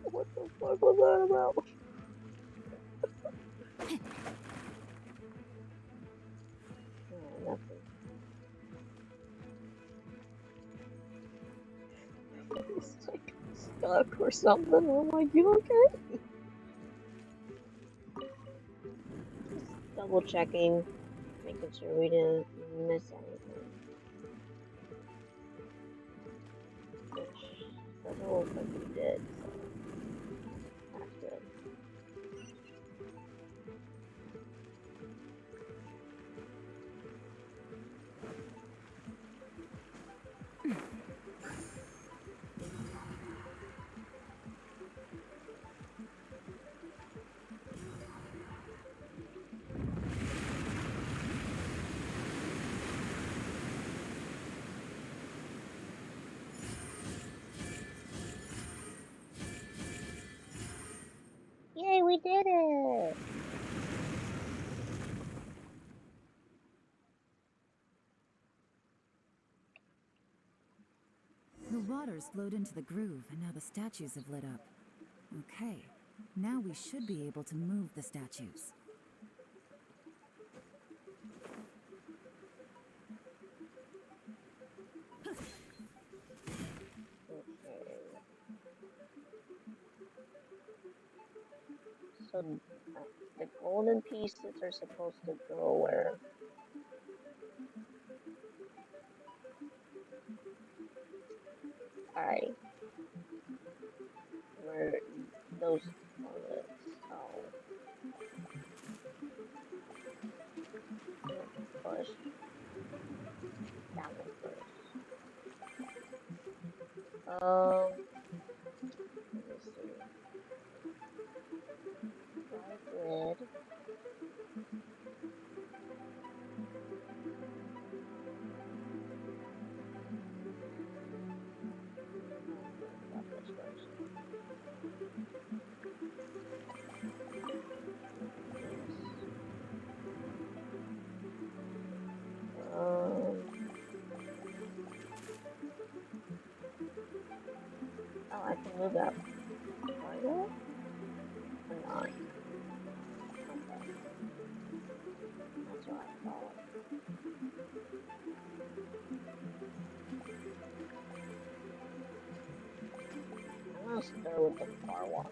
What the fuck was that about? Oh, nothing. He's like stuck or something. I'm like, you okay? Just double checking, making sure we didn't miss anything. Which doesn't look like we did, so that's good. Yay, we did it! The water's flowed into the groove, and now the statues have lit up. Okay, now we should be able to move the statues. So, the golden pieces are supposed to go where? Alright. Where those toilets. Oh. Push that one first. Let me see. Dry grid. Got this first. Oh, I can move that toilet? Or not? Okay. That's what I thought. Let's go with the far one.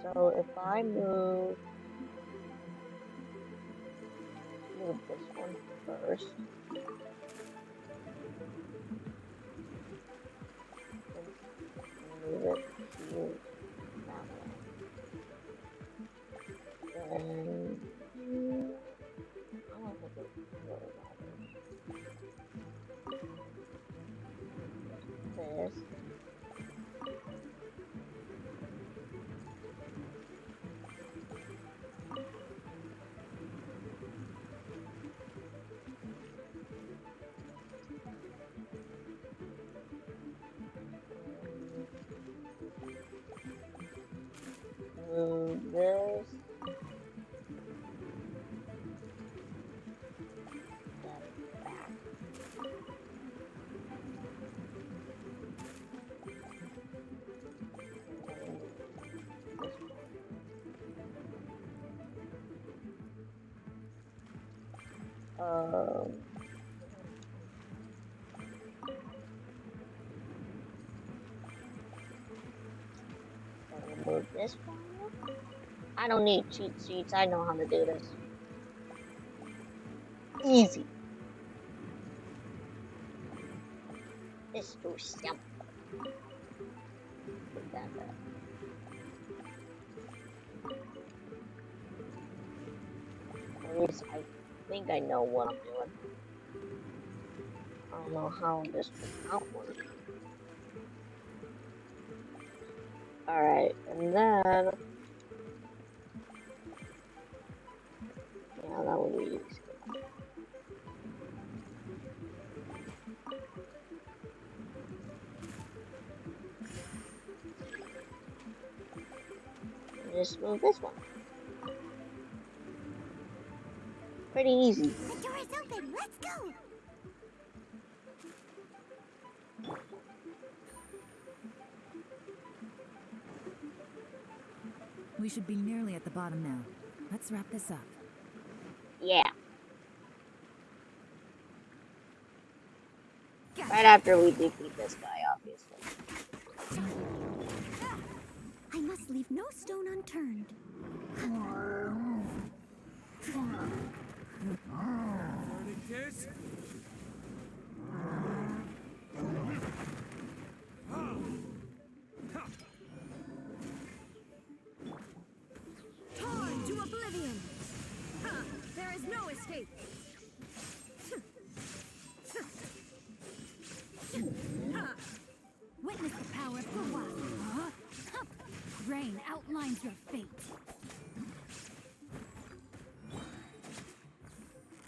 So if I move this one first, and move it here that way. Then I don't think it really matters. This. Move this. Step back. Move this one. I don't need cheat sheets. I know how to do this. Easy. It's too simple. Put that back. At least I think I know what I'm doing. I don't know how this will not work. Alright, and then... yeah, that would be easy. Just move this one. Pretty easy. The door is open. Let's go. We should be nearly at the bottom now. Let's wrap this up. Yeah. Right after we defeat this guy, obviously. I must leave no stone unturned. Torn to oblivion! Ha! There is no escape! Witness the power of the one. Rain outlines your fate.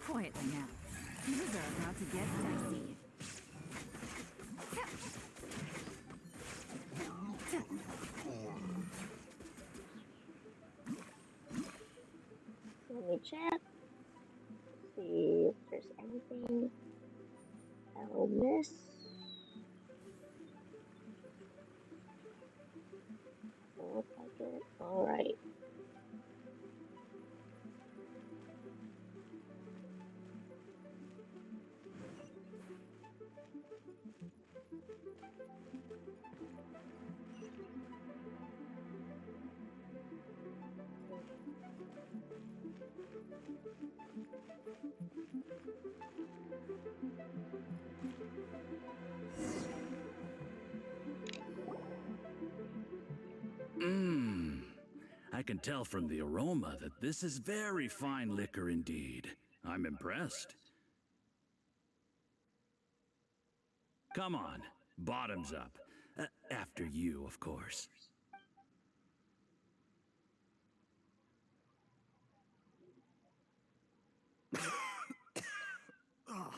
Quietly now. Things are about to get dicey. Let me check. See if there's anything I'll miss. Doesn't look like it. Alright. I can tell from the aroma that this is very fine liquor indeed. I'm impressed. Come on, bottoms up. After you, of course. Oh,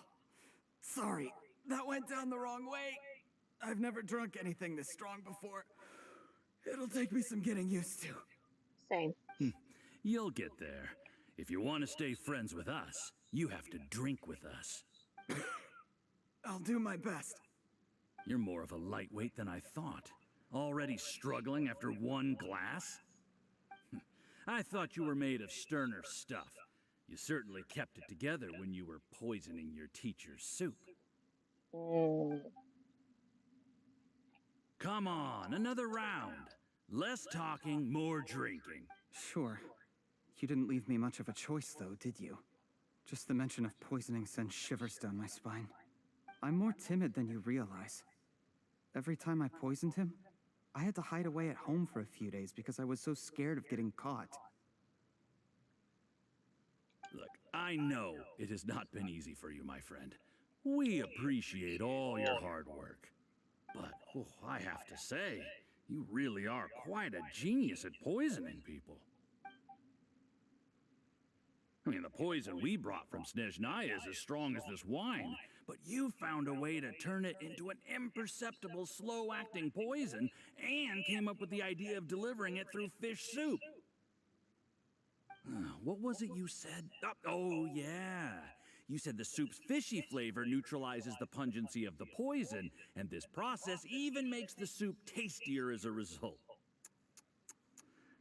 sorry, that went down the wrong way. I've never drunk anything this strong before. It'll take me some getting used to. Same. You'll get there. If you want to stay friends with us, you have to drink with us. I'll do my best. You're more of a lightweight than I thought. Already struggling after one glass? I thought you were made of sterner stuff. You certainly kept it together when you were poisoning your teacher's soup. Come on, another round. Less talking, more drinking. Sure. You didn't leave me much of a choice, though, did you? Just the mention of poisoning sends shivers down my spine. I'm more timid than you realize. Every time I poisoned him, I had to hide away at home for a few days because I was so scared of getting caught. Look, I know it has not been easy for you, my friend. We appreciate all your hard work. But, oh, I have to say, you really are quite a genius at poisoning people. I mean, the poison we brought from Snezhnaya is as strong as this wine, but you found a way to turn it into an imperceptible, slow-acting poison and came up with the idea of delivering it through fish soup. What was it you said? Oh, yeah. You said the soup's fishy flavor neutralizes the pungency of the poison, and this process even makes the soup tastier as a result.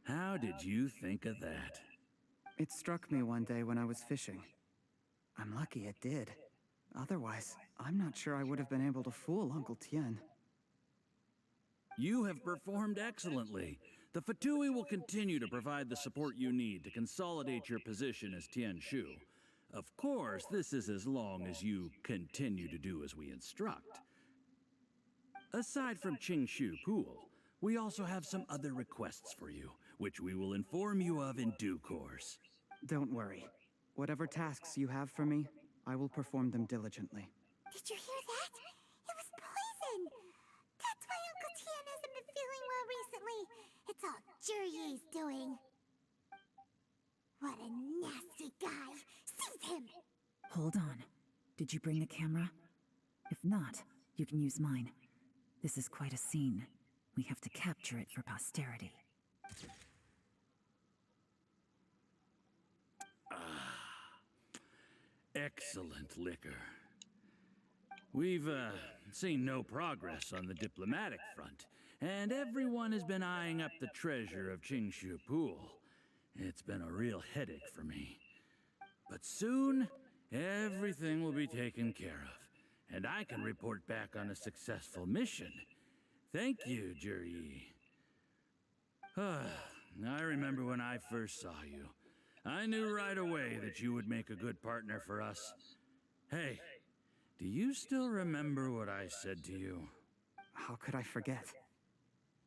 How did you think of that? It struck me one day when I was fishing. I'm lucky it did. Otherwise, I'm not sure I would have been able to fool Uncle Tien. You have performed excellently. The Fatui will continue to provide the support you need to consolidate your position as Tien Shu. Of course, this is as long as you continue to do as we instruct. Aside from Qing Shu Pool, we also have some other requests for you, which we will inform you of in due course. Don't worry. Whatever tasks you have for me, I will perform them diligently. Did you hear that? It was poison! That's why Uncle Tien hasn't been feeling well recently. It's all Jurye's doing. What a nasty guy! Seize him! Hold on. Did you bring the camera? If not, you can use mine. This is quite a scene. We have to capture it for posterity. Excellent liquor. We've, seen no progress on the diplomatic front, and everyone has been eyeing up the treasure of Qingshu Pool. It's been a real headache for me. But soon, everything will be taken care of, and I can report back on a successful mission. Thank you, Jurye. I remember when I first saw you. I knew right away that you would make a good partner for us. Hey, do you still remember what I said to you? How could I forget?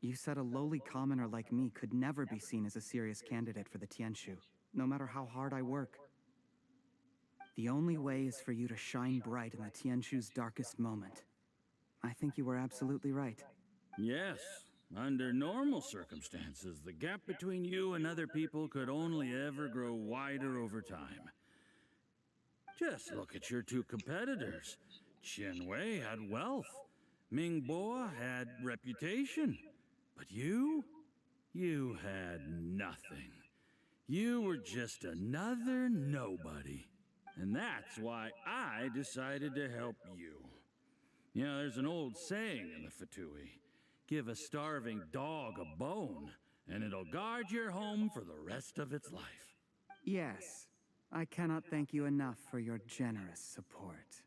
You said a lowly commoner like me could never be seen as a serious candidate for the Tianshu, no matter how hard I work. The only way is for you to shine bright in the Tianshu's darkest moment. I think you were absolutely right. Yes. Under normal circumstances, the gap between you and other people could only ever grow wider over time. Just look at your two competitors. Chen Wei had wealth. Ming Bo had reputation. But you had nothing. You were just another nobody. And that's why I decided to help you. You know, there's an old saying in the Fatui. Give a starving dog a bone, and it'll guard your home for the rest of its life. Yes. I cannot thank you enough for your generous support.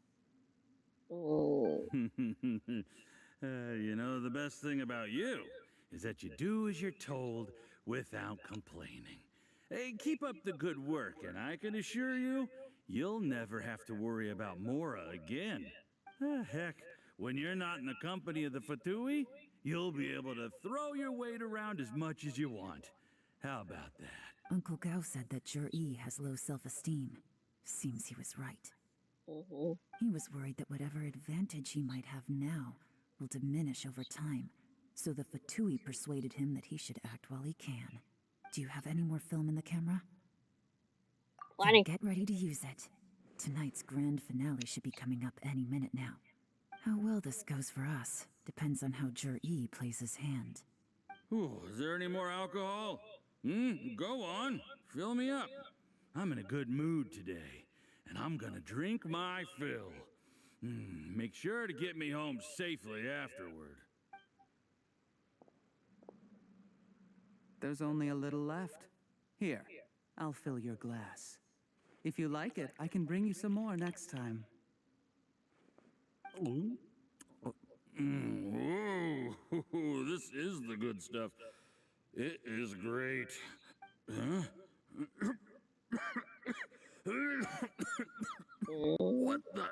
Oh. You know, the best thing about you is that you do as you're told without complaining. Hey, keep up the good work, and I can assure you, you'll never have to worry about Mora again. Heck, when you're not in the company of the Fatui, you'll be able to throw your weight around as much as you want. How about that? Uncle Gao said that Jur-E has low self-esteem. Seems he was right. He was worried that whatever advantage he might have now will diminish over time, so the Fatui persuaded him that he should act while he can. Do you have any more film in the camera? Plenty. Get ready to use it. Tonight's grand finale should be coming up any minute now. How well this goes for us depends on how Jur-E plays his hand. Ooh, is there any more alcohol? Go on. Fill me up. I'm in a good mood today, and I'm gonna drink my fill. Make sure to get me home safely afterward. There's only a little left. Here, I'll fill your glass. If you like it, I can bring you some more next time. Whoa. Ooh, this is the good stuff. It is great. Huh? What the?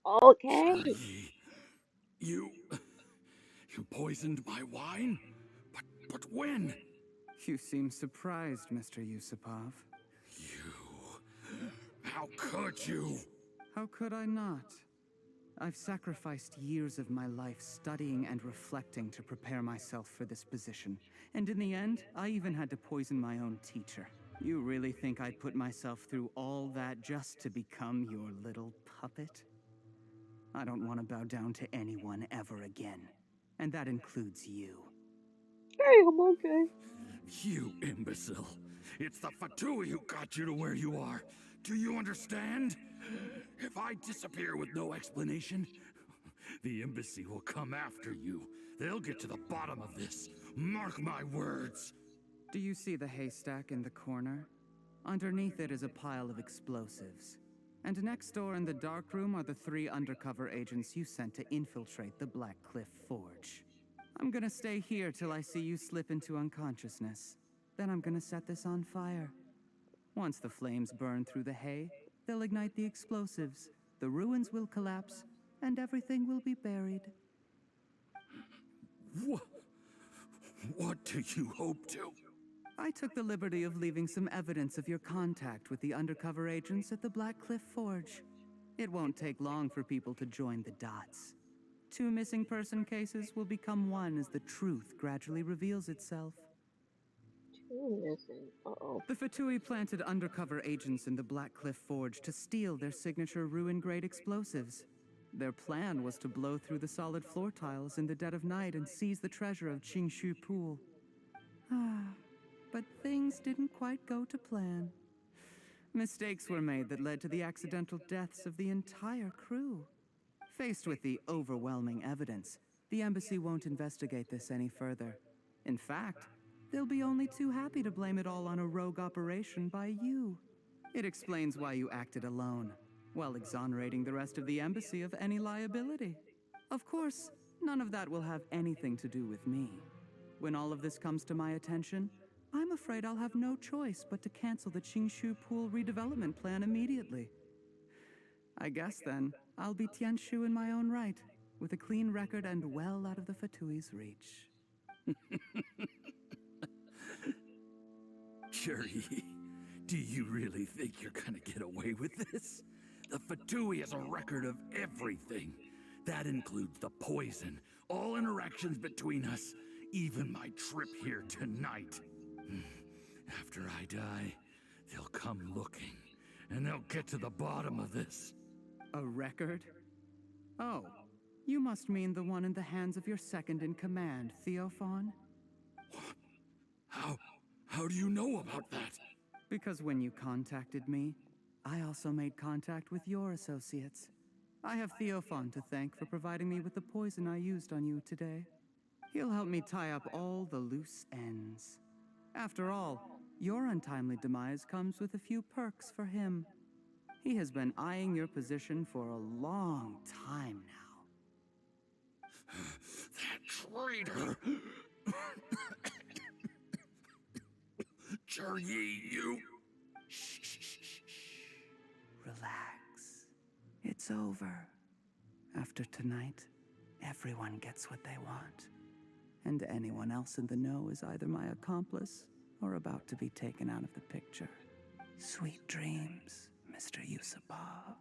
Okay. You poisoned my wine? But when? You seem surprised, Mr. Yusupov. How could you? How could I not? I've sacrificed years of my life studying and reflecting to prepare myself for this position. And in the end, I even had to poison my own teacher. You really think I'd put myself through all that just to become your little puppet? I don't want to bow down to anyone ever again. And that includes you. Hey, I'm okay. You imbecile. It's the Fatui who got you to where you are. Do you understand? If I disappear with no explanation, the embassy will come after you. They'll get to the bottom of this. Mark my words. Do you see the haystack in the corner? Underneath it is a pile of explosives. And next door in the dark room are the 3 undercover agents you sent to infiltrate the Black Cliff Forge. I'm gonna stay here till I see you slip into unconsciousness. Then I'm gonna set this on fire. Once the flames burn through the hay, they'll ignite the explosives, the ruins will collapse, and everything will be buried. What do you hope to? I took the liberty of leaving some evidence of your contact with the undercover agents at the Black Cliff Forge. It won't take long for people to join the dots. 2 missing person cases will become 1 as the truth gradually reveals itself. 2 missing. Uh-oh. The Fatui planted undercover agents in the Black Cliff Forge to steal their signature ruin-grade explosives. Their plan was to blow through the solid floor tiles in the dead of night and seize the treasure of Qingshu Pool. But things didn't quite go to plan. Mistakes were made that led to the accidental deaths of the entire crew. Faced with the overwhelming evidence, the embassy won't investigate this any further. In fact, they'll be only too happy to blame it all on a rogue operation by you. It explains why you acted alone, while exonerating the rest of the embassy of any liability. Of course, none of that will have anything to do with me. When all of this comes to my attention, I'm afraid I'll have no choice but to cancel the Qingshu Pool redevelopment plan immediately. I guess then, I'll be Tianshu in my own right, with a clean record and well out of the Fatui's reach. Cherry, do you really think you're gonna get away with this? The Fatui has a record of everything. That includes the poison, all interactions between us, even my trip here tonight. After I die, they'll come looking, and they'll get to the bottom of this. A record? Oh, you must mean the one in the hands of your second-in-command, Theophan? How do you know about that? Because when you contacted me, I also made contact with your associates. I have Theophan to thank for providing me with the poison I used on you today. He'll help me tie up all the loose ends. After all, your untimely demise comes with a few perks for him. He has been eyeing your position for a long time now. That traitor! Cherry, you... Shh. Relax. It's over. After tonight, everyone gets what they want. And anyone else in the know is either my accomplice or about to be taken out of the picture. Sweet dreams, Mr. Yusupov.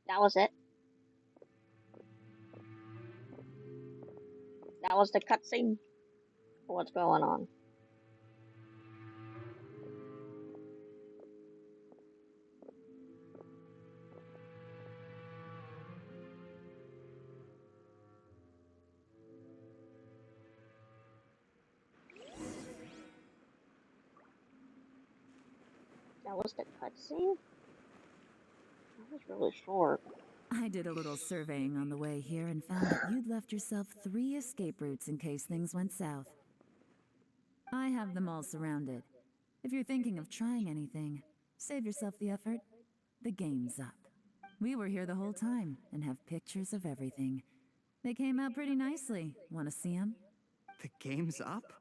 That was it. That was the cutscene. What's going on? That was the cutscene? That was really short. I did a little surveying on the way here and found that you'd left yourself 3 escape routes in case things went south. I have them all surrounded. If you're thinking of trying anything, save yourself the effort. The game's up. We were here the whole time and have pictures of everything. They came out pretty nicely. Want to see them? The game's up?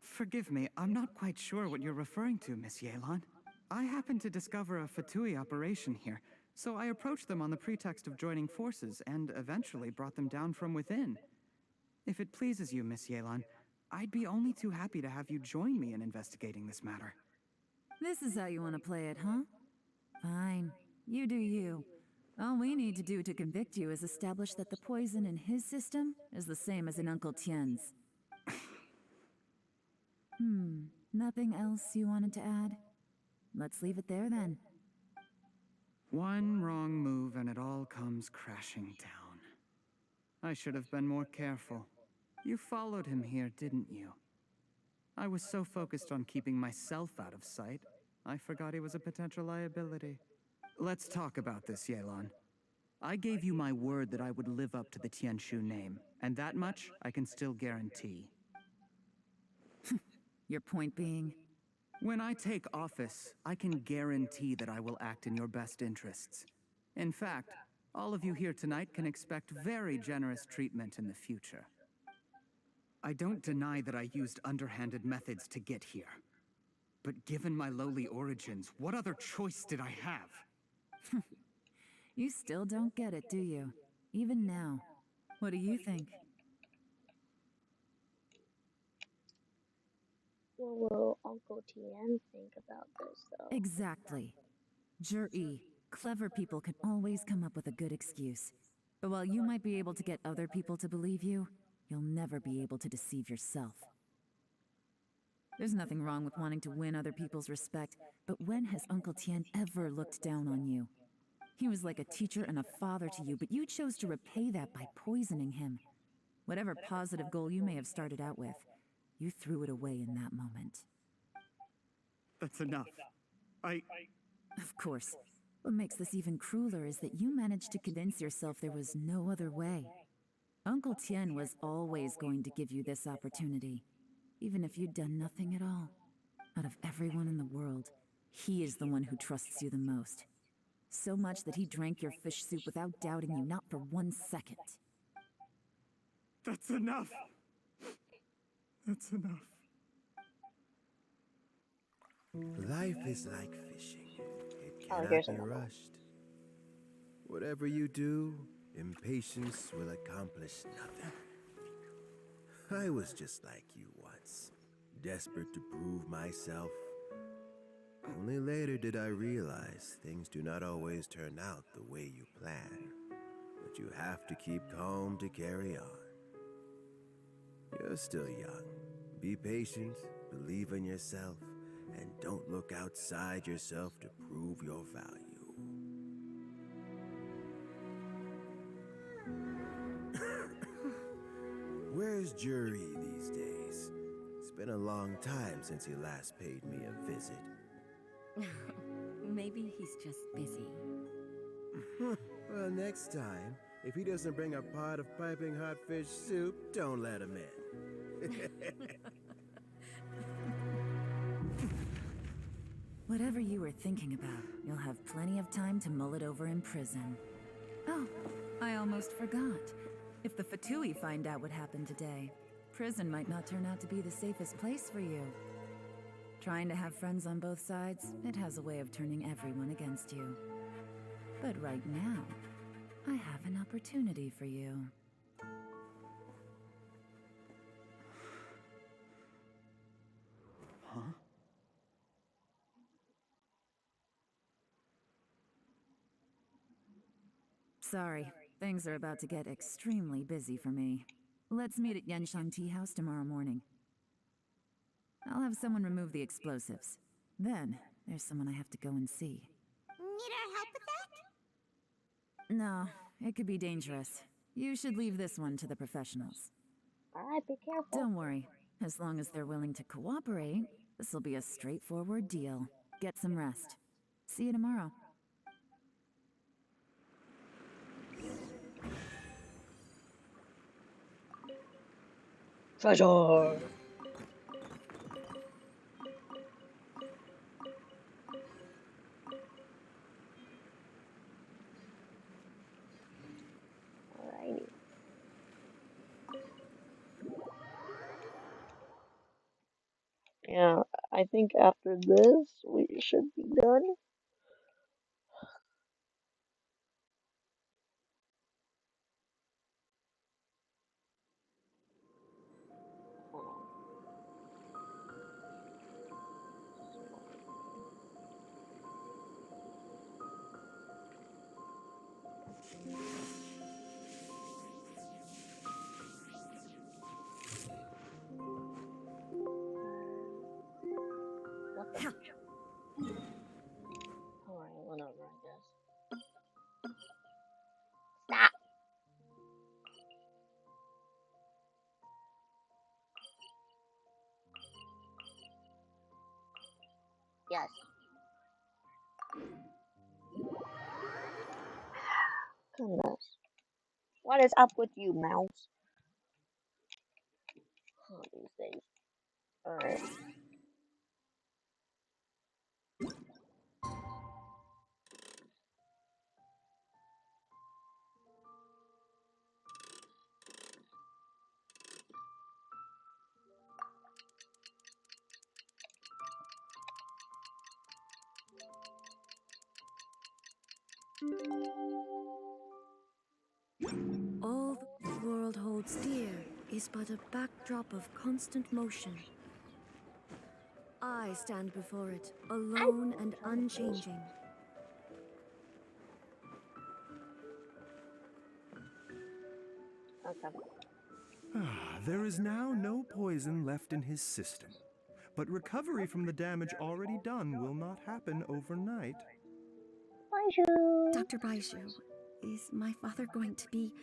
Forgive me, I'm not quite sure what you're referring to, Miss Yelan. I happened to discover a Fatui operation here, so I approached them on the pretext of joining forces and eventually brought them down from within. If it pleases you, Miss Yelan, I'd be only too happy to have you join me in investigating this matter. This is how you want to play it, huh? Fine. You do you. All we need to do to convict you is establish that the poison in his system is the same as in Uncle Tien's. Nothing else you wanted to add? Let's leave it there then. One wrong move and it all comes crashing down. I should have been more careful. You followed him here, didn't you? I was so focused on keeping myself out of sight, I forgot he was a potential liability. Let's talk about this, Yelan. I gave you my word that I would live up to the Tianshu name, and that much I can still guarantee. Your point being? When I take office, I can guarantee that I will act in your best interests. In fact, all of you here tonight can expect very generous treatment in the future. I don't deny that I used underhanded methods to get here. But given my lowly origins, what other choice did I have? You still don't get it, do you? Even now. What do you think? What will Uncle Tien think about this, though? Exactly. Jur-E, clever people can always come up with a good excuse. But while you might be able to get other people to believe you, you'll never be able to deceive yourself. There's nothing wrong with wanting to win other people's respect, but when has Uncle Tien ever looked down on you? He was like a teacher and a father to you, but you chose to repay that by poisoning him. Whatever positive goal you may have started out with, you threw it away in that moment. That's enough. Of course. What makes this even crueler is that you managed to convince yourself there was no other way. Uncle Tien was always going to give you this opportunity, even if you'd done nothing at all. Out of everyone in the world, he is the one who trusts you the most. So much that he drank your fish soup without doubting you, not for 1 second. That's enough! That's enough. Life is like fishing. It cannot here's be another. rushed. Whatever you do, impatience will accomplish nothing. I was just like you once, desperate to prove myself. Only later did I realize things do not always turn out the way you plan, but you have to keep calm to carry on. You're still young. Be patient, believe in yourself, and don't look outside yourself to prove your value. Where's Jury these days? It's been a long time since he last paid me a visit. Maybe he's just busy. Well, next time, if he doesn't bring a pot of piping hot fish soup, don't let him in. Whatever you were thinking about, you'll have plenty of time to mull it over in prison. Oh, I almost forgot. If the Fatui find out what happened today, prison might not turn out to be the safest place for you. Trying to have friends on both sides, it has a way of turning everyone against you. But right now, I have an opportunity for you. Huh? Sorry, things are about to get extremely busy for me. Let's meet at Yenshang Tea House tomorrow morning. I'll have someone remove the explosives. Then, there's someone I have to go and see. Need our help with that? No, it could be dangerous. You should leave this one to the professionals. Alright, be careful. Don't worry. As long as they're willing to cooperate, this'll be a straightforward deal. Get some rest. See you tomorrow. Treasure! Alrighty. Yeah, I think after this, we should be done. Hold on. What the? Alright, whatever, I guess. Stop! Yes. Goodness. What is up with you, mouse? Oh, these days. Alright. All the world holds dear is but a backdrop of constant motion. I stand before it, alone and unchanging. Okay. There is now no poison left in his system, but recovery from the damage already done will not happen overnight. Dr. Baiju, is my father going to be...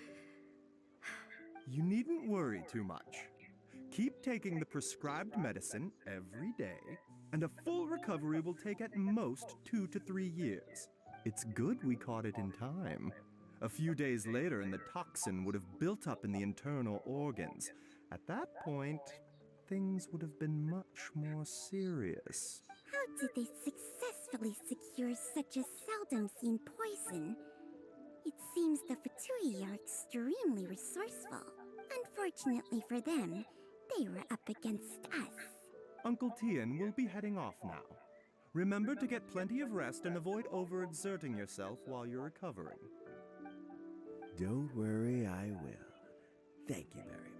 You needn't worry too much. Keep taking the prescribed medicine every day, and a full recovery will take at most 2 to 3 years. It's good we caught it in time. A few days later, and the toxin would have built up in the internal organs. At that point, things would have been much more serious. How did they successfully secure such a seldom-seen poison? It seems the Fatui are extremely resourceful. Unfortunately for them, they were up against us. Uncle Tien will be heading off now. Remember to get plenty of rest and avoid overexerting yourself while you're recovering. Don't worry, I will. Thank you very much.